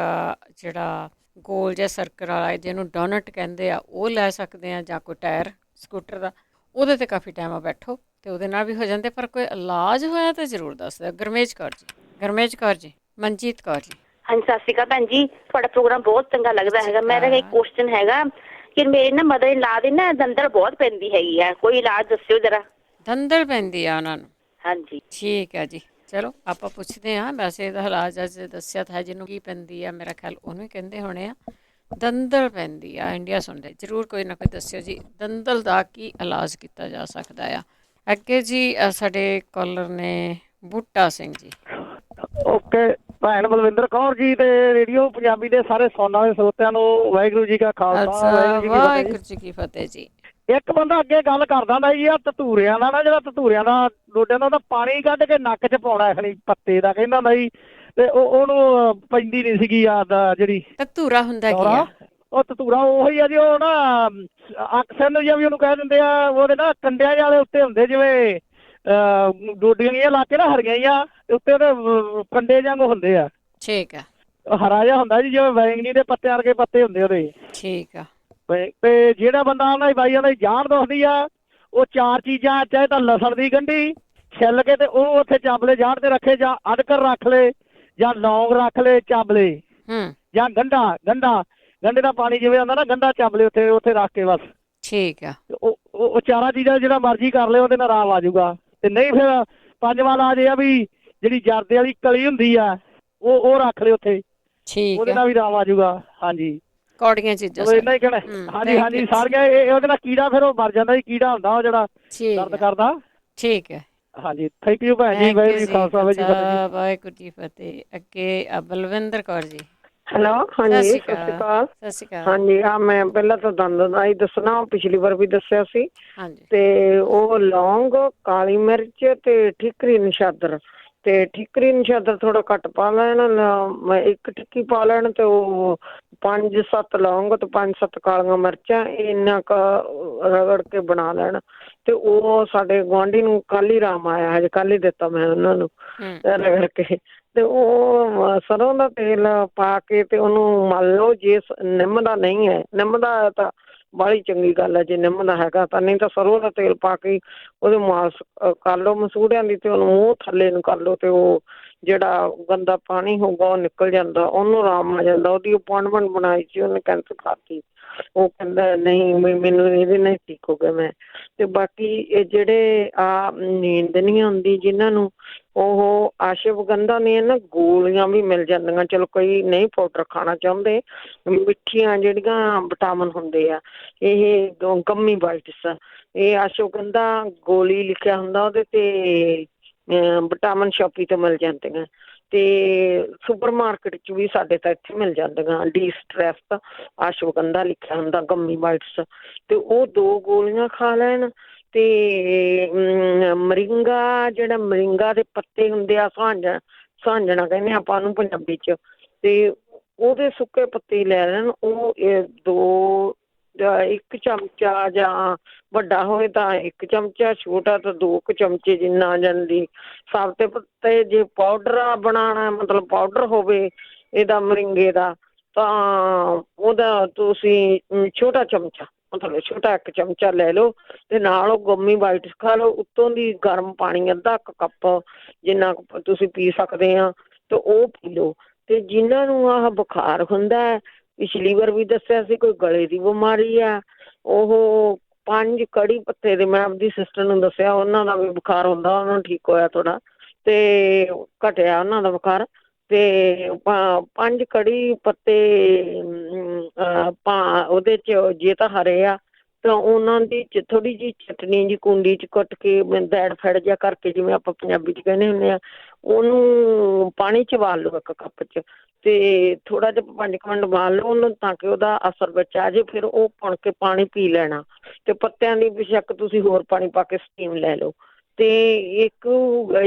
ਜਿਹੜਾ ਗੋਲ ਜਿਹਾ ਸਰਕਲ ਵਾਲਾ ਜਿਹਨੂੰ ਡੋਨਟ ਕਹਿੰਦੇ ਆ, ਉਹ ਲੈ ਸਕਦੇ ਆ, ਜਾਂ ਕੋਈ ਟਾਇਰ ਸਕੂਟਰ ਦਾ, ਉਹਦੇ 'ਤੇ ਕਾਫੀ ਟਾਈਮ ਬੈਠੋ ਅਤੇ ਉਹਦੇ ਨਾਲ ਵੀ ਹੋ ਜਾਂਦੇ। ਪਰ ਕੋਈ ਇਲਾਜ ਹੋਇਆ ਤਾਂ ਜ਼ਰੂਰ ਦੱਸ ਦਿਓ। ਗੁਰਮੇਜ ਕੌਰ ਜੀ। ਗੁਰਮੇਜ ਕੌਰ ਜੀ। ਮਨਜੀਤ ਕੌਰ ਜੀ। ਹਾਂਜੀ, ਸਤਿ ਸ਼੍ਰੀ ਅਕਾਲ ਭੈਣ ਜੀ। ਤੁਹਾਡਾ ਪ੍ਰੋਗਰਾਮ ਬਹੁਤ ਚੰਗਾ ਲੱਗਦਾ ਹੈਗਾ। ਮੇਰਾ ਇੱਕ ਕੁਐਸਚਨ ਹੈਗਾ ਕਿ ਮੇਰੇ ਨਾ ਮਦਰ ਇਨ ਲਾ ਦੇ ਨਾ ਦੰਦਲ ਬਹੁਤ ਪੈਂਦੀ ਹੈਗੀ ਆ, ਕੋਈ ਇਲਾਜ ਦੱਸਿਓ ਜਰਾ। ਦੰਦਲ ਪੈਂਦੀ ਆ ਉਹਨਾਂ ਨੂੰ? ਹਾਂਜੀ, ਠੀਕ ਹੈ ਜੀ, ਚਲੋ ਆਪਾਂ ਪੁੱਛਦੇ ਹਾਂ। ਵੈਸੇ ਇਹਦਾ ਇਲਾਜ ਅੱਜ ਦੱਸਿਆ ਤਾਂ ਹੈ, ਜਿਹਨੂੰ ਕੀ ਪੈਂਦੀ ਆ, ਮੇਰਾ ਖਿਆਲ ਉਹਨੂੰ ਹੀ ਕਹਿੰਦੇ ਹੋਣੇ ਆ। ਦੰਦਲ ਪੈਂਦੀ ਆ, ਇੰਡੀਆ ਸੁਣਦੇ ਜ਼ਰੂਰ ਕੋਈ ਨਾ ਕੋਈ ਦੱਸਿਓ ਜੀ, ਦੰਦਲ ਦਾ ਕੀ ਇਲਾਜ ਕੀਤਾ ਜਾ ਸਕਦਾ ਆ। ਅੱਗੇ ਜੀ ਸਾਡੇ ਕਾਲਰ ਨੇ ਬੂਟਾ ਸਿੰਘ ਜੀ। ਓਕੇ ਭੈਣ ਬਲਵਿੰਦਰ ਕੌਰ ਜੀ ਤੇ ਰੇਡੀਓ ਪੰਜਾਬੀ ਦੇ ਸਾਰੇ ਸੁਣਨ ਵਾਲੇ ਸਰੋਤਿਆਂ ਨੂੰ ਵਾਹਿਗੁਰੂ ਜੀ ਕਾ ਖਾਲਸਾ ਵਾਹਿਗੁਰੂ ਜੀ ਕੀ ਫਤਿਹ ਜੀ। ਇੱਕ ਬੰਦਾ ਅੱਗੇ ਗੱਲ ਕਰਦਾ ਹੁੰਦਾ ਜੀ, ਆ ਧਤੂਰਿਆਂ ਦਾ ਨਾ, ਜਿਹੜਾ ਧਤੂਰਿਆਂ ਦਾ ਡੋਡਿਆਂ ਦਾ ਉਹਦਾ ਪਾਣੀ ਕੱਢ ਕੇ ਨੱਕ 'ਚ ਪਾਉਣਾ ਖਣੀ ਪੱਤੇ ਦਾ ਕਹਿੰਦਾ ਹੁੰਦਾ ਜੀ, ਤੇ ਉਹਨੂੰ ਪੈਂਦੀ ਨਹੀਂ ਸੀਗੀ ਯਾਦ ਜਿਹੜੀ ਧਤੂਰਾ ਹੁੰਦਾ ਕੀ ਆ? ਉਹ ਧਤੂਰਾ ਉਹੀ ਆ ਜੀ, ਉਹ ਨਾ ਆਕਸਨ ਜਿਹਾ ਵੀ ਉਹਨੂੰ ਕਹਿ ਦਿੰਦੇ ਆ, ਉਹਦੇ ਨਾ ਕੰਡਿਆਂ ਵਾਲੇ ਉੱਤੇ ਹੁੰਦੇ ਜਿਵੇਂ ਡੋਡੀਆਂ ਜਿਹੀਆਂ ਲਾ ਕੇ ਨਾ ਹਰੀਆਂ ਜਿਹੀਆਂ ਉੱਤੇ ਉਹਦੇ ਕੰਡੇ ਜਾਂਗ ਹੁੰਦੇ ਆ। ਠੀਕ ਆ। ਹਰਾ ਜਿਹਾ ਹੁੰਦਾ ਜੀ, ਜਿਵੇਂ ਬੈਂਗਣੀ ਦੇ ਪੱਤਿਆਂ ਵਰਗੇ ਪੱਤੇ ਹੁੰਦੇ ਉਹਦੇ। ਠੀਕ ਆ। ਤੇ ਜਿਹੜਾ ਬੰਦਾ ਉਹਨਾਂ ਦੀ ਬਾਈਆਂ ਦੀ ਜਾਨ ਦੁਖਦੀ ਆ, ਉਹ 4 ਚੀਜ਼ਾਂ, ਚਾਹੇ ਤਾਂ ਲਸਣ ਦੀ ਗੰਢੀ ਛਿੱਲ ਕੇ ਤੇ ਉਹ ਉੱਥੇ ਚਾਬਲੇ ਜਾੜ ਤੇ ਰੱਖੇ, ਜਾਂ ਅਦਰਕ ਰੱਖ ਲੇ, ਜਾਂ ਲੌਂਗ ਰੱਖ ਲੇ ਚਾਬਲੇ, ਜਾਂ ਗੰਢੇ ਦਾ ਪਾਣੀ ਜਿਵੇਂ ਆਉਂਦਾ ਨਾ, ਗੰਢਾ ਚਾਬਲੇ ਉੱਥੇ ਰੱਖ ਕੇ ਬਸ। ਠੀਕ ਆ। ਉਹ 4 ਚੀਜ਼ਾਂ ਜਿਹੜਾ ਮਰਜ਼ੀ ਕਰ ਲਿਓ, ਉਹਦੇ ਨਾਲ ਆਰਾਮ ਆ ਜਾਊਗਾ। ਤੇ ਨਹੀਂ ਫਿਰ 5ਵਾਂ ਇਲਾਜ ਇਹ ਆ ਵੀ ਜਿਹੜੀ ਜਰਦੇ ਵਾਲੀ ਕਲੀ ਹੁੰਦੀ ਆ, ਉਹ ਰੱਖ ਲਿਓ ਉੱਥੇ, ਉਹਦੇ ਨਾਲ ਵੀ ਆਰਾਮ ਆ ਜਾਊਗਾ। ਹਾਂਜੀ, ਕੌੜੀਆਂ ਚੀਜ਼ਾਂ ਇੰਨਾ ਹੀ ਕਹਿਣਾ। ਹਾਂਜੀ ਸਾਰੀਆਂ ਉਹਦੇ ਨਾਲ ਕੀੜਾ ਫਿਰ ਉਹ ਮਰ ਜਾਂਦਾ ਜੀ, ਕੀੜਾ ਹੁੰਦਾ ਉਹ ਜਿਹੜਾ ਦਰਦ ਕਰਦਾ। ਠੀਕ ਹੈ। ਹਾਂਜੀ, ਥੈਂਕ ਯੂ ਭੈਣ ਜੀ, ਵਾਹਿਗੁਰੂ ਜੀ ਖਾਲਸਾ ਵਾਹਿਗੁਰੂ ਜੀ ਫਤਿਹ। ਅੱਗੇ ਬਲਵਿੰਦਰ ਕੌਰ ਜੀ। ਹੈਲੋ, ਹਾਂਜੀ ਸਤਿ ਸ਼੍ਰੀ ਅਕਾਲ। ਸਤਿ ਸ਼੍ਰੀ ਅਕਾਲ। ਹਾਂਜੀ, ਮੈਂ ਪਹਿਲਾਂ ਤਾਂ ਦੰਦ ਦਾ ਹੀ ਦੱਸਣਾ, ਪਿਛਲੀ ਵਾਰ ਵੀ ਦੱਸਿਆ ਸੀ। ਹਾਂਜੀ। ਤੇ ਉਹ ਲੌਂਗ, ਕਾਲੀ ਮਿਰਚ ਤੇ ਠੀਕਰੀ ਨਸ਼ਾਦਰ, ਤੇ ਠੀਕਰੀ ਨਸ਼ਾਦਰ ਥੋੜਾ ਘੱਟ ਪਾ ਲੈਣ, 1 ਟਿੱਕੀ ਪਾ ਲੈਣ, ਤੇ ਉਹ 5-7 ਲੌਂਗ ਤੇ 5-7 ਕਾਲੀਆਂ ਮਿਰਚਾਂ, ਇੰਨਾ ਕੁ ਰਗੜ ਕੇ ਬਣਾ ਲੈਣ। ਤੇ ਉਹ ਸਾਡੇ ਗੁਆਂਢੀ ਨੂੰ ਕੱਲ ਹੀ ਆਰਾਮ ਆਇਆ, ਹਜੇ ਕੱਲ ਹੀ ਦਿੱਤਾ ਮੈਂ ਉਹਨਾਂ ਨੂੰ ਰਗੜ ਕੇ। ਤੇ ਉਹ ਸਰੋਂ ਦਾ ਤੇਲ ਪਾ ਕੇ ਤੇ ਉਹਨੂੰ ਮਲ ਲਓ। ਜੇ ਨਿੰਮ ਦਾ ਨਹੀਂ ਹੈ, ਨਿੰਮ ਦਾ ਤਾਂ ਬਾਹਲੀ ਚੰਗੀ ਗੱਲ ਹੈ, ਜੇ ਨਿੰਮ ਦਾ ਹੈਗਾ ਤਾਂ, ਨਹੀਂ ਤਾਂ ਸਰੋਂ ਦਾ ਤੇਲ ਪਾ ਕੇ ਉਹਦੇ ਮਾਲਸ਼ ਕਰ ਲਓ ਮਸੂੜਿਆਂ ਦੀ, ਤੇ ਉਹਨੂੰ ਮੂੰਹ ਥੱਲੇ ਨੂੰ ਕਰ ਲਓ, ਤੇ ਉਹ ਜਿਹੜਾ ਗੰਦਾ ਪਾਣੀ ਹੋਊਗਾ ਉਹ ਨਿਕਲ ਜਾਂਦਾ, ਉਹਨੂੰ ਆਰਾਮ ਆ ਜਾਂਦਾ। ਉਹਦੀ ਅਪੁਆਇੰਟਮੈਂਟ ਬਣਾਈ ਸੀ, ਉਹਨੇ ਕੈਂਸਲ ਕਰਤੀ। ਉਹ ਕਹਿੰਦਾ ਨਹੀਂ ਮੈਨੂੰ ਇਹਦੇ ਨਾਲ ਠੀਕ ਹੋ ਗਿਆ ਮੈਂ। ਤੇ ਬਾਕੀ ਇਹ ਜਿਹੜੇ ਨੀਂਦ ਨਹੀਂ ਆਉਂਦੀ ਜਿਨ੍ਹਾਂ ਨੂੰ, ਉਹ ਆਸ਼ਵਗੰਧਾ ਦੀਆਂ ਨਾ ਗੋਲੀਆਂ ਵੀ ਮਿਲ ਜਾਂਦੀਆਂ। ਚਲੋ ਕਈ ਨਹੀਂ ਪਾਊਡਰ ਖਾਣਾ ਚਾਹੁੰਦੇ, ਮਿੱਠੀਆਂ ਜਿਹੜੀਆਂ ਵਿਟਾਮਿਨ ਹੁੰਦੇ ਆ, ਇਹ ਗੰਮੀ ਬਾਈਟਸ, ਇਹ ਆਸ਼ਵਗੰਧਾ ਗੋਲੀ ਲਿਖਿਆ ਹੁੰਦਾ ਉਹਦੇ ਤੇ, ਵਿਟਾਮਿਨ ਸ਼ੋਪੀ ਤੋਂ ਮਿਲ ਜਾਂਦੀਆਂ। ਤੇ ਸੁਪਰ ਮਾਰਕੀਟ 'ਚ ਵੀ ਸਾਡੇ ਤਾਂ ਇੱਥੇ ਮਿਲ ਜਾਂਦੀਆਂ, ਡੀ ਸਟ੍ਰੈਸ ਆਸ਼ਵਗੰਧਾ ਲਿਖਿਆ ਹੁੰਦਾ, ਗੰਮੀ ਬਾਈਟਸ। ਤੇ ਉਹ 2 ਗੋਲੀਆਂ ਖਾ ਲੈਣ। ਤੇ ਮਰਿੰਗਾ, ਜਿਹੜਾ ਮਰਿੰਗਾ ਦੇ ਪੱਤੇ ਹੁੰਦੇ ਆ, ਸਾਂਝਣਾ ਕਹਿੰਦੇ ਆਪਾਂ ਉਹਨੂੰ ਪੰਜਾਬੀ 'ਚ, ਤੇ ਉਹਦੇ ਸੁੱਕੇ ਪੱਤੇ ਲੈ ਲੈਣ। ਉਹ 1 ਚਮਚਾ, ਜਾਂ ਵੱਡਾ ਹੋਵੇ ਤਾਂ 1 ਚਮਚਾ, ਛੋਟਾ ਤਾਂ 2 ਚਮਚੇ ਜਿੰਨਾ ਜਾਂਦੀ ਸਾਬਤੇ ਪੱਤੇ। ਜੇ ਪਾਊਡਰ ਬਣਾਉਣਾ, ਮਤਲਬ ਪਾਊਡਰ ਹੋਵੇ ਇਹਦਾ ਮਰਿੰਗੇ ਦਾ, ਤਾਂ ਉਹਦਾ ਤੁਸੀਂ ਛੋਟਾ ਚਮਚਾ, ਮਤਲਬ ਛੋਟਾ 1 ਚਮਚਾ ਲੈ ਲਓ, ਤੇ ਨਾਲ ਉਹ ਗੰਮੀ ਬਾਈਟਸ ਖਾ ਲਓ। ਉੱਤੋਂ ਦੀ ਗਰਮ ਪਾਣੀ ਅੱਧਾ 1 ਕੱਪ ਜਿੰਨਾ ਤੁਸੀਂ ਪੀ ਸਕਦੇ ਆ, ਤੇ ਉਹ ਪੀ ਲਓ। ਤੇ ਜਿਨ੍ਹਾਂ ਨੂੰ ਆਹ ਬੁਖਾਰ ਹੁੰਦਾ, ਪਿਛਲੀ ਵਾਰ ਵੀ ਦੱਸਿਆ ਸੀ, ਕੋਈ ਗਲੇ ਦੀ ਬਿਮਾਰੀ ਆ, ਉਹ 5 ਕੜੀ ਪੱਤੇ ਦੇ, ਮੈਂ ਆਪਦੀ ਸਿਸਟਰ ਨੂੰ ਦੱਸਿਆ, ਉਹਨਾਂ ਦਾ ਵੀ ਬੁਖਾਰ ਹੁੰਦਾ, ਉਹਨਾਂ ਨੂੰ ਠੀਕ ਹੋਇਆ ਥੋੜਾ, ਤੇ ਘਟਿਆ ਉਹਨਾਂ ਦਾ ਬੁਖਾਰ। ਤੇ 5 ਕੜੀ ਪੱਤੇ ਉਹਦੇ 'ਚ ਜੇ ਤਾਂ ਹਰੇ ਆ ਤਾਂ ਉਹਨਾਂ ਦੀ ਥੋੜ੍ਹੀ ਜਿਹੀ ਚਟਨੀ ਜੀ ਕੁੰਡੀ 'ਚ ਕੁੱਟ ਕੇ, ਦੈੜ ਫੈੜ ਜਿਹਾ ਕਰਕੇ, ਜਿਵੇਂ ਆਪਾਂ ਪੰਜਾਬੀ 'ਚ ਕਹਿੰਦੇ ਹੁੰਦੇ ਆ, ਉਹਨੂੰ ਪਾਣੀ 'ਚ ਉਬਾਲ ਲਓ 1 ਕੱਪ 'ਚ, ਤੇ ਥੋੜਾ ਜਿਹਾ 5 ਮਿੰਟ ਉਬਾਲ ਲਓ ਉਹਨੂੰ, ਤਾਂ ਕਿ ਉਹਦਾ ਅਸਰ ਵਿੱਚ ਆ ਜੇ। ਫਿਰ ਉਹ ਪੁਣ ਕੇ ਪਾਣੀ ਪੀ ਲੈਣਾ, ਤੇ ਪੱਤਿਆਂ ਦੀ ਬੇਸ਼ੱਕ ਤੁਸੀਂ ਹੋਰ ਪਾਣੀ ਪਾ ਕੇ ਸਟੀਮ ਲੈ ਲਓ। ਤੇ ਇੱਕ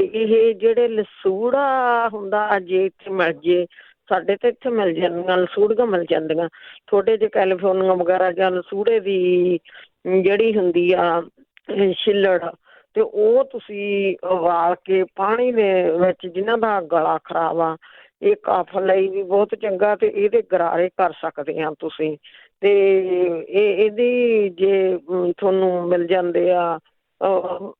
ਇਹ ਜਿਹੜੇ ਲਸੂੜਾ ਹੁੰਦਾ, ਜੇ ਇੱਥੇ ਮਿਲ ਜੇ, ਸਾਡੇ ਤਾਂ ਇੱਥੇ ਮਿਲ ਜਾਂਦੀਆਂ ਲਸੂੜੀਆਂ, ਮਿਲ ਜਾਂਦੀਆਂ। ਥੋੜੇ ਜਿਹੇ ਕੈਲੀਫੋਰਨੀਆ ਵਗੈਰਾ, ਜਾਂ ਲਸੂੜੇ ਦੀ ਜਿਹੜੀ ਹੁੰਦੀ ਆ ਛਿੱਲੜ, ਤੇ ਉਹ ਤੁਸੀਂ ਉਬਾਲ ਕੇ ਪਾਣੀ ਦੇ ਵਿੱਚ, ਜਿਨ੍ਹਾਂ ਦਾ ਗਲਾ ਖਰਾਬ ਆ, ਇਹ ਕਫ ਲਈ ਵੀ ਬਹੁਤ ਚੰਗਾ, ਤੇ ਇਹਦੇ ਗਰਾਰੇ ਕਰ ਸਕਦੇ ਆ ਤੁਸੀਂ। ਤੇ ਇਹਦੀ ਜੇ ਤੁਹਾਨੂੰ ਮਿਲ ਜਾਂਦੇ ਆ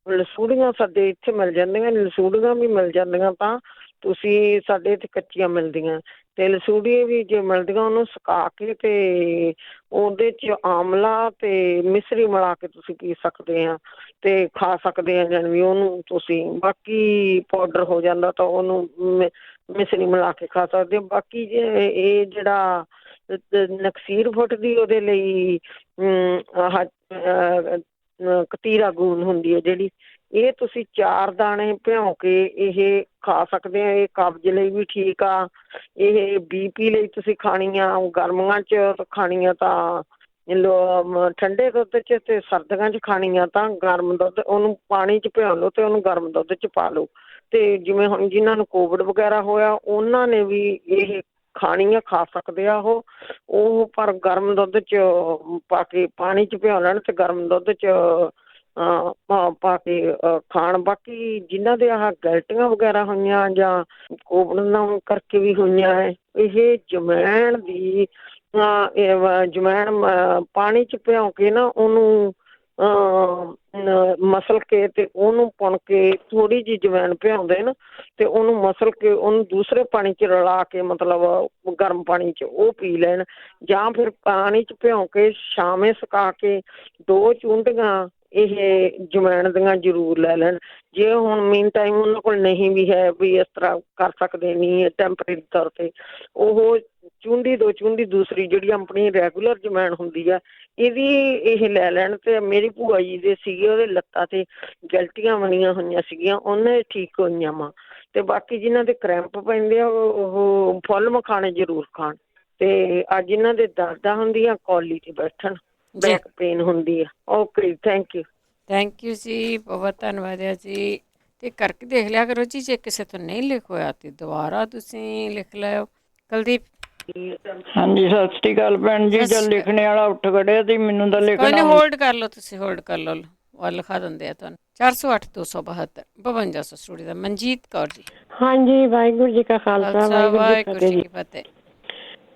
ਲਸੂੜੀਆਂ, ਸਾਡੇ ਇੱਥੇ ਮਿਲ ਜਾਂਦੀਆਂ, ਲਸੂੜੀਆਂ ਵੀ ਮਿਲ ਜਾਂਦੀਆਂ, ਤਾਂ ਤੁਸੀਂ ਸਾਡੇ ਇੱਥੇ ਕੱਚੀਆਂ ਮਿਲਦੀਆਂ। ਤੇ ਲਸੂੜੀਆਂ ਵੀ ਜੇ ਮਿਲਦੀਆਂ, ਉਹਨੂੰ ਸੁਕਾ ਕੇ ਤੇ ਉਹਦੇ 'ਚ ਆਮਲਾ ਤੇ ਮਿਸ਼ਰੀ ਮਿਲਾ ਕੇ ਤੁਸੀਂ ਪੀ ਸਕਦੇ ਆ, ਤੇ ਖਾ ਸਕਦੇ ਆ। ਜਾਣੀ ਵੀ ਉਹਨੂੰ ਤੁਸੀਂ, ਬਾਕੀ ਪਾਊਡਰ ਹੋ ਜਾਂਦਾ ਤਾਂ ਉਹਨੂੰ ਮਿਸ਼ਰੀ ਮਿਲਾ ਕੇ ਖਾ ਸਕਦੇ ਹੋ। ਬਾਕੀ ਜੇ ਇਹ ਜਿਹੜਾ ਨਕਸੀਰ ਫੁੱਟਦੀ, ਉਹਦੇ ਲਈ ਕਤੀਰਾ ਗੂੰਦ ਹੁੰਦੀ ਹੈ ਜਿਹੜੀ, ਇਹ ਤੁਸੀਂ 4 ਦਾਣੇ ਭਿਉਂ ਕੇ ਇਹ ਖਾ ਸਕਦੇ ਆ। ਇਹ ਕਬਜ਼ ਲਈ ਵੀ ਠੀਕ ਆ, ਇਹ BP ਲਈ ਤੁਸੀਂ ਖਾਣੀ ਆ, ਗਰਮੀਆਂ 'ਚ ਖਾਣੀ ਆ ਤਾਂ ਠੰਡੇ ਦੁੱਧ 'ਚ, ਤੇ ਸਰਦੀਆਂ 'ਚ ਖਾਣੀ ਆ ਤਾਂ ਗਰਮ ਦੁੱਧ, ਉਹਨੂੰ ਪਾਣੀ 'ਚ ਭਿਉਂ ਲਓ ਤੇ ਉਹਨੂੰ ਗਰਮ ਦੁੱਧ 'ਚ ਪਾ ਲਓ। ਤੇ ਜਿਵੇਂ ਹੁਣ ਜਿਨ੍ਹਾਂ ਨੂੰ ਕੋਵਿਡ ਵਗੈਰਾ ਹੋਇਆ ਉਹਨਾਂ ਨੇ ਵੀ ਇਹ ਖਾਣੀ ਆ, ਖਾ ਸਕਦੇ ਆ ਉਹ ਪਰ ਗਰਮ ਦੁੱਧ 'ਚ ਪਾ ਕੇ ਪਾਣੀ 'ਚ ਭਿਉਂ ਲੈਣ ਤੇ ਗਰਮ ਦੁੱਧ 'ਚ ਪਾ ਕੇ ਖਾਣ। ਬਾਕੀ ਜਿਨ੍ਹਾਂ ਦੇ ਆਹ ਗੈਲਟੀਆਂ ਵਗੈਰਾ ਹੋਈਆਂ ਜਾਂ ਕੋਵਿਡ ਨਾਲ ਕਰਕੇ ਵੀ ਹੋਈਆਂ ਹੈ, ਇਹ ਜਮੈਣ ਦੀ ਜਮੈਣ ਪਾਣੀ 'ਚ ਭਿਉਂ ਕੇ ਨਾ ਉਹਨੂੰ ਮਸਲ ਕੇ ਤੇ ਉਹਨੂੰ ਪੁਣ ਕੇ ਥੋੜ੍ਹੀ ਜਿਹੀ ਜਵੈਣ ਭਿਉਂਦੇ ਨਾ ਤੇ ਉਹਨੂੰ ਮਸਲ ਕੇ ਉਹਨੂੰ ਦੂਸਰੇ ਪਾਣੀ 'ਚ ਰਲਾ ਕੇ ਮਤਲਬ ਗਰਮ ਪਾਣੀ 'ਚ ਉਹ ਪੀ ਲੈਣ, ਜਾਂ ਫਿਰ ਪਾਣੀ 'ਚ ਭਿਉਂ ਕੇ ਛਾਵੇਂ ਸੁਕਾ ਕੇ 2 ਚੂੰਡੀਆਂ ਇਹ ਜਵੈਣ ਦੀਆਂ ਜ਼ਰੂਰ ਲੈ ਲੈਣ। ਜੇ ਹੁਣ ਮੀਨ ਟਾਈਮ ਉਹਨਾਂ ਕੋਲ ਨਹੀਂ ਵੀ ਹੈ ਵੀ ਇਸ ਤਰ੍ਹਾਂ ਕਰ ਸਕਦੇ ਨਹੀਂ ਟੈਂਪਰੇਰੀ ਤੌਰ 'ਤੇ, ਉਹ ਚੂੰਡੀ 2 ਚੂੰਡੀ ਦੂਸਰੀ ਜਿਹੜੀ ਆਪਣੀ ਰੈਗੂਲਰ ਜਵੈਣ ਹੁੰਦੀ ਆ ਇਹਦੀ ਇਹ ਲੈ ਲੈਣ। ਤੇ ਮੇਰੀ ਭੂਆ ਜੀ ਦੇ ਸੀਗੇ, ਉਹਦੇ ਲੱਤਾਂ 'ਤੇ ਗਲਟੀਆਂ ਬਣੀਆਂ ਹੋਈਆਂ ਸੀਗੀਆਂ, ਉਹਨੇ ਠੀਕ ਹੋਈਆਂ ਵਾ। ਤੇ ਬਾਕੀ ਜਿਨ੍ਹਾਂ ਦੇ ਕਰੈਂਪ ਪੈਂਦੇ ਆ ਉਹ ਫੁੱਲ ਮਖਾਣੇ ਜ਼ਰੂਰ ਖਾਣ। ਤੇ ਅੱਜ ਜਿਨ੍ਹਾਂ ਦੇ ਦਰਦਾਂ ਹੁੰਦੀਆਂ ਕੌਲੀ 'ਤੇ ਬੈਠਣ, ਬੈਕ ਪੇਨ ਹੁੰਦੀ ਆ। ਓਕੇ, ਥੈਂਕ ਯੂ ਜੀ, ਬਹੁਤ ਧੰਨਵਾਦ ਹੈ ਜੀ। ਤੇ ਕਰਕੇ ਦੇਖ ਲਿਆ ਕਰੋ ਜੀ, ਜੇ ਕਿਸੇ ਤੋਂ ਨਹੀਂ ਲਿਖ ਹੋਇਆ ਤੇ ਦੁਬਾਰਾ ਤੁਸੀਂ ਲਿਖ ਲਿਓ। ਕੁਲਦੀਪ। ਹਾਂਜੀ, ਸਤਿ ਸ੍ਰੀ ਅਕਾਲ ਭੈਣ ਜੀ। ਜਦ ਲਿਖਣੇ ਵਾਲਾ ਉੱਠ ਖੜਿਆ ਤੇ ਮੈਨੂੰ ਤਾਂ ਲਿਖਣਾ। ਕੋਈ ਨਹੀਂ, ਹੋਲਡ ਕਰ ਲਓ ਤੁਸੀਂ, ਹੋਲਡ ਕਰ ਲਓ, ਉਹ ਲਿਖਾ ਦਿੰਦੇ ਆ ਤੁਹਾਨੂੰ। 408 272 52 ਸਟੂਡੀਓ ਦਾ ਮਨਜੀਤ ਕੌਰ ਜੀ। ਹਾਂਜੀ, ਵਾਹਿਗੁਰੂ ਜੀ ਕਾ ਖਾਲਸਾ, ਵਾਹਿਗੁਰੂ ਜੀ ਕੀ ਫਤਿਹ।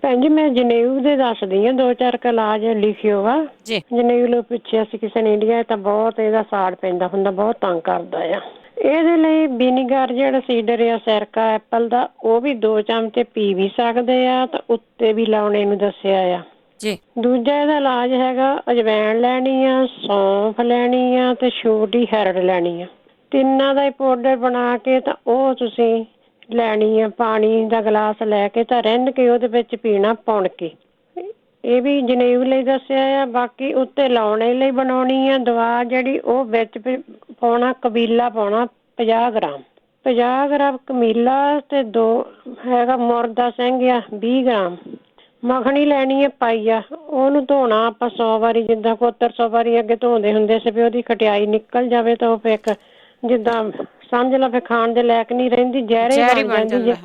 ਭੈਣ ਜੀ ਮੈਂ ਜਨੇਊ ਦੇ ਦੱਸਦੀ ਹਾਂ, 2-4 ਇਲਾਜ ਲਿਖਿਓ ਵਾ ਜੀ। ਜਨੇਊ ਲੋ ਪੁੱਛਿਆ ਸੀ ਕਿਸੇ ਨੇ, ਇੰਡੀਆ ਤਾਂ ਬਹੁਤ ਇਹਦਾ ਸਾੜ ਪੈਂਦਾ ਹੁੰਦਾ, ਬਹੁਤ ਤੰਗ ਕਰਦਾ ਆ। ਇਹਦੇ ਲਈ ਵਿਨੀਗਰ ਜਿਹੜਾ ਸੀਡਰ ਆ ਸਿਰਕਾ ਐਪਲ ਦਾ, ਉਹ ਵੀ 2 ਚਮਚੇ ਪੀ ਵੀ ਸਕਦੇ ਆ ਤੇ ਉੱਤੇ ਵੀ ਲਾਉਣੇ ਨੂੰ ਦੱਸਿਆ ਆ ਜੀ। ਦੂਜਾ ਇਹਦਾ ਇਲਾਜ ਹੈਗਾ ਅਜਵੈਣ ਲੈਣੀ ਆ, ਸੌਂਫ ਲੈਣੀ ਆ ਤੇ ਛੋਟੀ ਹੈਰੜ ਲੈਣੀ ਆ। ਤਿੰਨਾਂ ਦਾ ਹੀ ਪਾਊਡਰ ਬਣਾ ਕੇ ਤਾਂ ਉਹ ਤੁਸੀਂ ਲੈਣੀ ਆ। ਪਾਣੀ ਦਾ ਗਲਾਸ ਲੈ ਕੇ ਤਾਂ ਰਿੰਨ ਕੇ ਉਹਦੇ ਵਿੱਚ ਪੀਣਾ ਪੁਣ ਕੇ। ਇਹ ਵੀ ਜਨੇਊ ਲਈ ਦੱਸਿਆ ਆ। ਬਾਕੀ ਉੱਤੇ ਲਾਉਣੇ ਲਈ ਬਣਾਉਣੀ ਆ ਦਵਾ ਜਿਹੜੀ, ਉਹ ਵਿੱਚ ਪਾਉਣਾ ਕਬੀਲਾ ਪਾਉਣਾ 50 ਗ੍ਰਾਮ 50 ਗ੍ਰਾਮ ਕਮੀਲਾ ਤੇ 2 ਹੈਗਾ ਮੁਰਦਾ ਸਿੰਘ ਆ 20 ਗ੍ਰਾਮ। ਮੱਖਣੀ ਲੈਣੀ ਹੈ ਪਾਈਆ, ਉਹਨੂੰ ਧੋਣਾ ਆਪਾਂ 100 ਵਾਰੀ, ਜਿੱਦਾਂ ਕੋਤਰ 100 ਵਾਰੀ ਅੱਗੇ ਧੋਂਦੇ ਹੁੰਦੇ ਸੀ ਵੀ ਉਹਦੀ ਖਟਿਆਈ ਨਿਕਲ ਜਾਵੇ ਤਾਂ ਉਹ ਫਿਰ ਜਿੱਦਾਂ ਸਮਝ ਲਾ ਫਿਰ ਖਾਣ ਦੇ ਲਾਇਕ ਨਹੀਂ ਰਹਿੰਦੀ, ਜ਼ਹਿਰ ਬਣ ਜਾਂਦੀ ਹੈ।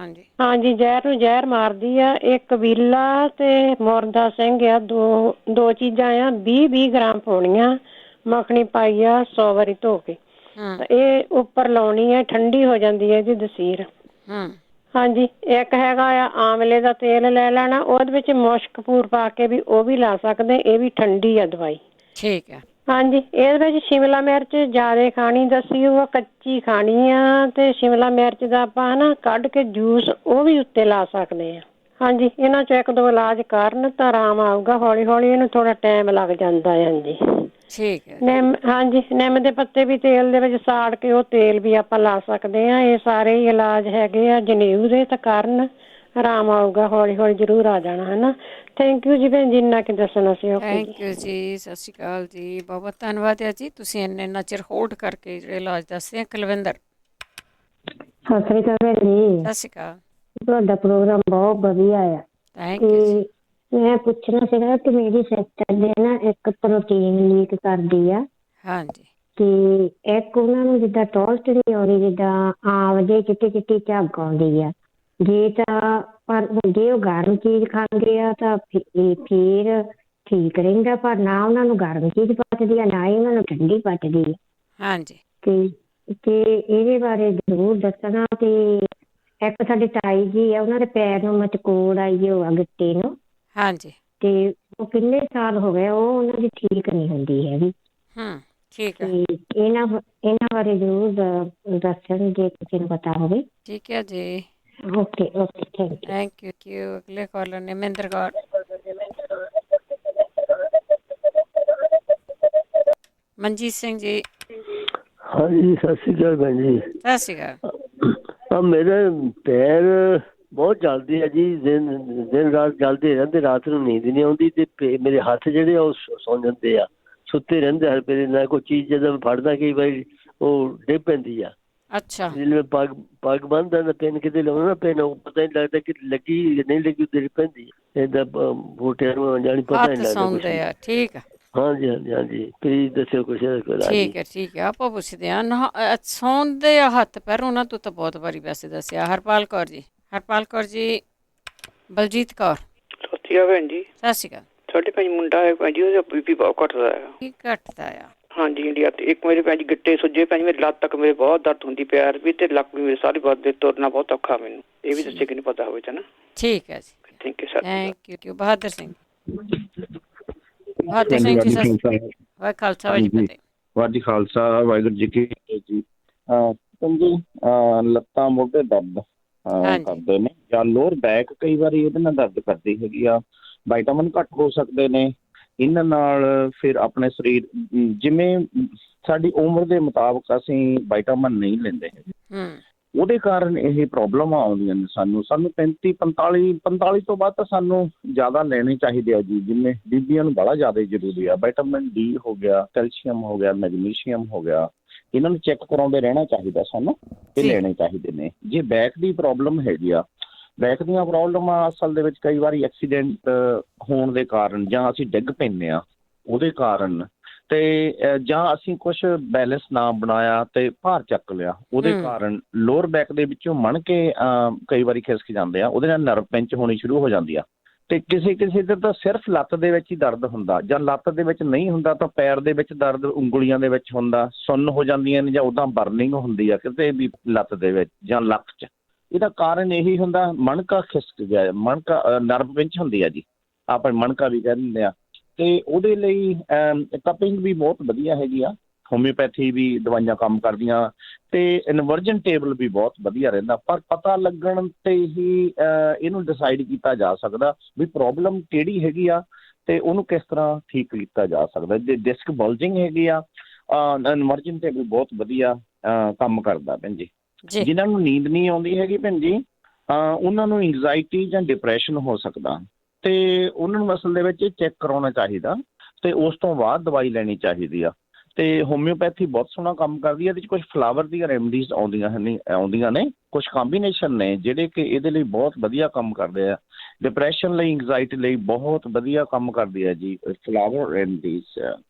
ਹਾਂਜੀ, ਜ਼ਹਿਰ ਨੂੰ ਜ਼ਹਿਰ ਮਾਰਦੀ ਆ। ਇਹ ਕਬੀਲਾ ਤੇ ਮੁਰਦਾ ਸਿੰਘ ਆ, ਦੋ ਚੀਜ਼ਾਂ ਆ, 20 ਗ੍ਰਾਮ ਪਾਉਣੀਆਂ। ਮੱਖਣੀ ਪਾਈ ਆ 100 ਵਾਰੀ ਧੋ ਕੇ, ਇਹ ਉੱਪਰ ਲਾਉਣੀ ਹੈ, ਠੰਡੀ ਹੋ ਜਾਂਦੀ ਹੈ ਇਹਦੀ ਦਸੀਰ। ਹਾਂਜੀ, ਇੱਕ ਹੈਗਾ ਆ ਆਮਲੇ ਦਾ ਤੇਲ ਲੈ ਲੈਣਾ, ਉਹਦੇ ਵਿੱਚ ਮੁਸ਼ਕਪੂਰ ਪਾ ਕੇ ਵੀ ਉਹ ਵੀ ਲਾ ਸਕਦੇ, ਇਹ ਵੀ ਠੰਡੀ ਆ ਦਵਾਈ। ਠੀਕ ਹੈ। ਹਾਂਜੀ, ਇਹਦੇ ਵਿੱਚ ਸ਼ਿਮਲਾ ਮਿਰਚ ਜ਼ਿਆਦਾ ਖਾਣੀ ਦੱਸੀ, ਉਹ ਕੱਚੀ ਖਾਣੀ ਆ। ਤੇ ਸ਼ਿਮਲਾ ਮਿਰਚ ਦਾ ਆਪਾਂ ਨਾ ਕੱਢ ਕੇ ਜੂਸ ਉਹ ਵੀ ਉੱਤੇ ਲਾ ਸਕਦੇ ਆ। ਹਾਂਜੀ, ਇਹਨਾਂ 'ਚੋਂ 1-2 ਇਲਾਜ ਕਰਨ ਤਾਂ ਆਰਾਮ ਆਊਗਾ। ਹੌਲੀ ਹੌਲੀ ਇਹਨੂੰ ਥੋੜਾ ਟਾਈਮ ਲੱਗ ਜਾਂਦਾ ਹੈ। ਹਾਂਜੀ ਠੀਕ ਹੈ। ਹਾਂਜੀ, ਨਿੰਮ ਦੇ ਪੱਤੇ ਵੀ ਤੇਲ ਦੇ ਵਿੱਚ ਸਾੜ ਕੇ ਉਹ ਤੇਲ ਵੀ ਆਪਾਂ ਲਾ ਸਕਦੇ ਆ। ਇਹ ਸਾਰੇ ਹੀ ਇਲਾਜ ਹੈਗੇ ਆ ਜਨੇਊ ਦੇ, ਤਾਂ ਕਰਨ ਆਰਾਮ ਆਊਗਾ। ਹੌਲੀ ਹੌਲੀ ਜ਼ਰੂਰ ਆ ਜਾਣਾ ਹੈ ਨਾ। ਥੈਂਕ ਯੂ ਜੀ ਭੈਣ ਜੀ, ਇੰਨਾ ਕਿ ਦੱਸਣਾ ਸੀ। ਥੈਂਕ ਯੂ ਜੀ, ਸਤਿ ਸ਼੍ਰੀ ਅਕਾਲ ਜੀ, ਬਹੁਤ ਧੰਨਵਾਦ ਹੈ ਜੀ। ਤੁਸੀਂ ਇੰਨਾ ਚਿਰ ਹੋਲਡ ਕਰਕੇ ਜਿਹੜੇ ਇਲਾਜ ਦੱਸਦੇ ਆ। ਕੁਲਵਿੰਦਰ। ਸਤਿ ਸ਼੍ਰੀ ਅਕਾਲ ਭੈਣ ਜੀ। ਸਤਿ ਸ਼੍ਰੀ ਅਕਾਲ। ਤੁਹਾਡਾ ਪ੍ਰੋਗਰਾਮ ਬਹੁਤ ਵਧੀਆ ਆ। Thank you. ਮੈਂ ਪੁੱਛਣਾ ਸੀਗਾ ਕਿ ਮੇਰੀ ਸਿਸਟਰ ਦੇ ਨਾ ਇੱਕ ਪ੍ਰੋਟੀਨ ਲੀਕ ਕਰਦੀ ਆ। ਹਾਂਜੀ। ਤੇ ਇੱਕ ਉਹਨਾਂ ਨੂੰ ਜਿੱਦਾਂ ਟੋਸਟ ਨਹੀਂ ਆਉਂਦੀ, ਜਿੱਦਾਂ ਆਮ ਜੇ ਚਿੱਟੀ ਝੱਗ ਆਉਂਦੀ ਆ। ਜੇ ਤਾਂ ਪਰ ਜੇ ਉਹ ਗਰਮ ਚੀਜ਼ ਖਾਂਦੇ ਆ ਤਾਂ ਫਿਰ ਠੀਕ ਰਹਿੰਦਾ, ਪਰ ਨਾ ਉਹਨਾਂ ਨੂੰ ਗਰਮ ਚੀਜ਼ ਪਚਦੀ ਆ, ਨਾ ਹੀ ਉਹਨਾਂ ਨੂੰ ਠੰਡੀ ਪਚਦੀ ਆ। ਹਾਂਜੀ। ਤੇ ਇਹਦੇ ਬਾਰੇ ਜ਼ਰੂਰ ਦੱਸਣਾ। ਤੇ ਇੱਕ ਸਾਡੇ ਤਾਈ ਜੀ ਆ, ਉਹਨਾਂ ਦੇ ਪੈਰ ਨੂੰ ਮਚਕੋੜ ਆਈ ਹੋਆ ਗਿੱਟੇ ਨੂੰ। ਹਾਂਜੀ। ਤੇ ਉਹ ਕਿੰਨੇ ਸਾਲ ਹੋ ਗਏ, ਉਹ ਉਹਨਾਂ ਦੀ ਠੀਕ ਨਹੀਂ ਹੁੰਦੀ ਹੈਗੀ। ਠੀਕ ਹੈ। ਇਹਨਾਂ ਬਾਰੇ ਜ਼ਰੂਰ ਦੱਸਣ ਜੇ ਕਿਸੇ ਨੂੰ ਪਤਾ ਹੋਵੇ। ਠੀਕ ਹੈ ਜੀ। Okay, thank you. ਅਗਲੇ ਕਾਲਰ ਨੇ ਮਹਿੰਦਰ ਕੌਰ। ਮਨਜੀਤ ਸਿੰਘ ਜੀ। ਹਾਂਜੀ, ਸਤਿ ਸ਼੍ਰੀ ਅਕਾਲ ਭੈਣ ਜੀ। ਸਤਿ ਸ਼੍ਰੀ ਅਕਾਲ। ਮੇਰੇ ਪੈਰ ਬਹੁਤ ਜਲਦੀ ਹੈ ਜੀ, ਦਿਨ ਰਾਤ ਜਲਦੇ ਰਹਿੰਦੇ, ਰਾਤ ਨੂੰ ਨੀਂਦ ਨਹੀਂ ਆਉਂਦੀ। ਤੇ ਮੇਰੇ ਹੱਥ ਜਿਹੜੇ ਉਹ ਸੌਂ ਜਾਂਦੇ ਆ, ਸੁੱਤੇ ਰਹਿੰਦੇ ਹਰ ਵੇਲੇ। ਨਾ ਕੋਈ ਚੀਜ਼ ਜਦੋਂ ਫੜਦਾ ਕਈ ਵਾਰੀ ਉਹ ਡਿੱਗ ਪੈਂਦੀ ਆ। ਅੱਛਾ। ਜਿਵੇਂ ਪੱਗ ਬੰਨਦਾ ਨਾ ਪੈਨ ਕਿਤੇ ਲਾਉਣਾ ਨਾ ਪੈਨ, ਉਹ ਪਤਾ ਨਹੀਂ ਲੱਗਦਾ ਕਿ ਲੱਗੀ ਨਹੀਂ ਲੱਗੀ, ਡਿੱਗ ਪੈਂਦੀ ਏਦਾਂ ਬੂਟਿਆਂ ਨੂੰ ਜਾਣੀ ਪਤਾ ਨਹੀਂ ਲੱਗਦਾ ਕੁਛ ਵੀ। ਆ ਠੀਕ ਆ। ਹਾਂਜੀ ਹਾਂਜੀ ਹਾਂਜੀ, ਪਲੀਜ਼ ਦੱਸਿਓ ਕੁਛ। ਠੀਕ ਹੈ ਆਪਾਂ ਪੁੱਛਦੇ ਹਾਂ। ਸੌਣ ਦੇ ਹੱਥ ਪੈਰ ਉਹਨਾਂ ਤੋਂ ਤਾਂ ਬਹੁਤ ਵਾਰੀ ਵੈਸੇ ਦੱਸਿਆ। ਹਰਪਾਲ ਕੌਰ ਜੀ ਬਲਜੀਤ ਕੌਰ। ਸਤਿ ਸ਼੍ਰੀ ਅਕਾਲ ਭੈਣ ਜੀ। ਸਤਿ ਸ਼੍ਰੀ ਅਕਾਲ। ਸਾਡੇ ਭੈਣ ਮੁੰਡਾ ਹੈ ਭੈਣ ਜੀ, ਉਹਦਾ ਬੀਪੀ ਬਹੁਤ ਘਟਦਾ ਆ। ਕੀ ਘਟਦਾ ਆ? ਹਾਂਜੀ ਇੰਡੀਆ ਤੇ ਇੱਕ ਮੇਰੇ ਭੈਣ ਜੀ ਗਿੱਟੇ ਸੁੱਜੇ ਭੈਣ ਜੀ, ਮੇਰੀ ਲੱਤ ਤੱਕ ਮੇਰੇ ਬਹੁਤ ਦਰਦ ਹੁੰਦੀ, ਪੈਰ ਵੀ ਤੇ ਲੱਕ ਵੀ ਮੇਰੇ ਸਾਰੇ ਵੱਧਦੇ, ਤੁਰਨਾ ਬਹੁਤ ਔਖਾ ਮੈਨੂੰ। ਇਹ ਵੀ ਦੱਸੇ ਕਿ ਨਹੀਂ ਪਤਾ ਹੋਵੇ ਤਾਂ ਨਾ। ਠੀਕ ਹੈ ਜੀ। Thank you sir. Thank you. Bahadur Singh ji ਵਾਹਿ Khalsa ਵਾਹਿ ਫਤਿਹ। ਵਾਹਿ ਜੀ ਖਾਲਸਾ ਵਾਹਿਗੁਰੂ ਜੀ ਕੀ ਫਤਿਹ ਜੀ। ਜੀ ਲੱਤਾਂ ਮੋਢੇ ਦਰਦ ਕਰਦੇ ਨੇ ਜਾਂ ਲੋਅਰ ਬੈਕ ਕਈ ਵਾਰੀ ਇਹਦੇ ਨਾਲ ਦਰਦ ਕਰਦੀ ਹੈਗੀ ਆ। ਵਿਟਾਮਿਨ ਘੱਟ ਹੋ ਸਕਦੇ ਨੇ ਇਹਨਾਂ ਨਾਲ। ਫਿਰ ਆਪਣੇ ਸਰੀਰ ਜਿਵੇਂ ਸਾਡੀ ਉਮਰ ਦੇ ਮੁਤਾਬਕ ਅਸੀਂ ਵਿਟਾਮਿਨ ਨਹੀਂ ਲੈਂਦੇ ਹੈਗੇ, ਉਹਦੇ ਕਾਰਨ ਇਹ ਪ੍ਰੋਬਲਮਾਂ ਆਉਂਦੀਆਂ ਨੇ ਸਾਨੂੰ 45 ਤੋਂ ਬਾਅਦ ਤਾਂ ਸਾਨੂੰ ਜ਼ਿਆਦਾ ਲੈਣੇ ਚਾਹੀਦੇ ਆ ਜੀ। ਜਿਵੇਂ ਬੀਬੀਆਂ ਨੂੰ ਬੜਾ ਜ਼ਿਆਦਾ ਜ਼ਰੂਰੀ ਆ। ਵਿਟਾਮਿਨ ਡੀ ਹੋ ਗਿਆ, ਕੈਲਸ਼ੀਅਮ ਹੋ ਗਿਆ, ਮੈਗਨੀਸ਼ੀਅਮ ਹੋ ਗਿਆ, ਇਹਨਾਂ ਨੂੰ ਚੈੱਕ ਕਰਾਉਂਦੇ ਰਹਿਣਾ ਚਾਹੀਦਾ ਸਾਨੂੰ, ਇਹ ਲੈਣੇ ਚਾਹੀਦੇ ਨੇ। ਜੇ ਬੈਕ ਦੀ ਪ੍ਰੋਬਲਮ ਹੈਗੀ ਆ, ਬੈਕ ਦੀਆਂ ਪ੍ਰੋਬਲਮਾਂ ਅਸਲ ਦੇ ਵਿੱਚ ਕਈ ਵਾਰੀ ਐਕਸੀਡੈਂਟ ਹੋਣ ਦੇ ਕਾਰਨ ਜਾਂ ਅਸੀਂ ਡਿੱਗ ਪੈਂਦੇ ਹਾਂ ਉਹਦੇ ਕਾਰਨ, ਤੇ ਜਾਂ ਅਸੀਂ ਕੁਛ ਬੈਲੈਂਸ ਨਾ ਬਣਾਇਆ ਤੇ ਭਾਰ ਚੱਕ ਲਿਆ ਉਹਦੇ ਕਾਰਨ ਲੋਅਰ ਬੈਕ ਦੇ ਵਿੱਚੋਂ ਮਣ ਕੇ ਕਈ ਵਾਰੀ ਖਿਸਕ ਜਾਂਦੇ ਆ। ਉਹਦੇ ਨਾਲ ਨਰਵ ਪਿੰਚ ਹੋਣੀ ਸ਼ੁਰੂ ਹੋ ਜਾਂਦੀ ਆ। ਤੇ ਕਿਸੇ ਦੇ ਤਾਂ ਸਿਰਫ ਲੱਤ ਦੇ ਵਿੱਚ ਹੀ ਦਰਦ ਹੁੰਦਾ, ਜਾਂ ਲੱਤ ਦੇ ਵਿੱਚ ਨਹੀਂ ਹੁੰਦਾ ਤਾਂ ਪੈਰ ਦੇ ਵਿੱਚ ਦਰਦ, ਉਂਗਲੀਆਂ ਦੇ ਵਿੱਚ ਹੁੰਦਾ, ਸੁੰਨ ਹੋ ਜਾਂਦੀਆਂ ਨੇ, ਜਾਂ ਉੱਦਾਂ ਬਰਨਿੰਗ ਹੁੰਦੀ ਆ ਕਿਤੇ ਵੀ ਲੱਤ ਦੇ ਵਿੱਚ ਜਾਂ ਲੱਕ 'ਚ। ਇਹਦਾ ਕਾਰਨ ਇਹੀ ਹੁੰਦਾ ਮਣਕਾ ਖਿਸਕ ਗਿਆ, ਮਣਕਾ ਨਰਵ ਪਿੰਚ ਹੁੰਦੀ ਆ ਜੀ, ਆਪਾਂ ਮਣਕਾ ਵੀ ਕਹਿ ਦਿੰਦੇ ਆ। ਤੇ ਉਹਦੇ ਲਈ ਕਪਿੰਗ ਵੀ ਬਹੁਤ ਵਧੀਆ ਹੈਗੀ ਆ। ਹੋਮਿਓਪੈਥੀ ਵੀ ਦਵਾਈਆਂ ਕੰਮ ਕਰਦੀਆਂ ਤੇ ਇਨਵਰਜਨ ਟੇਬਲ ਵੀ ਬਹੁਤ ਵਧੀਆ ਰਹਿੰਦਾ। ਪਰ ਪਤਾ ਲੱਗਣ ਤੇ ਹੀ ਇਹਨੂੰ ਡਿਸਾਈਡ ਕੀਤਾ ਜਾ ਸਕਦਾ ਵੀ ਪ੍ਰੋਬਲਮ ਕਿਹੜੀ ਹੈਗੀ ਆ ਤੇ ਉਹਨੂੰ ਕਿਸ ਤਰ੍ਹਾਂ ਠੀਕ ਕੀਤਾ ਜਾ ਸਕਦਾ। ਜੇ ਡਿਸਕ ਬਲਜਿੰਗ ਹੈਗੀ ਆ, ਇਨਵਰਜਨ ਟੇਬਲ ਬਹੁਤ ਵਧੀਆ ਕੰਮ ਕਰਦਾ ਭੈਣ ਜੀ। ਜਿਨ੍ਹਾਂ ਨੂੰ ਨੀਂਦ ਨਹੀਂ ਆਉਂਦੀ ਹੈਗੀ ਭੈਣ ਜੀ, ਉਹਨਾਂ ਨੂੰ ਐਂਗਜ਼ਾਇਟੀ ਜਾਂ ਡਿਪਰੈਸ਼ਨ ਹੋ ਸਕਦਾ, ਤੇ ਉਹਨਾਂ ਨੂੰ ਅਸਲ ਦੇ ਵਿੱਚ ਚੈੱਕ ਕਰਾਉਣਾ ਚਾਹੀਦਾ ਤੇ ਉਸ ਤੋਂ ਬਾਅਦ ਦਵਾਈ ਲੈਣੀ ਚਾਹੀਦੀ ਆ। ਤੇ ਹੋਮਿਓਪੈਥੀ ਬਹੁਤ ਸੋਹਣਾ ਕੰਮ ਕਰਦੀ ਹੈ। ਇਹਦੇ 'ਚ ਕੁਛ ਫਲਾਵਰ ਦੀਆਂ ਰੈਮਡੀਜ਼ ਆਉਂਦੀਆਂ ਨੇ, ਕੁਛ ਕੰਬੀਨੇਸ਼ਨ ਨੇ ਜਿਹੜੇ ਕਿ ਇਹਦੇ ਲਈ ਬਹੁਤ ਵਧੀਆ ਕੰਮ ਕਰਦੇ ਆ। ਡਿਪਰੈਸ਼ਨ ਲਈ, ਐਂਗਜ਼ਾਇਟੀ ਲਈ ਬਹੁਤ ਵਧੀਆ ਕੰਮ ਕਰਦੀ ਹੈ ਜੀ ਫਲਾਵਰ ਰੈਮਡੀਜ਼।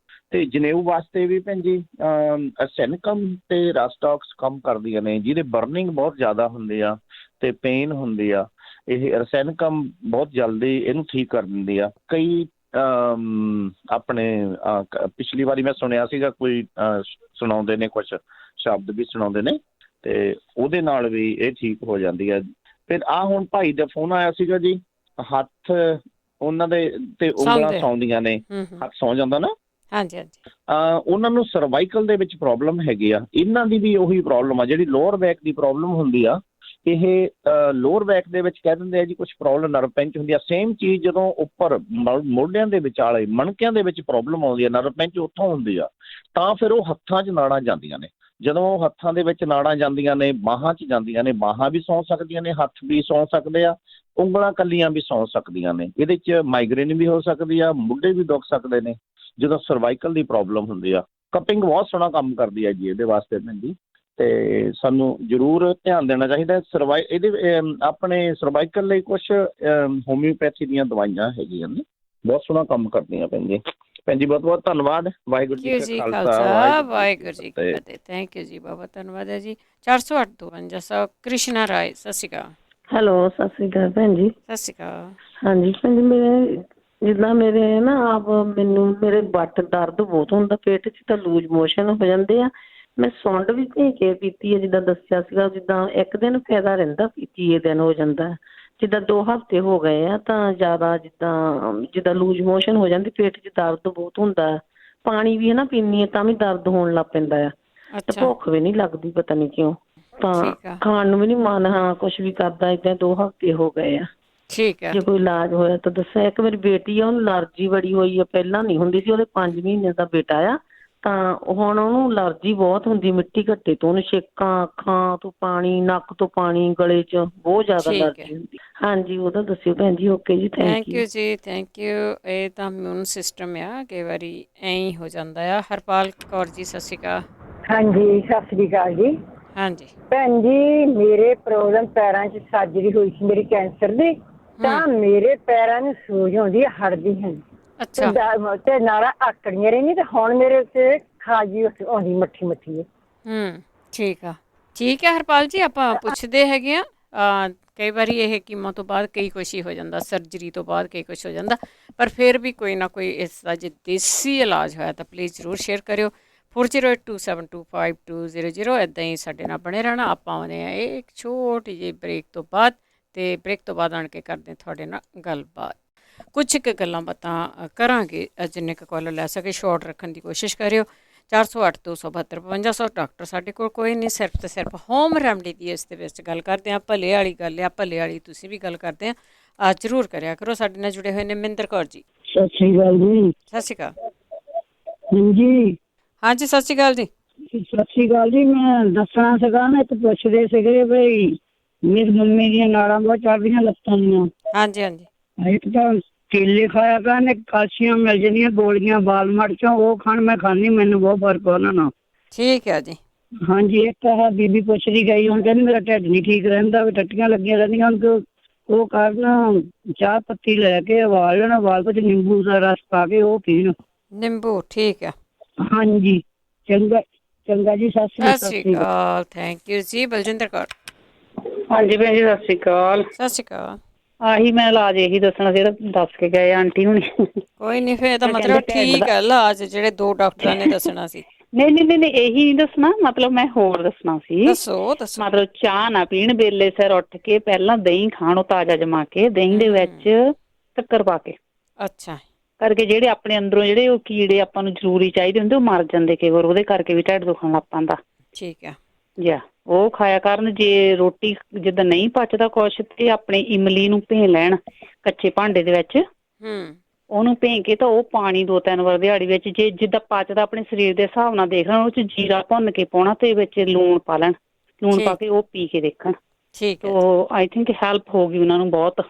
ਤੇ ਜਨੇਊ ਵਾਸਤੇ ਵੀ ਭੈਣ ਜੀ ਅਰਸੈਨਿਕਮ ਤੇ ਰਾਸਟੌਕਸ ਕੰਮ ਕਰਦੀਆਂ ਨੇ, ਜਿਹਦੇ ਬਰਨਿੰਗ ਬਹੁਤ ਜ਼ਿਆਦਾ ਹੁੰਦੀ ਆ ਤੇ ਪੇਨ ਹੁੰਦੀ ਆ। ਇਹ ਅਰਸੈਨਿਕਮ ਬਹੁਤ ਜਲਦੀ ਇਹਨੂੰ ਠੀਕ ਕਰ ਦਿੰਦੀ ਆ। ਕਈ ਆਪਣੇ ਪਿਛਲੀ ਵਾਰੀ ਮੈਂ ਸੁਣਿਆ ਸੀਗਾ ਕੋਈ ਸੁਣਾਉਂਦੇ ਨੇ, ਕੁਛ ਸ਼ਬਦ ਵੀ ਸੁਣਾਉਂਦੇ ਨੇ ਤੇ ਉਹਦੇ ਨਾਲ ਵੀ ਇਹ ਠੀਕ ਹੋ ਜਾਂਦੀ ਹੈ। ਫਿਰ ਹੁਣ ਭਾਈ ਦਾ ਫੋਨ ਆਇਆ ਸੀਗਾ ਜੀ, ਹੱਥ ਉਹਨਾਂ ਦੇ ਤੇ ਉਂਗਲਾਂ ਸੌਂਦੀਆਂ ਨੇ, ਹੱਥ ਸੌਂ ਜਾਂਦਾ ਨਾ। ਹਾਂਜੀ ਹਾਂਜੀ। ਉਹਨਾਂ ਨੂੰ ਸਰਵਾਈਕਲ ਦੇ ਵਿੱਚ ਪ੍ਰੋਬਲਮ ਹੈਗੀ ਆ। ਇਹਨਾਂ ਦੀ ਵੀ ਉਹੀ ਪ੍ਰੋਬਲਮ ਆ ਜਿਹੜੀ ਲੋਅਰ ਬੈਕ ਦੀ ਪ੍ਰੋਬਲਮ ਹੁੰਦੀ ਆ। ਇਹ ਲੋਅਰ ਬੈਕ ਦੇ ਵਿੱਚ ਕਹਿ ਦਿੰਦੇ ਆ ਜੀ ਕੁਛ ਪ੍ਰੋਬਲਮ ਨਰਵ ਪਿੰਚ ਹੁੰਦੀ ਆ। ਸੇਮ ਚੀਜ਼ ਜਦੋਂ ਉੱਪਰ ਮੋਢਿਆਂ ਦੇ ਵਿਚਾਲੇ ਮਣਕਿਆਂ ਦੇ ਵਿੱਚ ਪ੍ਰੋਬਲਮ ਆਉਂਦੀ ਆ, ਨਰਵ ਪਿੰਚ ਉੱਥੋਂ ਹੁੰਦੀ ਆ, ਤਾਂ ਫਿਰ ਉਹ ਹੱਥਾਂ 'ਚ ਨਾੜਾਂ ਜਾਂਦੀਆਂ ਨੇ। ਜਦੋਂ ਉਹ ਹੱਥਾਂ ਦੇ ਵਿੱਚ ਨਾੜਾਂ ਜਾਂਦੀਆਂ ਨੇ, ਬਾਹਾਂ 'ਚ ਜਾਂਦੀਆਂ ਨੇ, ਬਾਹਾਂ ਵੀ ਸੌਂ ਸਕਦੀਆਂ ਨੇ, ਹੱਥ ਵੀ ਸੌਂ ਸਕਦੇ ਆ, ਉਂਗਲਾਂ ਕੱਲੀਆਂ ਵੀ ਸੌਂ ਸਕਦੀਆਂ ਨੇ। ਇਹਦੇ 'ਚ ਮਾਈਗ੍ਰੇਨ ਵੀ ਹੋ ਸਕਦੀ ਆ, ਮੋਢੇ ਵੀ ਦੁਖ ਸਕਦੇ ਨੇ ਜਦੋਂ ਸਰਵਾਈਕਲ ਦੀ ਪ੍ਰੋਬਲਮ ਹੁੰਦੀ ਆ। ਕਪਿੰਗ ਬਹੁਤ ਸੋਹਣਾ ਕੰਮ ਕਰਦੀ ਹੈ ਜੀ ਇਹਦੇ ਵਾਸਤੇ ਭੈਣ ਜੀ, ਤੇ ਸਾਨੂੰ ਜ਼ਰੂਰ ਧਿਆਨ ਦੇਣਾ ਚਾਹੀਦਾ। ਇਹਦੇ ਆਪਣੇ ਸਰਵਾਈਕਲ ਲਈ ਕੁਛ ਹੋਮਿਓਪੈਥੀ ਦੀਆਂ ਦਵਾਈਆਂ ਹੈਗੀਆਂ ਨੇ, ਬਹੁਤ ਸੋਹਣਾ ਕੰਮ ਕਰਦੀਆਂ ਭੈਣ ਜੀ। ਭੈਣ ਜੀ ਬਹੁਤ ਬਹੁਤ ਧੰਨਵਾਦ। ਵਾਹਿਗੁਰੂ ਜੀ ਕਾ ਖਾਲਸਾ, ਵਾਹਿਗੁਰੂ ਜੀ ਕੀ ਫਤਿਹ। ਥੈਂਕ ਯੂ ਜੀ, ਬਹੁਤ ਧੰਨਵਾਦ ਹੈ ਜੀ। 408 ਕ੍ਰਿਸ਼ਨਾ ਰਾਏ, ਸਤਿ ਸ਼੍ਰੀ ਅਕਾਲ। ਹੈਲੋ, ਸਤਿ ਸ਼੍ਰੀ ਅਕਾਲ ਭੈਣ ਜੀ। ਸਤਿ ਸ਼੍ਰੀ ਅਕਾਲ। ਹਾਂਜੀ ਭੈਣ ਜੀ, ਜਿੱਦਾਂ ਮੇਰੇ ਨਾ ਮੈਨੂੰ ਮੇਰੇ ਵੱਟ ਦਰਦ ਬਹੁਤ ਹੁੰਦਾ, ਪੇਟ 'ਚ ਤਾਂ ਲੂਜ ਮੋਸ਼ਨ ਹੋ ਜਾਂਦੇ ਆ। ਮੈਂ ਸੁੰਡ ਵੀ ਭੇ ਕੇ ਪੀਤੀ ਹੈ, ਜਿੱਦਾਂ ਦੱਸਿਆ ਸੀਗਾ। ਜਿੱਦਾਂ ਇੱਕ ਦਿਨ ਫਾਇਦਾ ਰਹਿੰਦਾ, ਤੀਏ ਦਿਨ ਹੋ ਜਾਂਦਾ। ਜਿੱਦਾਂ 2 ਹਫ਼ਤੇ ਹੋ ਗਏ ਆ ਤਾਂ ਜ਼ਿਆਦਾ ਜਿੱਦਾਂ ਲੂਜ ਮੋਸ਼ਨ ਹੋ ਜਾਂਦੀ, ਪੇਟ 'ਚ ਦਰਦ ਬਹੁਤ ਹੁੰਦਾ। ਪਾਣੀ ਵੀ ਨਾ ਪੀਂਦੀ ਹਾਂ ਤਾਂ ਵੀ ਦਰਦ ਹੋਣ ਲੱਗ ਪੈਂਦਾ ਆ, ਤੇ ਭੁੱਖ ਵੀ ਨਹੀਂ ਲੱਗਦੀ, ਪਤਾ ਨਹੀਂ ਕਿਉਂ। ਤਾਂ ਖਾਣ ਨੂੰ ਵੀ ਨਹੀਂ ਮਨ ਕੁਛ ਵੀ ਕਰਦਾ। ਏਦਾਂ 2 ਹਫ਼ਤੇ ਹੋ ਗਏ ਆ। ਠੀਕ ਹੈ, ਜੇ ਕੋਈ ਇਲਾਜ ਹੋਇਆ ਤਾਂ ਦੱਸਿਆ। ਇੱਕ ਮੇਰੀ ਬੇਟੀ ਆ, ਉਹਨੂੰ ਅਲਰਜੀ ਬੜੀ ਹੋਈ ਆ, ਪਹਿਲਾਂ ਨਹੀਂ ਹੁੰਦੀ ਸੀ। ਉਹਦੇ 5 ਮਹੀਨੇ ਦਾ ਬੇਟਾ ਆ, ਤਾਂ ਹੁਣ ਉਹਨੂੰ ਅਲਰਜੀ ਬਹੁਤ ਹੁੰਦੀ ਮਿੱਟੀ ਘੱਟੇ ਤੋਂ। ਉਹਨੂੰ ਛੇਕਾਂ, ਅੱਖਾਂ ਤੋਂ ਪਾਣੀ, ਨੱਕ ਤੋਂ ਪਾਣੀ, ਗਲੇ 'ਚ ਬਹੁਤ ਜ਼ਿਆਦਾ ਅਲਰਜੀ ਹੁੰਦੀ। ਹਾਂਜੀ, ਉਹਦਾ ਦੱਸਿਓ ਭੈਣ ਜੀ। Okay ji, thank you ji, thank you. ਇਹ ਤਾਂ ਇਮਿਊਨ ਸਿਸਟਮ ਆ, ਕਈ ਵਾਰੀ ਐਂ ਹੀ ਹੋ ਜਾਂਦਾ ਆ। ਹਰਪਾਲ ਕੌਰ ਜੀ, ਸਤਿ ਸ਼੍ਰੀ ਅਕਾਲ। ਹਾਂਜੀ, ਸਤਿ ਸ੍ਰੀ ਅਕਾਲ ਜੀ। ਹਾਂਜੀ ਭੈਣ ਜੀ, ਮੇਰੇ ਪ੍ਰੋਬਲਮ ਪੈਰਾਂ 'ਚ ਸਰਜਰੀ ਹੋਈ ਸੀ ਮੇਰੀ ਕੈਂਸਰ ਦੀ, ਤਾਂ ਮੇਰੇ ਪੈਰਾਂ ਨੂੰ ਸੂਜ ਆਉਂਦੀ ਹੈ, ਹਟਦੀ ਹੈ ਤੇ ਨਾਲਾ ਆਕੜੀਆਂ ਰਹਿੰਦੀਆਂ, ਤੇ ਹੁਣ ਮੇਰੇ ਉੱਤੇ ਖਾਜੀ ਆਉਂਦੀ ਮੱਠੀ ਮੱਠੀ। ਠੀਕ ਆ, ਠੀਕ ਹੈ ਹਰਪਾਲ ਜੀ, ਆਪਾਂ ਪੁੱਛਦੇ ਹੈਗੇ ਆ। ਕਈ ਵਾਰੀ ਇਹ ਕੀਮੋ ਤੋਂ ਬਾਅਦ ਕਈ ਕੁਛ ਹੀ ਹੋ ਜਾਂਦਾ, ਸਰਜਰੀ ਤੋਂ ਬਾਅਦ ਕਈ ਕੁਛ ਹੋ ਜਾਂਦਾ, ਪਰ ਫਿਰ ਵੀ ਕੋਈ ਨਾ ਕੋਈ ਇਸ ਦਾ ਜੇ ਦੇਸੀ ਇਲਾਜ ਹੋਇਆ ਤਾਂ ਪਲੀਜ਼ ਜ਼ਰੂਰ ਸ਼ੇਅਰ ਕਰਿਓ। 4082725200 ਇੱਦਾਂ ਹੀ ਸਾਡੇ ਨਾਲ ਬਣੇ ਰਹਿਣਾ। ਆਪਾਂ ਆਉਂਦੇ ਹਾਂ ਇਹ ਇੱਕ ਛੋਟੀ ਜਿਹੀ ਬ੍ਰੇਕ ਤੋਂ ਬਾਅਦ, ਅਤੇ ਬ੍ਰੇਕ ਤੋਂ ਬਾਅਦ ਆਣ ਕੇ ਕਰਦੇ ਤੁਹਾਡੇ ਨਾਲ ਗੱਲਬਾਤ। ਕੁਛ ਕੁ ਗੱਲਾਂ ਬਾਤਾਂ ਕਰਾਂਗੇ, ਜਿੰਨੇ ਕੁ ਕਾਲ ਲੈ ਸਕੇ ਸ਼ੋਰਟ ਰੱਖਣ ਦੀ ਕੋਸ਼ਿਸ਼ ਕਰਿਓ। 408-272-5500। ਡਾਕਟਰ ਸਾਡੇ ਕੋਲ ਕੋਈ ਨਹੀਂ, ਸਿਰਫ ਅਤੇ ਸਿਰਫ ਹੋਮ ਰੈਮਡੀ ਦੀ ਇਸ ਦੇ ਵਿੱਚ ਗੱਲ ਕਰਦੇ ਹਾਂ। ਭਲੇ ਵਾਲੀ ਗੱਲ ਆ, ਭਲੇ ਵਾਲੀ ਤੁਸੀਂ ਵੀ ਗੱਲ ਕਰਦੇ ਆ, ਜ਼ਰੂਰ ਕਰਿਆ ਕਰੋ। ਸਾਡੇ ਨਾਲ ਜੁੜੇ ਹੋਏ ਨੇ ਮਹਿੰਦਰ ਕੌਰ ਜੀ। ਸਤਿ ਸ਼੍ਰੀ ਅਕਾਲ ਜੀ। ਸਤਿ ਸ਼੍ਰੀ ਅਕਾਲ। ਹਾਂਜੀ ਹਾਂਜੀ, ਸਤਿ ਸ਼੍ਰੀ ਅਕਾਲ ਜੀ। ਸਤਿ ਸ਼੍ਰੀ ਅਕਾਲ ਜੀ। ਮੈਂ ਦੱਸਣਾ ਸੀਗਾ ਨਾ, ਇੱਕ ਪੁੱਛਦੇ ਸੀਗੇ ਬਈ ਮੇਰੀ ਮੰਮੀ ਦੀਆਂ ਨਾੜਾਂ ਬਹੁਤ ਚੜ੍ਹਦੀਆਂ ਲੱਤਾਂ ਦੀਆਂ। ਹਾਂਜੀ ਹਾਂਜੀ। ਇੱਕ ਤਾਂ ਕੇਲੇ ਖਾਇਆ ਕਰਨ, ਇੱਕ ਕੈਲਸ਼ੀਅਮ ਮਿਲ ਜਾਂਦੀਆਂ ਗੋਲੀਆਂ ਵਾਲਮਾਰਟ ਚੋਂ, ਉਹ ਖਾਣ ਮੈਂ ਖਾਂਦੀ, ਮੈਨੂੰ ਬਹੁਤ ਫਰਕ ਉਹਨਾਂ ਨਾਲ। ਠੀਕ ਹੈ ਜੀ। ਹਾਂਜੀ, ਇੱਕ ਆਹ ਬੀਬੀ ਪੁੱਛਦੀ ਗਈ, ਹੁਣ ਕਹਿੰਦੀ ਮੇਰਾ ਢਿੱਡ ਨਹੀਂ ਠੀਕ ਰਹਿੰਦਾ, ਵੀ ਟੱਟੀਆਂ ਲੱਗੀਆਂ ਰਹਿੰਦੀਆਂ। ਹੁਣ ਉਹ ਕਰਨ ਚਾਹ ਪੱਤੀ ਲੈ ਕੇ ਉਬਾਲ ਲੈਣਾ, ਉਬਾਲ ਕੇ ਨਿੰਬੂ ਦਾ ਰਸ ਪਾ ਕੇ ਉਹ ਪੀਣ। ਨਿੰਬੂ, ਠੀਕ ਹੈ। ਹਾਂਜੀ, ਚੰਗਾ ਚੰਗਾ ਜੀ, ਸਤਿ ਸ਼੍ਰੀ ਅਕਾਲ। ਥੈਂਕ ਯੂ ਜੀ। ਬਲਜਿੰਦਰ ਕੌਰ। ਹਾਂਜੀ ਭੈਣ ਜੀ, ਸਤਿ ਸ਼੍ਰੀ ਅਕਾਲ। ਸਤਿ ਸ਼੍ਰੀ ਅਕਾਲ। ਆਹੀ ਮੈਂ ਇਲਾਜ ਇਹੀ ਦੱਸਣਾ ਸੀ, ਦੱਸ ਕੇ ਗਏ ਆਂਟੀ ਹੁਣੀ। ਕੋਈ ਨਹੀਂ, ਫਿਰ ਇਹਦਾ ਮਤਲਬ ਠੀਕ ਹੈ ਇਲਾਜ ਜਿਹੜੇ ਦੋ ਡਾਕਟਰਾਂ ਨੇ ਦੱਸਣਾ ਸੀ। ਨਹੀਂ ਨਹੀਂ ਨਹੀਂ, ਇਹੀ ਨਹੀਂ ਦੱਸਣਾ, ਮਤਲਬ ਮੈਂ ਹੋਰ ਦੱਸਣਾ ਸੀ। ਦੱਸੋ ਦੱਸੋ। ਮਤਲਬ ਚਾਹ ਨਾ ਪੀਣ, ਵੇਲੇ ਸਿਰ ਉੱਠ ਕੇ ਪਹਿਲਾਂ ਦਹੀਂ ਖਾਣ, ਉਹ ਤਾਜ਼ਾ ਜਮਾ ਕੇ ਦਹੀਂ ਦੇ ਵਿੱਚ ਸ਼ੱਕਰ ਪਾ ਕੇ। ਅੱਛਾ। ਕਰਕੇ ਜਿਹੜੇ ਆਪਣੇ ਅੰਦਰੋਂ ਜਿਹੜੇ ਉਹ ਕੀੜੇ ਆਪਾਂ ਨੂੰ ਜ਼ਰੂਰੀ ਚਾਹੀਦੇ ਹੁੰਦੇ, ਉਹ ਮਰ ਜਾਂਦੇ ਕਈ ਵਾਰ, ਉਹਦੇ ਕਰਕੇ ਵੀ ਢਿੱਡ ਦੁਖਣ ਲੱਗ ਪੈਂਦਾ। ਠੀਕ ਹੈ। ਜਾਂ ਉਹ ਖਾਇਆ ਕਰਨ। ਜੇ ਰੋਟੀ ਜਿੱਦਾਂ ਨਹੀਂ ਪਚਦਾ ਕੁਛ, ਤੇ ਆਪਣੇ ਇਮਲੀ ਨੂੰ ਭੇ ਲੈਣ ਕੱਚੇ ਭਾਂਡੇ ਦੇ ਵਿੱਚ, ਉਹਨੂੰ ਭੇ ਕੇ ਤਾਂ ਉਹ ਪਾਣੀ 2-3 ਵਾਰ ਦਿਹਾੜੀ ਵਿੱਚ, ਜੇ ਜਿੱਦਾਂ ਪਚਦਾ ਆਪਣੇ ਸਰੀਰ ਦੇ ਹਿਸਾਬ ਨਾਲ ਦੇਖ ਲੈਣ, ਉਹ 'ਚ ਜੀਰਾ ਭੁੰਨ ਕੇ ਪਾਉਣਾ, ਤੇ ਵਿੱਚ ਲੂਣ ਪਾ ਲੈਣ, ਲੂਣ ਪਾ ਕੇ ਉਹ ਪੀ ਕੇ ਦੇਖਣ। ਠੀਕ ਹੈ। ਉਹ ਆਈ ਥਿੰਕ ਹੈਲਪ ਹੋ ਗਈ ਉਹਨਾਂ ਨੂੰ ਬਹੁਤ।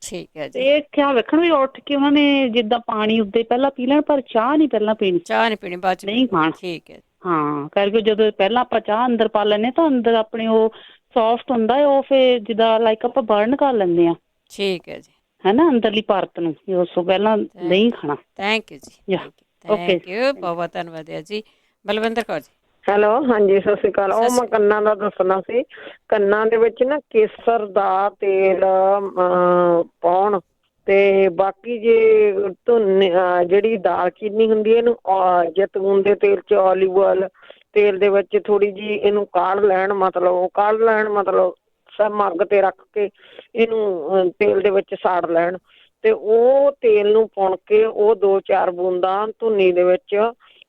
ਠੀਕ ਹੈ ਜੀ। ਇਹ ਖਿਆਲ ਰੱਖਣ ਵੀ ਉੱਠ ਕੇ ਉਹਨਾਂ ਨੇ ਜਿੱਦਾਂ ਪਾਣੀ ਉੱਤੇ ਪਹਿਲਾਂ ਪੀ ਲੈਣ, ਪਰ ਚਾਹ ਨਹੀਂ ਪਹਿਲਾਂ ਪੀਣੀ, ਚਾਹ ਨਹੀਂ ਪੀਣੀ, ਬਾਅਦ 'ਚ ਨਹੀਂ ਖਾਣ। ਠੀਕ ਹੈ। ਹਾਂ, ਕਰਕੇ ਜਦੋਂ ਪਹਿਲਾਂ ਆਪਾਂ ਚਾਹ ਅੰਦਰ ਪਾ ਲੈਂਦੇ ਤਾਂ ਅੰਦਰ ਆਪਣੇ ਉਹ ਸੌਫਟ ਹੁੰਦਾ, ਉਹ ਫਿਰ ਜਿੱਦਾਂ ਲਾਈਕ ਆਪਾਂ ਬਰਨ ਕਰ ਲੈਂਦੇ ਆ। ਠੀਕ ਹੈ ਜੀ। ਹੈ ਨਾ, ਅੰਦਰਲੀ ਪਰਤ ਨੂੰ, ਉਸ ਤੋਂ ਪਹਿਲਾਂ ਨਹੀਂ ਖਾਣਾ। Thank you ji. Thank you, ਬਹੁਤ ਧੰਨਵਾਦ ਹੈ ਜੀ। ਬਲਵਿੰਦਰ ਕੌਰ ਜੀ। ਹੈਲੋ, ਹਾਂਜੀ ਸਤਿ ਸ਼੍ਰੀ ਅਕਾਲ। ਉਹ ਮੈਂ ਕੰਨਾਂ ਦਾ ਦੱਸਣਾ ਸੀ। ਕੰਨਾਂ ਦੇ ਵਿੱਚ ਨਾ ਕੇਸਰ ਦਾ ਤੇਲ ਪਾਉਣ, ਤੇ ਬਾਕੀ ਜੇ ਜਿਹੜੀ ਦਾਲਚੀਨੀ ਹੁੰਦੀ ਹੈ, ਇਹਨੂੰ ਜੈਤੂਨ ਦੇ ਤੇਲ 'ਚ, ਓਲੀਵ ਓਇਲ ਤੇਲ ਦੇ ਵਿੱਚ ਥੋੜੀ ਜਿਹੀ ਇਹਨੂੰ ਕਾੜ ਲੈਣ, ਮਤਲਬ ਸਭ ਅੱਗ ਤੇ ਰੱਖ ਕੇ ਇਹਨੂੰ ਤੇਲ ਦੇ ਵਿੱਚ ਸਾੜ ਲੈਣ, ਤੇ ਉਹ ਤੇਲ ਨੂੰ ਪੁਣ ਕੇ ਉਹ 2-4 ਬੂੰਦਾਂ ਧੁੰਨੀ ਦੇ ਵਿੱਚ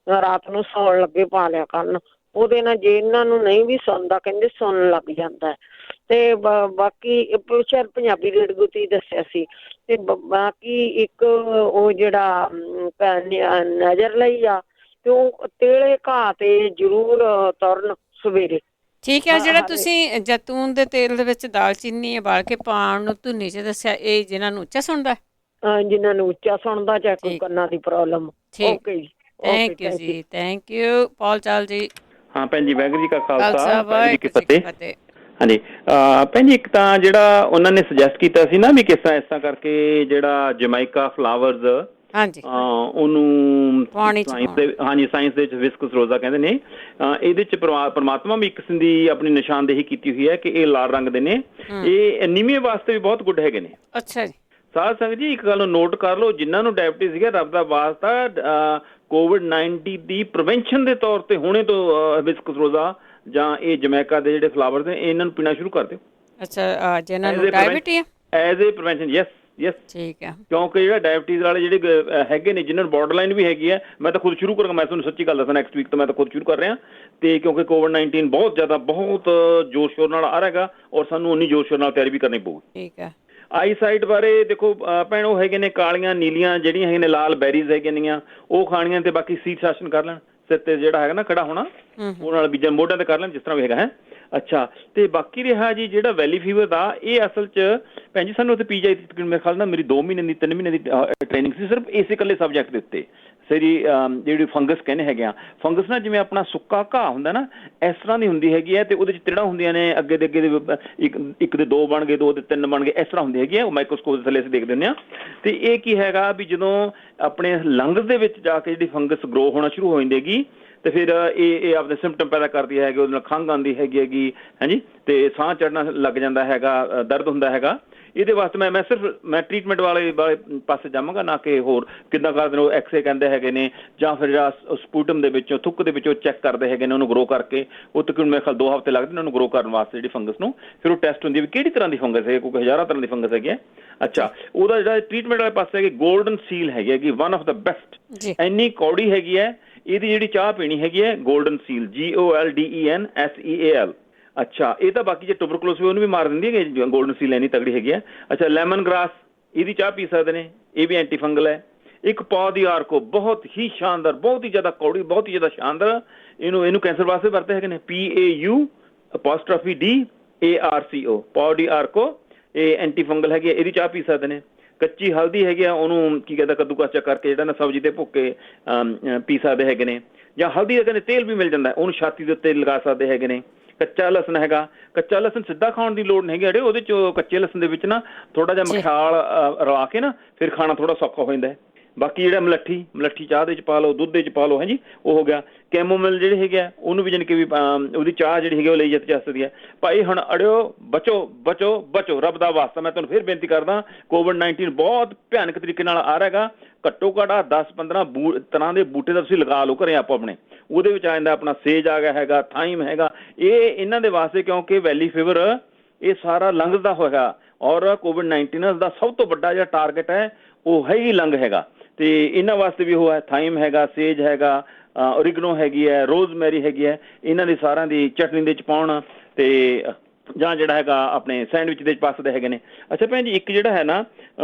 ਰਾਤ ਨੂੰ ਸੌਣ ਲੱਗੇ ਪਾ ਲਿਆ ਕਰਨ। ਉਹਦੇ ਨਾਲ ਜੇ ਇਹਨਾਂ ਨੂੰ ਨਹੀਂ ਵੀ ਸੌਂਦਾ, ਕਹਿੰਦੇ ਸੁਣਨ ਲੱਗ ਜਾਂਦਾ। ਤੇ ਬਾਕੀ ਸ਼ਾਇਦ ਪੰਜਾਬੀ ਰੇਡੀਓ ਤੇ ਦੱਸਿਆ ਸੀ। ਤੇ ਬਾਕੀ ਇੱਕ ਉਹ ਜਿਹੜਾ ਨਜ਼ਰ ਲਈ ਆ, ਤੇ ਉਹ ਤੇਲੇ ਘਾਹ ਤੇ ਜ਼ਰੂਰ ਤੁਰਨ ਸਵੇਰੇ। ਠੀਕ ਹੈ। ਜਿਹੜਾ ਤੁਸੀਂ ਜੈਤੂਨ ਦੇ ਤੇਲ ਦੇ ਵਿੱਚ ਦਾਲਚੀਨੀ ਉਬਾਲ ਕੇ ਪਾਉਣ ਨੂੰ ਧੁੰਨੀ 'ਚ ਦੱਸਿਆ, ਇਹ ਜਿਹਨਾਂ ਨੂੰ ਉੱਚਾ ਸੁਣਦਾ? ਜਿਹਨਾਂ ਨੂੰ ਉੱਚਾ ਸੁਣਦਾ, ਚਾਹੇ ਕੋਈ ਕੰਨਾਂ ਦੀ problem. Okay ji, thank you ji. Thank you. ਪੌਲ ਚਾਲ ਜੀ। ਹਾਂ ਭੈਣ ਜੀ, ਵਾਹਿਗੁਰੂ ਜੀ ਕਾ ਖਾਲਸਾ, ਵਾਹਿਗੁਰੂ ਜੀ ਕੀ ਫਤਿਹ। ਹਾਂਜੀ ਭੈਣ ਜੀ, ਇੱਕ ਤਾਂ ਜਿਹੜਾ ਉਹਨਾਂ ਨੇ ਸੁਜੈਸਟ ਕੀਤਾ ਸੀ ਨਾ ਵੀ ਕਿਸ ਤਰ੍ਹਾਂ ਕਰਕੇ ਜਿਹੜਾ ਜਮੈਕਾ ਫਲਾਵਰਸ, ਹਾਂਜੀ, ਉਹਨੂੰ ਸਾਇੰਸ ਦੇ ਵਿੱਚ ਵਿਸਕਸ ਰੋਜ਼ਾ ਕਹਿੰਦੇ ਨੇ। ਇਹਦੇ 'ਚ ਪਰਮਾਤਮਾ ਵੀ ਇੱਕ ਕਿਸਮ ਦੀ ਆਪਣੀ ਨਿਸ਼ਾਨਦੇਹੀ ਕੀਤੀ ਹੋਈ ਹੈ ਕਿ ਇਹ ਲਾਲ ਰੰਗ ਦੇ ਨੇ, ਇਹ ਅਨੀਮੀਆ ਵਾਸਤੇ ਵੀ ਬਹੁਤ ਗੁੱਡ ਹੈਗੇ ਨੇ। ਅੱਛਾ ਜੀ। ਸਾਧ ਸੰਗਤ ਜੀ, ਇੱਕ ਗੱਲ ਨੂੰ ਨੋਟ ਕਰ ਲਓ, ਜਿਨ੍ਹਾਂ ਨੂੰ ਡਾਇਬਟੀਜ਼ ਸੀਗਾ, ਰੱਬ ਦਾ ਵਾਸਤਾ ਕੋਵਿਡ-19 ਦੀ ਪ੍ਰੀਵੈਂਸ਼ਨ ਦੇ ਤੌਰ ਤੇ ਹੁਣੇ ਤੋਂ ਵਿਸਕਸ ਰੋਜ਼ਾ ਜਾਂ ਇਹ ਜਮੈਕਾ ਦੇ ਜਿਹੜੇ ਫਲਾਵਰਸ ਨੇ, ਇਹਨਾਂ ਨੂੰ ਪੀਣਾ ਸ਼ੁਰੂ ਕਰ ਦਿਓ। ਅੱਛਾ, ਜਿਹਨਾਂ ਨੂੰ ਡਾਇਬਟੀ ਹੈ, ਐਜ਼ ਏ ਪ੍ਰੀਵੈਂਸ਼ਨ। ਯੈਸ। ਠੀਕ ਹੈ। ਕਿਉਂਕਿ ਜਿਹੜਾ ਡਾਇਬਟੀਜ਼ ਵਾਲੇ ਜਿਹੜੇ ਹੈਗੇ ਨੇ, ਜਿਨ੍ਹਾਂ ਨੂੰ ਬਾਰਡਰਲਾਈਨ ਵੀ ਹੈਗੀ ਹੈ, ਮੈਂ ਤਾਂ ਖੁਦ ਸ਼ੁਰੂ ਕਰਾਂਗਾ। ਮੈਂ ਤੁਹਾਨੂੰ ਸੱਚੀ ਗੱਲ ਦੱਸਾਂ, ਨੈਕਸਟ ਵੀਕ ਤੋਂ ਮੈਂ ਤਾਂ ਖੁਦ ਸ਼ੁਰੂ ਕਰ ਰਿਹਾ। ਤੇ ਕਿਉਂਕਿ ਕੋਵਿਡ-19 ਬਹੁਤ ਜ਼ੋਰ ਸ਼ੋਰ ਨਾਲ ਆ ਰਿਹਾ, ਔਰ ਸਾਨੂੰ ਉਨੀ ਜ਼ੋਰ ਸ਼ੋਰ ਨਾਲ ਤਿਆਰੀ ਵੀ ਕਰਨੀ ਪਊਗੀ। ਠੀਕ ਹੈ। ਆਈ ਸਾਈਟ ਬਾਰੇ ਦੇਖੋ ਭੈਣ, ਉਹ ਹੈਗੇ ਨੇ ਕਾਲੀਆਂ ਨੀਲੀਆਂ ਜਿਹੜੀਆਂ ਹੈਗੀਆਂ ਨੇ, ਲਾਲ ਬੈਰੀਜ਼ ਹੈਗੀਆਂ ਨੇਗੀਆਂ, ਉਹ ਖਾਣੀਆਂ। ਤੇ ਬਾਕੀ ਸੀਟ ਆਸਨ ਕਰ ਲੈਣ, ਸਿਰ ਤੇ ਜਿਹੜਾ ਹੈਗਾ ਨਾ ਖੜਾ ਹੋਣਾ, ਉਹ ਨਾਲ ਬੀਜਾਂ ਮੋਢਿਆਂ ਤੇ ਕਰ ਲੈਣ, ਜਿਸ ਤਰ੍ਹਾਂ ਵੀ ਹੈਗਾ ਹੈ। ਅੱਛਾ, ਤੇ ਬਾਕੀ ਰਿਹਾ ਜੀ ਜਿਹੜਾ ਵੈਲੀ ਫੀਵਰ ਦਾ, ਇਹ ਅਸਲ 'ਚ ਭੈਣ ਜੀ ਸਾਨੂੰ ਉੱਥੇ PGI ਮੇਰੇ ਖਿਆਲ ਨਾਲ ਮੇਰੀ 2 ਮਹੀਨੇ ਦੀ 3 ਮਹੀਨੇ ਦੀ ਟ੍ਰੇਨਿੰਗ ਸੀ, ਸਿਰਫ ਇਸੇ ਇਕੱਲੇ ਸਬਜੈਕਟ ਦੇ ਉੱਤੇ। ਸਾਰੀ ਜਿਹੜੀ ਫੰਗਸ ਕਹਿੰਦੇ ਹੈਗੇ ਆ, ਫੰਗਸ ਨਾ ਜਿਵੇਂ ਆਪਣਾ ਸੁੱਕਾ ਘਾਹ ਹੁੰਦਾ ਨਾ, ਇਸ ਤਰ੍ਹਾਂ ਦੀ ਹੁੰਦੀ ਹੈਗੀ ਹੈ, ਤੇ ਉਹਦੇ 'ਚ ਤਿੜਾਂ ਹੁੰਦੀਆਂ ਨੇ, ਅੱਗੇ ਦੇ ਇੱਕ ਦੇ 2 ਬਣ ਗਏ, 2 ਦੇ 3 ਬਣ ਗਏ, ਇਸ ਤਰ੍ਹਾਂ ਹੁੰਦੀ ਹੈਗੀ ਹੈ। ਉਹ ਮਾਈਕਰੋਸਕੋਪ ਦੇ ਥੱਲੇ ਅਸੀਂ ਦੇਖਦੇ ਹੁੰਦੇ ਹਾਂ। ਤੇ ਇਹ ਕੀ ਹੈਗਾ ਵੀ ਜਦੋਂ ਆਪਣੇ ਲੰਗਸ ਦੇ ਵਿੱਚ ਜਾ ਕੇ ਜਿਹੜੀ ਫੰਗਸ ਗਰੋ ਹੋਣਾ ਸ਼ੁਰੂ ਹੋ ਜਾਂਦੀ ਹੈਗੀ, ਤੇ ਫਿਰ ਇਹ ਆਪਣੇ ਸਿੰਪਟਮ ਪੈਦਾ ਕਰਦੀ ਹੈਗੀ। ਉਹਦੇ ਨਾਲ ਖੰਘ ਆਉਂਦੀ ਹੈਗੀ ਹਾਂਜੀ, ਤੇ ਸਾਹ ਚੜ੍ਹਨਾ ਲੱਗ ਜਾਂਦਾ ਹੈਗਾ, ਦਰਦ ਹੁੰਦਾ ਹੈਗਾ। ਇਹਦੇ ਵਾਸਤੇ ਮੈਂ ਸਿਰਫ ਟ੍ਰੀਟਮੈਂਟ ਵਾਲੇ ਪਾਸੇ ਜਾਵਾਂਗਾ, ਨਾ ਕਿ ਹੋਰ ਕਿੱਦਾਂ ਕਰਦੇ ਨੇ। ਉਹ ਐਕਸਰੇ ਕਹਿੰਦੇ ਹੈਗੇ ਨੇ, ਜਾਂ ਫਿਰ ਜਿਹੜਾ ਸਪੂਟਮ ਦੇ ਵਿੱਚੋਂ, ਥੁੱਕ ਦੇ ਵਿੱਚੋਂ ਚੈੱਕ ਕਰਦੇ ਹੈਗੇ ਨੇ ਉਹਨੂੰ ਗਰੋ ਕਰਕੇ। ਉਹ ਤਕਰੀਬਨ ਮੇਰੇ ਖਿਆਲ 2 ਹਫ਼ਤੇ ਲੱਗਦੇ ਨੇ ਉਹਨੂੰ ਗਰੋ ਕਰਨ ਵਾਸਤੇ, ਜਿਹੜੀ ਫੰਗਸ ਨੂੰ। ਫਿਰ ਉਹ ਟੈਸਟ ਹੁੰਦੀ ਵੀ ਕਿਹੜੀ ਤਰ੍ਹਾਂ ਦੀ ਫੰਗਸ ਹੈ, ਕਿਉਂਕਿ ਹਜ਼ਾਰਾਂ ਤਰ੍ਹਾਂ ਦੀ ਫੰਗਸ ਹੈਗੀ ਹੈ। ਅੱਛਾ, ਉਹਦਾ ਜਿਹੜਾ ਟ੍ਰੀਟਮੈਂਟ ਵਾਲੇ ਪਾਸੇ ਹੈਗੀ ਗੋਲਡਨ ਸੀਲ ਹੈਗੀ, ਵਨ ਆਫ ਦਾ ਬੈਸਟ। ਇੰਨੀ ਕੌੜੀ ਹੈਗੀ ਹੈ, ਇਹਦੀ ਜਿਹੜੀ ਚਾਹ ਪੀਣੀ ਹੈਗੀ ਹੈ ਗੋਲਡਨ ਸੀਲ, GOLDENSEAL। ਅੱਛਾ, ਇਹ ਤਾਂ ਬਾਕੀ ਜੇ ਟੂਬਰਕਲੋਸਿਸ ਉਹਨੂੰ ਵੀ ਮਾਰ ਦਿੰਦੀ ਹੈ, ਗੋਲਡਨ ਸੀਲ ਇੰਨੀ ਤਗੜੀ ਹੈਗੀ ਹੈ। ਅੱਛਾ, ਲੈਮਨ ਗ੍ਰਾਸ, ਇਹਦੀ ਚਾਹ ਪੀ ਸਕਦੇ ਨੇ, ਇਹ ਵੀ ਐਂਟੀ ਫੰਗਲ ਹੈ। ਇੱਕ ਪੌ ਦੀ ਆਰਕੋ, ਬਹੁਤ ਹੀ ਸ਼ਾਨਦਾਰ, ਬਹੁਤ ਹੀ ਜ਼ਿਆਦਾ ਕੌੜੀ, ਬਹੁਤ ਹੀ ਜ਼ਿਆਦਾ ਸ਼ਾਨਦਾਰ। ਇਹਨੂੰ ਕੈਂਸਰ ਵਾਸਤੇ ਵਰਤੇ ਹੈਗੇ ਨੇ, PAU'DARCO, ਪੌ ਦੀ ਆਰਕੋ। ਇਹ ਐਂਟੀ ਫੰਗਲ ਹੈਗੀ ਹੈ, ਇਹਦੀ ਚਾਹ ਪੀ ਸਕਦੇ ਨੇ। ਕੱਚੀ ਹਲਦੀ ਹੈਗੀ ਆ, ਉਹਨੂੰ ਕੀ ਕਹਿੰਦਾ ਕੱਦੂਕਸ ਕਰਕੇ ਜਿਹੜਾ ਨਾ ਸਬਜ਼ੀ 'ਤੇ ਭੁੱਕ ਕੇ ਪੀ ਸਕਦੇ ਹੈਗੇ ਨੇ। ਜਾਂ ਹਲਦੀ ਦਾ ਕਹਿੰਦੇ ਤੇਲ ਵੀ ਮਿਲ ਜਾਂਦਾ, ਉਹਨੂੰ ਛਾਤੀ ਦੇ ਉੱਤੇ ਲਗਾ ਸਕਦੇ ਹੈਗੇ ਨੇ। ਕੱਚਾ ਲਸਣ ਹੈਗਾ, ਕੱਚਾ ਲਸਣ ਸਿੱਧਾ ਖਾਣ ਦੀ ਲੋੜ ਨਹੀਂ ਹੈਗੀ ਅੜੇ, ਉਹਦੇ 'ਚ ਕੱਚੇ ਲਸਣ ਦੇ ਵਿੱਚ ਨਾ ਥੋੜ੍ਹਾ ਜਿਹਾ ਮਖਿਆਲ ਰਲਾ ਕੇ ਨਾ ਫਿਰ ਖਾਣਾ ਥੋੜ੍ਹਾ ਸੌਖਾ ਹੋ ਜਾਂਦਾ। ਬਾਕੀ ਜਿਹੜਾ ਮਲੱਠੀ ਚਾਹ ਦੇ 'ਚ ਪਾ ਲਓ, ਦੁੱਧ ਦੇ 'ਚ ਪਾ ਲਓ, ਹਾਂਜੀ, ਉਹ ਹੋ ਗਿਆ। ਕੈਮੋਮਿਲ ਜਿਹੜੇ ਹੈਗੇ ਆ, ਉਹਨੂੰ ਵੀ ਜਾਣੀ ਕਿ ਵੀ ਉਹਦੀ ਚਾਹ ਜਿਹੜੀ ਹੈਗੀ ਉਹ ਲਈ ਜਾ ਸਕਦੀ ਹੈ। ਭਾਈ ਹੁਣ ਅੜਿਓ, ਬਚੋ ਰੱਬ ਦਾ ਵਾਸਤਾ। ਮੈਂ ਤੁਹਾਨੂੰ ਫਿਰ ਬੇਨਤੀ ਕਰਦਾ, COVID-19 ਬਹੁਤ ਭਿਆਨਕ ਤਰੀਕੇ ਨਾਲ ਆ ਰਿਹਾ ਹੈਗਾ। ਘੱਟੋ ਘੱਟ 10-15 ਤਰ੍ਹਾਂ ਦੇ ਬੂਟੇ ਦਾ ਤੁਸੀਂ ਲਗਾ ਲਓ ਘਰੇ ਆਪੋ ਆਪਣੇ। ਉਹਦੇ ਵਿੱਚ ਆ ਜਾਂਦਾ ਆਪਣਾ ਸੇਜ ਆ ਗਿਆ ਹੈਗਾ, ਥਾਈਮ ਹੈਗਾ। ਇਹ ਇਹਨਾਂ ਦੇ ਵਾਸਤੇ, ਕਿਉਂਕਿ ਵੈਲੀ ਫੀਵਰ ਇਹ ਸਾਰਾ ਲੰਗਸ ਦਾ ਹੋਏਗਾ, ਔਰ COVID-19 ਦਾ ਸਭ ਤੋਂ ਵੱਡਾ ਜਿਹੜਾ ਟਾਰਗੇਟ ਹੈ ਉਹ ਹੈ ਹੀ ਲੰਗ ਹੈਗਾ। ਤੇ ਇਹਨਾਂ ਵਾਸਤੇ ਵੀ ਉਹ ਹੈ, ਥਾਈਮ ਹੈਗਾ, ਸੇਜ ਹੈਗਾ, ਔਰੀਗਨੋ ਹੈਗੀ ਹੈ, ਰੋਜ਼ਮੈਰੀ ਹੈਗੀ ਹੈ। ਇਹਨਾਂ ਦੀ ਸਾਰਿਆਂ ਦੀ ਚਟਨੀ ਦੇ 'ਚ ਪਾਉਣ, ਤੇ ਜਾਂ ਜਿਹੜਾ ਹੈਗਾ ਆਪਣੇ ਸੈਂਡਵਿਚ ਦੇ 'ਚ ਪਾ ਸਕਦੇ ਹੈਗੇ ਨੇ। ਅੱਛਾ ਭੈਣ ਜੀ, ਇੱਕ ਜਿਹੜਾ ਹੈ ਨਾ,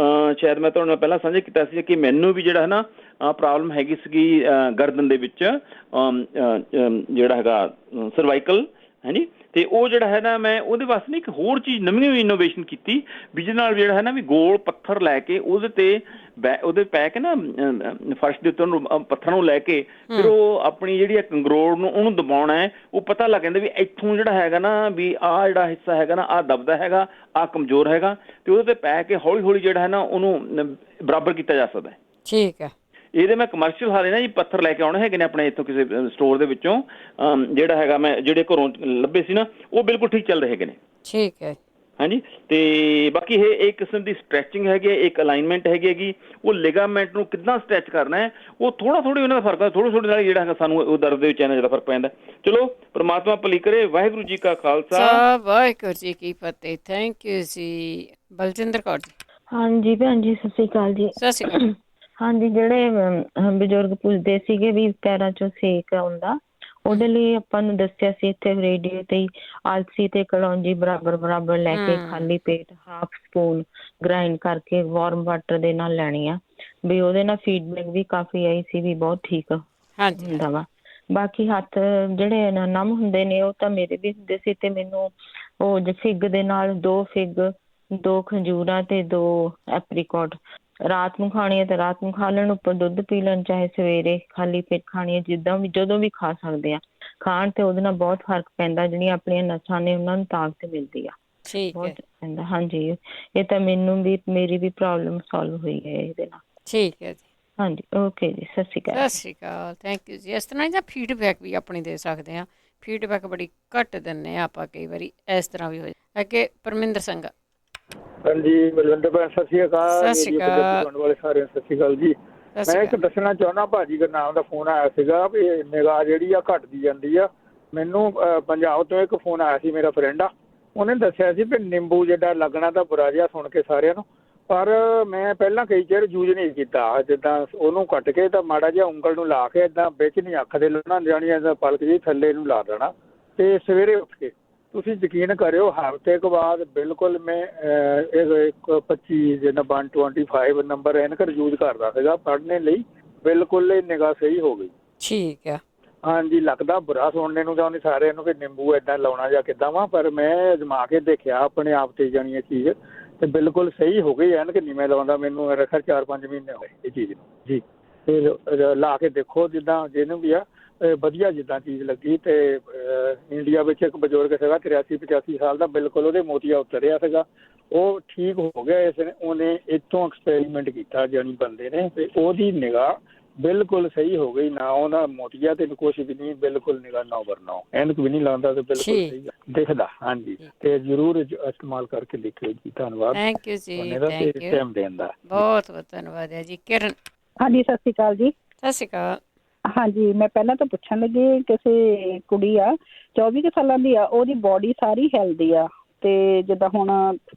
ਸ਼ਾਇਦ ਮੈਂ ਤੁਹਾਡੇ ਨਾਲ ਪਹਿਲਾਂ ਸਾਂਝਾ ਕੀਤਾ ਸੀ ਕਿ ਮੈਨੂੰ ਵੀ ਜਿਹੜਾ ਹੈ ਨਾ ਪ੍ਰੋਬਲਮ ਹੈਗੀ ਸੀਗੀ ਗਰਦਨ ਦੇ ਵਿੱਚ, ਜਿਹੜਾ ਹੈਗਾ ਸਰਵਾਈਕਲ, ਹਾਂਜੀ। ਤੇ ਉਹ ਜਿਹੜਾ ਹੈ ਨਾ, ਮੈਂ ਉਹਦੇ ਵਾਸਤੇ ਨਾ ਇੱਕ ਹੋਰ ਚੀਜ਼ ਨਵੀਂ ਇਨੋਵੇਸ਼ਨ ਕੀਤੀ ਵੀ, ਜਿਹਦੇ ਨਾਲ ਜਿਹੜਾ ਹੈ ਨਾ ਵੀ ਗੋਲ ਪੱਥਰ ਲੈ ਕੇ ਉਹਦੇ ਪੈ ਕੇ ਨਾ ਫਰਸ਼ ਦੇ ਉੱਤੇ ਉਹਨੂੰ ਪੱਥਰਾਂ ਨੂੰ ਲੈ ਕੇ ਫਿਰ ਉਹ ਆਪਣੀ ਜਿਹੜੀ ਕੰਗਰੋੜ ਨੂੰ ਉਹਨੂੰ ਦਬਾਉਣਾ ਹੈ। ਉਹ ਪਤਾ ਲੱਗ ਜਾਂਦਾ ਵੀ ਇੱਥੋਂ ਜਿਹੜਾ ਹੈਗਾ ਨਾ ਵੀ ਆਹ ਜਿਹੜਾ ਹਿੱਸਾ ਹੈਗਾ ਨਾ, ਆਹ ਦਬਦਾ ਹੈਗਾ, ਆਹ ਕਮਜ਼ੋਰ ਹੈਗਾ, ਤੇ ਉਹਦੇ ਤੇ ਪੈ ਕੇ ਹੌਲੀ ਹੌਲੀ ਜਿਹੜਾ ਹੈ ਨਾ ਉਹਨੂੰ ਬਰਾਬਰ ਕੀਤਾ ਜਾ ਸਕਦਾ ਹੈ। ਠੀਕ ਹੈ। ਇਹਦੇ ਮੈਂ ਕਮਰਸ਼ੀਅਲ ਹਾਲੇ ਨਾ ਜੀ ਪੱਥਰ ਲੈ ਕੇ ਆਉਣੇ ਹੈਗੇ ਨੇ ਆਪਣੇ ਇੱਥੋਂ ਕਿਸੇ ਸਟੋਰ ਦੇ ਵਿੱਚੋਂ, ਜਿਹੜਾ ਹੈਗਾ ਮੈਂ ਜਿਹੜੇ ਘਰੋਂ ਲੱਭੇ ਸੀ ਨਾ, ਉਹ ਬਿਲਕੁਲ ਠੀਕ ਚੱਲ ਰਹੇ ਹੈਗੇ ਨੇ। ਠੀਕ ਹੈ, ਹਾਂਜੀ। ਤੇ ਬਾਕੀ ਇਹ ਇੱਕ ਕਿਸਮ ਦੀ ਸਟ੍ਰੈਚਿੰਗ ਹੈਗੀ, ਇੱਕ ਅਲਾਈਨਮੈਂਟ ਹੈਗੀ। ਉਹ ਲਿਗਾਮੈਂਟ ਨੂੰ ਕਿੱਦਾਂ ਸਟ੍ਰੈਚ ਕਰਨਾ ਹੈ, ਉਹ ਥੋੜ੍ਹੀ ਉਹਨਾਂ ਦਾ ਫਰਕ ਹੈ। ਥੋੜ੍ਹੇ ਨਾਲ ਜਿਹੜਾ ਹੈਗਾ ਸਾਨੂੰ ਉਹ ਦਰਦ ਦੇ ਵਿੱਚ ਇੰਨਾ ਜ਼ਿਆਦਾ ਫਰਕ ਪੈਂਦਾ। ਚਲੋ, ਪਰਮਾਤਮਾ ਭਲੀ ਕਰੇ। ਵਾਹਿਗੁਰੂ ਜੀ ਕਾ ਖਾਲਸਾ, ਵਾਹਿਗੁਰੂ ਜੀ ਕੀ ਫਤਿਹ। ਥੈਂਕ ਯੂ ਜੀ। ਬਲਜਿੰਦਰ ਕੌਰ ਜੀ। ਹਾਂਜੀ ਭੈਣ ਜੀ, ਸਤਿ ਸ਼੍ਰੀ ਅਕਾਲ ਜੀ। ਸਤਿ ਸ਼੍ਰੀ ਅਕਾਲ। ਹਾਂਜੀ, ਜਿਹੜੇ ਬਜ਼ੁਰਗ ਪੁੱਛਦੇ ਸੀਗੇ ਵੀ ਪੈਰਾਂ ਚੋਂ ਸੇਕ ਆਉਂਦਾ, ਉਹਦੇ ਲਈ ਆਪਾਂ ਨੂੰ ਦੱਸਿਆ ਸੀ ਇੱਥੇ ਰੇਡੀਓ ਤੇ, ਆਲਸੀ ਤੇ ਕਲੌਂਜੀ ਬਰਾਬਰ ਲੈ ਕੇ ਖਾਲੀ ਪੇਟ ਹਾਫ ਸਪੂਨ ਗ੍ਰਾਈਂਡ ਕਰਕੇ ਵਾਰਮ ਵਾਟਰ ਦੇ ਨਾਲ ਲੈਣੀ ਆ। ਵੀ ਉਹਦੇ ਨਾਲ ਫੀਡਬੈਕ ਵੀ ਕਾਫੀ ਆਈ ਸੀ ਵੀ ਬਹੁਤ ਠੀਕ ਹੁੰਦਾ ਵਾ। ਬਾਕੀ ਹੱਥ ਜਿਹੜੇ ਨਮ ਹੁੰਦੇ ਨੇ, ਉਹ ਤਾਂ ਮੇਰੇ ਵੀ ਹੁੰਦੇ ਸੀ, ਤੇ ਮੈਨੂੰ ਉਹ ਫਿਗ ਦੇ ਨਾਲ 2 ਫਿਗ, 2 ਖਜੂਰਾਂ ਤੇ 2 ਐਪਰੀਕੋਟ ਰਾਤ ਨੂੰ ਖਾਣੀ ਹੈ ਤਾਂ ਰਾਤ ਨੂੰ ਖਾ ਲੈਣ, ਉੱਪਰ ਦੁੱਧ ਪੀ ਲੈਣ, ਚਾਹੇ ਸਵੇਰੇ ਖਾਲੀ ਪੇਟ ਖਾਣੀ ਹੈ, ਜਿੱਦਾਂ ਵੀ ਜਦੋਂ ਵੀ ਖਾ ਸਕਦੇ ਆ। ਖਾਣ ਤੇ ਉਹਦੇ ਨਾਲ ਬਹੁਤ ਫਰਕ ਪੈਂਦਾ, ਜਿਹੜੀਆਂ ਆਪਣੀਆਂ ਨਸਾਂ ਨੇ ਉਹਨਾਂ ਨੂੰ ਤਾਕਤ ਮਿਲਦੀ ਆ। ਬਹੁਤ ਪੈਂਦਾ। ਹਾਂਜੀ, ਇਹ ਤਾਂ ਮੈਨੂੰ ਵੀ, ਮੇਰੀ ਵੀ ਪ੍ਰੋਬਲਮ ਸੋਲਵ ਹੋਈ ਹੈ ਇਹਦੇ ਨਾਲ। ਠੀਕ ਹੈ ਜੀ। ਹਾਂਜੀ, ਓਕੇ ਜੀ, ਸਤਿ ਸ਼੍ਰੀ ਅਕਾਲ। ਸਤਿ ਸ਼੍ਰੀ ਅਕਾਲ, ਥੈਂਕ ਯੂ ਜੀ। ਇਸ ਤਰ੍ਹਾਂ ਜਾਂ ਫੀਡਬੈਕ ਵੀ ਆਪਣੀ ਦੇ ਸਕਦੇ ਹਾਂ। ਫੀਡਬੈਕ ਬੜੀ ਘੱਟ ਦਿੰਦੇ ਹਾਂ ਆਪਾਂ, ਕਈ ਵਾਰੀ ਇਸ ਤਰ੍ਹਾਂ ਵੀ ਹੋ ਜਾਂਦਾ। ਅੱਗੇ ਪਰਮਿੰਦਰ ਸਿੰਘ। ਹਾਂਜੀ, ਬਲਵਿੰਦਰ ਭੈਣ, ਸਤਿ ਸ਼੍ਰੀ ਅਕਾਲ। ਸਤਿ ਸ਼੍ਰੀ ਅਕਾਲ। ਸੁਣਨ ਵਾਲੇ ਸਾਰਿਆਂ ਨੂੰ ਸਤਿ ਸ਼੍ਰੀ ਅਕਾਲ ਜੀ। ਮੈਂ ਇੱਕ ਦੱਸਣਾ ਚਾਹੁੰਦਾ, ਭਾਜੀ ਦਾ ਨਾਮ ਦਾ ਫੋਨ ਆਇਆ ਸੀਗਾ ਵੀ ਨਿਗਾਹ ਜਿਹੜੀ ਆ ਘਟਦੀ ਜਾਂਦੀ ਆ। ਮੈਨੂੰ ਪੰਜਾਬ ਤੋਂ ਇੱਕ ਫੋਨ ਆਇਆ ਸੀ, ਮੇਰਾ ਫਰੈਂਡ ਆ, ਉਹਨੇ ਦੱਸਿਆ ਸੀ ਵੀ ਨਿੰਬੂ ਜਿੱਦਾਂ ਲੱਗਣਾ ਤਾਂ ਬੁਰਾ ਜਿਹਾ ਸੁਣ ਕੇ ਸਾਰਿਆਂ ਨੂੰ, ਪਰ ਮੈਂ ਪਹਿਲਾਂ ਕਈ ਚਿਰ ਯੂਜ਼ ਨਹੀਂ ਕੀਤਾ। ਜਿੱਦਾਂ ਉਹਨੂੰ ਕੱਟ ਕੇ ਤਾਂ ਮਾੜਾ ਜਿਹਾ ਉਂਗਲ ਨੂੰ ਲਾ ਕੇ ਇੱਦਾਂ ਵਿੱਚ ਨਹੀਂ ਅੱਖ ਦੇ ਲਾਉਣਾ, ਜਾਣੀ ਇੱਦਾਂ ਪਲਕ ਜਿਹੀ ਥੱਲੇ ਨੂੰ ਲਾ ਦੇਣਾ, ਤੇ ਸਵੇਰੇ ਉੱਠ ਕੇ ਤੁਸੀਂ ਯਕੀਨ ਕਰਿਓ ਹਫ਼ਤੇ ਕੁ ਬਾਅਦ ਬਿਲਕੁਲ ਮੈਂ 125 ਜਿੱਦਾਂ 125 ਨੰਬਰ ਐਨਕਰ ਯੂਜ਼ ਕਰਦਾ ਸੀਗਾ ਪੜ੍ਹਨੇ ਲਈ, ਬਿਲਕੁਲ ਹੀ ਨਿਗਾਹ ਸਹੀ ਹੋ ਗਈ। ਠੀਕ ਆ। ਹਾਂਜੀ, ਲੱਗਦਾ ਬੁਰਾ ਸੁਣਨੇ ਨੂੰ ਤਾਂ ਉਹਨੇ ਸਾਰਿਆਂ ਨੂੰ ਕਿ ਨਿੰਬੂ ਏਦਾਂ ਲਾਉਣਾ ਜਾਂ ਕਿੱਦਾਂ ਵਾ, ਪਰ ਮੈਂ ਅਜਮਾ ਕੇ ਦੇਖਿਆ ਆਪਣੇ ਆਪ ਤੇ ਜਾਣੀ ਇਹ ਚੀਜ਼, ਤੇ ਬਿਲਕੁਲ ਸਹੀ ਹੋ ਗਈ। ਐਨਕ ਨਹੀਂ ਮੈਂ ਲਾਉਂਦਾ, ਮੈਨੂੰ ਰੱਖਾ 4-5 ਮਹੀਨੇ ਹੋਏ ਇਹ ਚੀਜ਼ ਨੂੰ ਜੀ। ਫਿਰ ਲਾ ਕੇ ਦੇਖੋ ਜਿੱਦਾਂ ਜਿਹਨੂੰ ਵੀ ਆ ਵਧੀਆ ਜਿੱਦਾਂ ਚੀਜ਼ ਲੱਗੀ। ਤੇ ਇੰਡੀਆ ਵਿੱਚ ਇੱਕ ਬਜ਼ੁਰਗ ਸੀਗਾ 83-85 ਸਾਲ ਦਾ, ਬਿਲਕੁਲ ਉਹਦੇ ਮੋਤੀਆ ਉਤਰਿਆ ਸੀਗਾ, ਉਹ ਠੀਕ ਹੋ ਗਿਆ। ਇਸ ਨੇ ਉਹਨੇ ਇੱਥੋਂ ਐਕਸਪੈਰੀਮੈਂਟ ਕੀਤਾ ਜਾਣੀ ਬੰਦੇ ਨੇ, ਤੇ ਉਹਦੀ ਨਿਗਾਹ ਬਿਲਕੁਲ ਸਹੀ ਹੋ ਗਈ। ਨਾ ਉਹਦਾ ਮੋਤੀਆ ਤੇ ਕੁਛ ਵੀ ਨਹੀਂ, ਬਿਲਕੁਲ ਨਿਗਾਹ 9/9, ਐਨਕ ਵੀ ਨਹੀਂ ਲਾਉਂਦਾ ਤੇ ਬਿਲਕੁਲ ਸਹੀ ਦਿਖਦਾ। ਹਾਂਜੀ, ਤੇ ਜ਼ਰੂਰ ਇਸਤੇਮਾਲ ਕਰਕੇ ਦੇਖਿਓ ਜੀ। ਧੰਨਵਾਦ। Thank you ji, thank you, time ਦੇਣ ਦਾ ਬਹੁਤ ਬਹੁਤ ਧੰਨਵਾਦ ਹੈ ਜੀ। ਕਿਰਨ। ਹਾਂਜੀ, ਸਤਿ ਸ਼੍ਰੀ ਅਕਾਲ ਜੀ। ਸਤਿ ਸ਼੍ਰੀ ਅਕਾਲ। ਹਾਂਜੀ, ਮੈਂ ਪਹਿਲਾਂ ਤਾਂ ਪੁੱਛਣ ਲੱਗੀ, ਕਿਸੇ ਕੁੜੀ ਆ 24 ਕੁ ਸਾਲਾਂ ਦੀ ਆ, ਉਹਦੀ ਬੋਡੀ ਸਾਰੀ ਹੈਲਦੀ ਆ, ਤੇ ਜਿੱਦਾਂ ਹੁਣ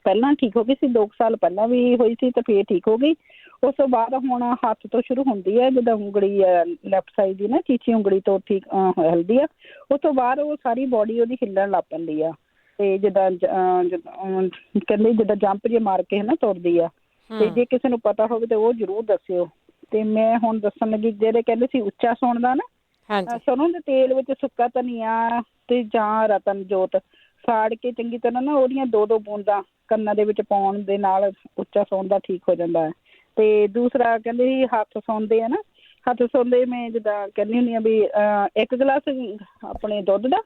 ਪਹਿਲਾਂ ਠੀਕ ਹੋ ਗਈ ਸੀ, 2 ਸਾਲ ਪਹਿਲਾਂ ਵੀ ਹੋਈ ਸੀ ਤੇ ਫੇਰ ਠੀਕ ਹੋ ਗਈ। ਉਸ ਤੋਂ ਬਾਅਦ ਹੁਣ ਹੱਥ ਤੋਂ ਸ਼ੁਰੂ ਹੁੰਦੀ ਹੈ, ਜਿੱਦਾਂ ਉਂਗਲੀ ਆ ਲੈਫਟ ਸਾਈਡ ਦੀ ਨਾ, ਚੀਚੀ ਉਂਗਲੀ ਤੋਂ ਠੀਕ ਹਿਲਦੀ ਆ। ਉਸ ਤੋਂ ਬਾਅਦ ਉਹ ਸਾਰੀ ਬੋਡੀ ਉਹਦੀ ਹਿੱਲਣ ਲੱਗ ਪੈਂਦੀ ਆ, ਤੇ ਜਿੱਦਾਂ ਕਹਿੰਦੇ ਜਿੱਦਾਂ ਜੰਪ ਜੇ ਮਾਰ ਕੇ ਹਨਾ ਤੁਰਦੀ ਆ। ਤੇ ਜੇ ਕਿਸੇ ਨੂੰ ਪਤਾ ਹੋਵੇ ਤੇ ਉਹ ਜ਼ਰੂਰ ਦੱਸਿਓ। ਤੇ ਮੈਂ ਹੁਣ ਦੱਸਣ ਲੱਗੀ, ਜਿਹੜੇ ਕਹਿੰਦੇ ਸੀ ਉੱਚਾ ਸੌਣ ਦਾ ਨਾ, ਸਰੋਂ ਦੇ ਤੇਲ ਵਿੱਚ ਸੁੱਕਾ ਧਨੀਆ ਤੇ ਜਾਂ ਰਤਨ ਜੋਤ ਸਾੜ ਕੇ ਚੰਗੀ ਤਰ੍ਹਾਂ ਨਾ ਉਹਦੀਆਂ 2-2 ਬੂੰਦਾਂ ਕੰਨਾਂ ਦੇ ਵਿੱਚ ਪਾਉਣ ਦੇ ਨਾਲ ਉੱਚਾ ਸੌਣ ਦਾ ਠੀਕ ਹੋ ਜਾਂਦਾ ਹੈ। ਤੇ ਦੂਸਰਾ ਕਹਿੰਦੇ ਸੀ ਹੱਥ ਸੌਂਦੇ ਆ ਨਾ, ਹੱਥ ਸੌਂਦੇ ਮੈਂ ਜਿੱਦਾਂ ਕਹਿੰਦੀ ਹੁੰਦੀ ਹਾਂ ਵੀ 1 ਗਲਾਸ ਆਪਣੇ ਦੁੱਧ ਦਾ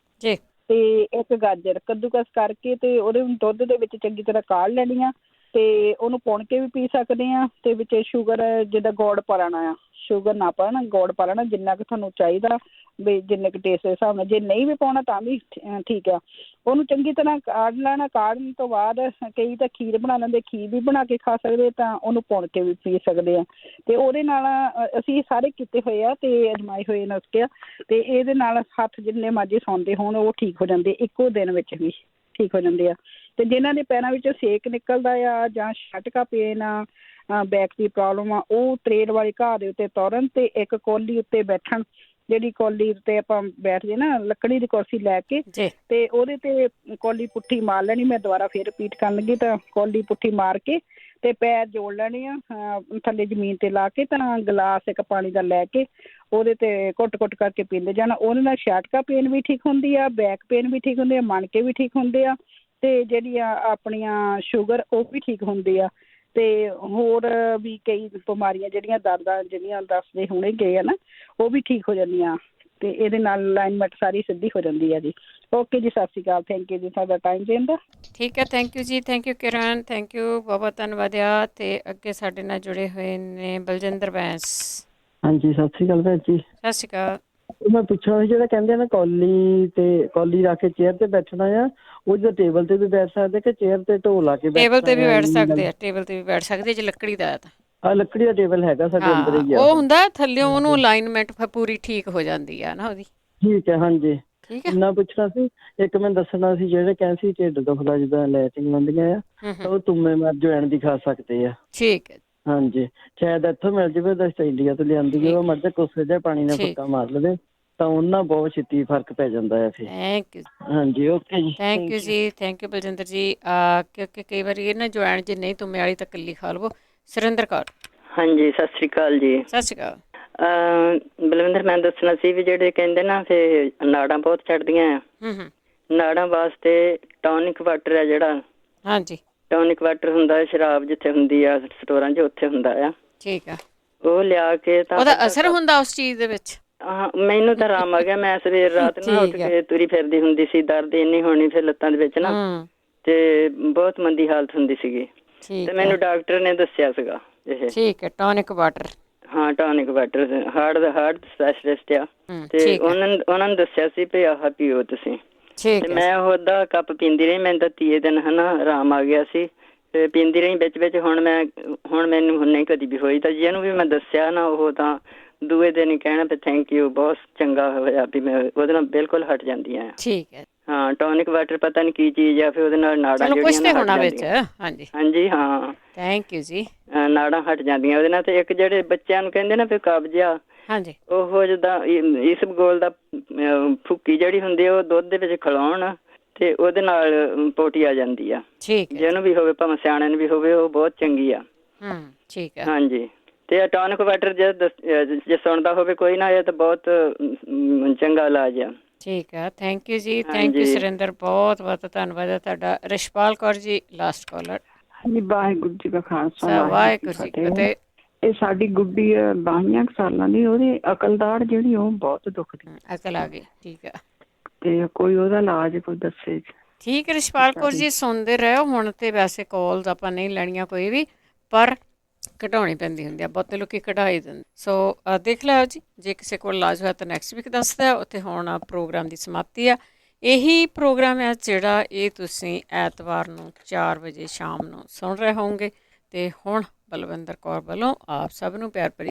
ਤੇ 1 ਗਾਜਰ ਕੱਦੂਕਸ ਕਰਕੇ ਤੇ ਉਹਦੇ ਦੁੱਧ ਦੇ ਵਿੱਚ ਚੰਗੀ ਤਰ੍ਹਾਂ ਕਾੜ ਲੈਣੀ ਆ, ਤੇ ਉਹਨੂੰ ਪੁਣ ਕੇ ਵੀ ਪੀ ਸਕਦੇ ਆ। ਤੇ ਵਿੱਚ ਸ਼ੂਗਰ ਜਿੱਦਾਂ ਗੁੜ ਪਾ ਲੈਣਾ ਆ, ਸ਼ੂਗਰ ਨਾ ਪਾਉਣਾ, ਗੁੜ ਪਾ ਲੈਣਾ ਜਿੰਨਾ ਕੁ ਤੁਹਾਨੂੰ ਚਾਹੀਦਾ ਵੀ, ਜਿੰਨੇ ਕੁ ਟੇਸਟ ਦੇ ਹਿਸਾਬ ਨਾਲ। ਜੇ ਨਹੀਂ ਵੀ ਪਾਉਣਾ ਤਾਂ ਵੀ ਠੀਕ ਆ। ਉਹਨੂੰ ਚੰਗੀ ਤਰ੍ਹਾਂ ਕਾੜ ਲੈਣਾ। ਕਾੜਨ ਤੋਂ ਬਾਅਦ ਕਈ ਤਾਂ ਖੀਰ ਬਣਾ ਲੈਂਦੇ, ਖੀਰ ਵੀ ਬਣਾ ਕੇ ਖਾ ਸਕਦੇ, ਤਾਂ ਉਹਨੂੰ ਪੁਣ ਕੇ ਵੀ ਪੀ ਸਕਦੇ ਆ। ਤੇ ਉਹਦੇ ਨਾਲ ਅਸੀਂ ਸਾਰੇ ਕੀਤੇ ਹੋਏ ਆ ਤੇ ਅਜਮਾਏ ਹੋਏ ਨੁਸਖੇ ਆ, ਤੇ ਇਹਦੇ ਨਾਲ ਹੱਥ ਜਿੰਨੇ ਮਰਜ਼ੀ ਸੌਂਦੇ ਹੋਣ ਉਹ ਠੀਕ ਹੋ ਜਾਂਦੇ, ਇੱਕੋ ਦਿਨ ਵਿੱਚ ਵੀ ਠੀਕ ਹੋ ਜਾਂਦੇ ਆ। ਤੇ ਜਿਨ੍ਹਾਂ ਦੇ ਪੈਰਾਂ ਵਿੱਚੋਂ ਸੇਕ ਨਿਕਲਦਾ ਆ ਜਾਂ ਛਟਕਾ ਪੇਨ ਆ, ਬੈਕ ਦੀ ਪ੍ਰੋਬਲਮ ਆ, ਉਹ ਤਰੇੜ ਵਾਲੀ ਘਾਹ ਦੇ ਉੱਤੇ ਤੁਰਨ ਤੇ 1 ਕੌਲੀ ਉੱਤੇ ਬੈਠਣ। ਜਿਹੜੀ ਕੌਲੀ ਉੱਤੇ ਆਪਾਂ ਬੈਠਦੇ ਨਾ, ਲੱਕੜੀ ਦੀ ਕੁਰਸੀ ਲੈ ਕੇ, ਤੇ ਉਹਦੇ ਤੇ ਕੌਲੀ ਪੁੱਠੀ ਮਾਰ ਲੈਣੀ। ਮੈਂ ਦੁਬਾਰਾ ਫੇਰ ਰਿਪੀਟ ਕਰਨ ਲੱਗੀ, ਤਾਂ ਕੌਲੀ ਪੁੱਠੀ ਮਾਰ ਕੇ ਤੇ ਪੈਰ ਜੋੜ ਲੈਣੇ ਆ ਥੱਲੇ ਜ਼ਮੀਨ ਤੇ ਲਾ ਕੇ, ਤਾਂ ਗਲਾਸ 1 ਪਾਣੀ ਦਾ ਲੈ ਕੇ ਉਹਦੇ ਤੇ ਘੁੱਟ-ਘੁੱਟ ਕਰਕੇ ਪੀਂਦੇ ਜਾਣਾ। ਉਹਦੇ ਨਾਲ ਛਾਟਕਾ ਪੇਨ ਵੀ ਠੀਕ ਹੁੰਦੀ ਆ, ਬੈਕ ਪੇਨ ਵੀ ਠੀਕ ਹੁੰਦੇ ਆ, ਮਣਕੇ ਵੀ ਠੀਕ ਹੁੰਦੇ ਆ, ਤੇ ਜਿਹੜੀਆਂ ਆਪਣੀਆਂ ਸ਼ੂਗਰ ਉਹ ਵੀ ਠੀਕ ਹੁੰਦੀ ਆ। ਤੇ ਹੋਰ ਵੀ ਕਈ ਬਿਮਾਰੀਆਂ ਜਿਹੜੀਆਂ ਦਰਦਾਂ ਜਿਹੜੀਆਂ ਦੱਸਦੇ ਹੁਣੇ ਗਏ ਆ ਨਾ, ਉਹ ਵੀ ਠੀਕ ਹੋ ਜਾਂਦੀਆਂ। ਤੇ ਇਹਦੇ ਨਾਲ ਅਲਾਈਨਮੈਂਟ ਸਾਰੀ ਸਿੱਧੀ ਹੋ ਜਾਂਦੀ ਆ ਜੀ। ਓਕੇ ਜੀ, ਸਤਿ ਸ਼੍ਰੀ ਅਕਾਲ। ਥੈਂਕ ਯੂ ਜੀ ਤੁਹਾਡਾ ਟਾਈਮ ਦੇਣ ਦਾ। ਠੀਕ ਹੈ, thank you ji, thank you Kiran, thank you, ਬਹੁਤ ਬਹੁਤ ਧੰਨਵਾਦ ਆ। ਤੇ ਅੱਗੇ ਸਾਡੇ ਨਾਲ ਜੁੜੇ ਹੋਏ ਨੇ ਬਲਜਿੰਦਰ ਬੈਂਸ। ਹਾਂਜੀ, ਸਤਿ ਸ਼੍ਰੀ ਅਕਾਲ ਭੈਣ ਜੀ। ਸਤਿ ਸ਼੍ਰੀ ਅਕਾਲ। ਮੈਂ ਪੁੱਛਣਾ ਸੀ, ਜਿਹੜਾ ਕਹਿੰਦੇ ਨਾ ਕੌਲੀ ਰੱਖ ਕੇ ਚੇਅਰ ਤੇ ਬੈਠਣਾ ਆ, ਉਹ ਜਿਹੜਾ ਟੇਬਲ ਤੇ ਵੀ ਬੈਠ ਸਕਦੇ ਕਿ ਚੇਅਰ ਤੇ ਢੋ ਲਾ ਕੇ? ਟੇਬਲ ਤੇ ਵੀ ਬੈਠ ਸਕਦੇ ਆ, ਟੇਬਲ ਤੇ ਵੀ ਬੈਠ ਸਕਦੇ ਜੇ ਲੱਕੜੀ ਦਾ ਆ ਤਾਂ। ਲੱਕੜੀ ਦਾ ਟੇਬਲ ਹੈਗਾ ਸਾਡੇ ਅੰਦਰ ਹੀ ਆ। ਉਹ ਹੁੰਦਾ ਥੱਲਿਓਂ ਉਹਨੂੰ ਅਲਾਈਨਮੈਂਟ ਪੂਰੀ ਠੀਕ ਹੋ ਜਾਂਦੀ ਆ ਨਾ ਉਹਦੀ। ਠੀਕ ਹੈ, ਹਾਂਜੀ। ਇੰਨਾ ਪੁੱਛਣਾ ਸੀ। ਇੱਕ ਮੈਂ ਦੱਸਣਾ ਸੀ, ਜਿਹੜੇ ਕਹਿੰਦੇ ਸੀ ਢਿੱਡ ਦੁਖਦਾ ਜਿੱਦਾਂ ਲੈਟਿੰਗ ਹੁੰਦੀਆਂ ਆ, ਤਾਂ ਉਹ ਤੁੰਮੇ ਮਰ ਜਵੈਣ ਦੀ ਖਾ ਸਕਦੇ ਆ। ਠੀਕ ਹੈ, ਹਾਂਜੀ। ਸ਼ਾਇਦ ਇੱਥੋਂ ਮਿਲ ਜਾਵੇ, ਤਾਂ ਇੰਡੀਆ ਤੋਂ ਲਿਆਂਦੀ ਉਹ ਮਰਜ਼ਾ ਕੋਸੇ ਜਿਹਾ ਪਾਣੀ ਨਾਲ ਫੁੱਕਾ ਮਾਰ ਲਵੇ ਤਾਂ ਉਹਨਾਂ ਬਹੁਤ ਛੇਤੀ ਫਰਕ ਪੈ ਜਾਂਦਾ ਹੈ ਫਿਰ। Thank you. ਹਾਂਜੀ, okay ji, thank you ji, thank you Baljinder ਜੀ। ਕਿਉਂਕਿ ਕਈ ਵਾਰੀ ਇਹ ਨਾ ਜਵੈਣ ਜੇ ਨਹੀਂ ਤੁੰਮੇ ਵਾਲੀ ਤਾਂ ਇਕੱਲੀ ਖਾ ਲਵੋ। ਸੁਰਿੰਦਰ ਕੌਰ। ਹਾਂਜੀ, ਸਤਿ ਸ਼੍ਰੀ ਅਕਾਲ ਜੀ। ਸਤਿ ਸ਼੍ਰੀ ਅਕਾਲ। ਬਲਵਿੰਦਰ, ਮੈਂ ਦੱਸਣਾ ਸੀ ਵੀ ਜਿਹੜੇ ਕਹਿੰਦੇ ਨਾ ਫਿਰ ਨਾੜਾਂ ਬਹੁਤ ਚੜ੍ਹਦੀਆਂ ਆ, ਨਾੜਾਂ ਵਾਸਤੇ ਟੌਨਿਕ ਵਾਟਰ ਹੈ ਜਿਹੜਾ, ਹਾਂਜੀ, ਟੌਨਿਕ ਵਾਟਰ ਹੁੰਦਾ, ਸ਼ਰਾਬ ਜਿੱਥੇ ਹੁੰਦੀ ਆ ਸਟੋਰਾਂ 'ਚ ਉੱਥੇ ਹੁੰਦਾ ਆ। ਠੀਕ ਆ। ਉਹ ਲਿਆ ਕੇ ਤਾਂ ਉਹਦਾ ਅਸਰ ਹੁੰਦਾ ਉਸ ਚੀਜ਼ ਦੇ ਵਿੱਚ? ਹਾਂ, ਮੈਨੂੰ ਤਾਂ ਆਰਾਮ ਆ ਗਿਆ। ਮੈਂ ਸਵੇਰ ਰਾਤ ਨੂੰ ਉੱਠ ਕੇ ਤੁਰੀ ਫਿਰਦੀ ਹੁੰਦੀ ਸੀ, ਦਰਦ ਇੰਨੀ ਹੋਣੀ ਫਿਰ ਲੱਤਾਂ ਦੇ ਵਿੱਚ ਨਾ, ਤੇ ਬਹੁਤ ਮੰਦੀ ਹਾਲਤ ਹੁੰਦੀ ਸੀਗੀ। ਤੇ ਮੈਨੂੰ ਡਾਕਟਰ ਨੇ ਦੱਸਿਆ ਸੀਗਾ ਇਹ। ਠੀਕ ਹੈ, ਟੌਨਿਕ ਵਾਟਰ। ਹਾਂ, ਟੌਨਿਕ ਵਾਟਰ ਹਾਰਟ ਸਪੈਸ਼ਲਿਸਟ ਆ, ਤੇ ਉਹਨਾਂ ਨੂੰ ਦੱਸਿਆ ਸੀ ਵੀ ਆਹ ਪੀਓ ਤੁਸੀਂ। ਤੇ ਮੈਂ ਉਹਦਾ ਕੱਪ ਪੀਂਦੀ ਰਹੀ, ਮੈਨੂੰ ਤਾਂ 30 ਦਿਨ ਹਨਾ ਆਰਾਮ ਆ ਗਿਆ ਸੀ। ਤੇ ਪੀਂਦੀ ਰਹੀ ਵਿੱਚ ਵਿੱਚ। ਹੁਣ ਮੈਨੂੰ ਨਹੀਂ ਕਦੀ ਵੀ ਹੋਈ, ਤਾਂ ਜਿਹਨੂੰ ਵੀ ਮੈਂ ਦੱਸਿਆ ਨਾ, ਉਹ ਤਾਂ ਦੂਏ ਦਿਨ ਹੀ ਕਹਿਣਾ ਵੀ ਥੈਂਕ ਯੂ, ਬਹੁਤ ਚੰਗਾ ਹੋਇਆ ਵੀ ਮੈਂ ਉਹਦੇ ਨਾਲ ਬਿਲਕੁਲ ਹਟ ਜਾਂਦੀ ਹਾਂ। ਠੀਕ ਹੈ। ਹਾਂ, ਟੌਨਿਕ ਵਾਟਰ ਪਤਾ ਨਹੀਂ ਕੀ ਚੀਜ਼ ਆ, ਫਿਰ ਉਹਦੇ ਨਾਲ ਨਾੜਾਂ ਜਿਹੜੀਆਂ ਹੋਣਾ ਵਿੱਚ। ਹਾਂਜੀ ਹਾਂਜੀ, ਹਾਂ, ਥੈਂਕ ਯੂ ਜੀ। ਨਾੜਾਂ ਹਟ ਜਾਂਦੀਆਂ ਉਹਦੇ ਨਾਲ। ਤੇ ਇੱਕ ਜਿਹੜੇ ਬੱਚਿਆਂ ਨੂੰ ਕਹਿੰਦੇ ਨਾ ਵੀ ਕਬਜ਼ ਆ, ਹਾਂਜੀ, ਉਹ ਜਿੱਦਾਂ ਇਸਬਗੋਲ ਦਾ ਫੁੱਕੀ ਜਿਹੜੀ ਹੁੰਦੀ ਆ, ਉਹ ਦੁੱਧ ਦੇ ਵਿੱਚ ਖਿਲਾਉਣ ਤੇ ਉਹਦੇ ਨਾਲ ਪੋਟੀ ਆ ਜਾਂਦੀ ਆ। ਠੀਕ ਹੈ। ਜਿਹਨੂੰ ਵੀ ਹੋਵੇ, ਭਾਵੇਂ ਸਿਆਣੇ ਨੂੰ ਵੀ ਹੋਵੇ, ਉਹ ਬਹੁਤ ਚੰਗੀ ਆ। ਠੀਕ ਹੈ। ਹਾਂਜੀ। ਤੇ ਟੌਨਿਕ ਵਾਟਰ ਜੇ ਸੁਣਦਾ ਹੋਵੇ ਕੋਈ ਨਾ, ਇਹ ਤਾਂ ਬਹੁਤ ਚੰਗਾ ਇਲਾਜ ਆ। ਠੀਕ ਹੈ, thank you ji, thank you Surinder, ਬਹੁਤ ਬਹੁਤ ਧੰਨਵਾਦ ਹੈ ਤੁਹਾਡਾ। Rishpal Kaur ji, last collar. ਵਾਹਿਗੁਰੂ ਜੀ ਕਾ ਖਾਲਸਾ, ਵਾਹਿਗੁਰੂ ਜੀ ਕੀ ਫਤਿਹ। ਇਹ ਸਾਡੀ ਗੁੱਡੀ 22 ਸਾਲਾਂ ਦੀ, ਉਹਦੀ ਅਕਲਦਾੜ ਜਿਹੜੀ ਉਹ ਬਹੁਤ ਦੁਖਦੀ। ਅਕਲ ਆ ਗਈ, ਠੀਕ ਆ। ਤੇ ਕੋਈ ਉਹਦਾ ਇਲਾਜ ਕੋਈ ਦੱਸੇ। ਠੀਕ ਹੈ ਰਿਸ਼ਪਾਲ ਕੌਰ ਜੀ, ਸੁਣਦੇ ਰਹੋ। ਹੁਣ ਤੇ ਵੈਸੇ ਕਾਲਸ ਆਪਾਂ ਨਹੀਂ ਲੈਣੀਆਂ ਕੋਈ ਵੀ, ਪਰ ਕਢਾਉਣੀ ਪੈਂਦੀ ਹੁੰਦੀ ਆ, ਬਹੁਤੇ ਲੋਕੀ ਕਢਾਈ ਦਿੰਦੇ। ਸੋ ਦੇਖ ਲਿਓ ਜੀ, ਜੇ ਕਿਸੇ ਕੋਲ ਇਲਾਜ ਹੋਇਆ ਤਾਂ ਨੈਕਸਟ ਵੀਕ ਦੱਸਦਾ। ਉੱਥੇ ਹੁਣ ਪ੍ਰੋਗਰਾਮ ਦੀ ਸਮਾਪਤੀ ਆ। ਇਹੀ ਪ੍ਰੋਗਰਾਮ ਹੈ ਜਿਹੜਾ ਇਹ ਤੁਸੀਂ ਐਤਵਾਰ ਨੂੰ 4 ਵਜੇ ਸ਼ਾਮ ਨੂੰ ਸੁਣ ਰਹੇ ਹੋਵੋਗੇ। ਅਤੇ ਹੁਣ ਬਲਵਿੰਦਰ ਕੌਰ ਵੱਲੋਂ ਆਪ ਸਭ ਨੂੰ ਪਿਆਰ ਭਰੀ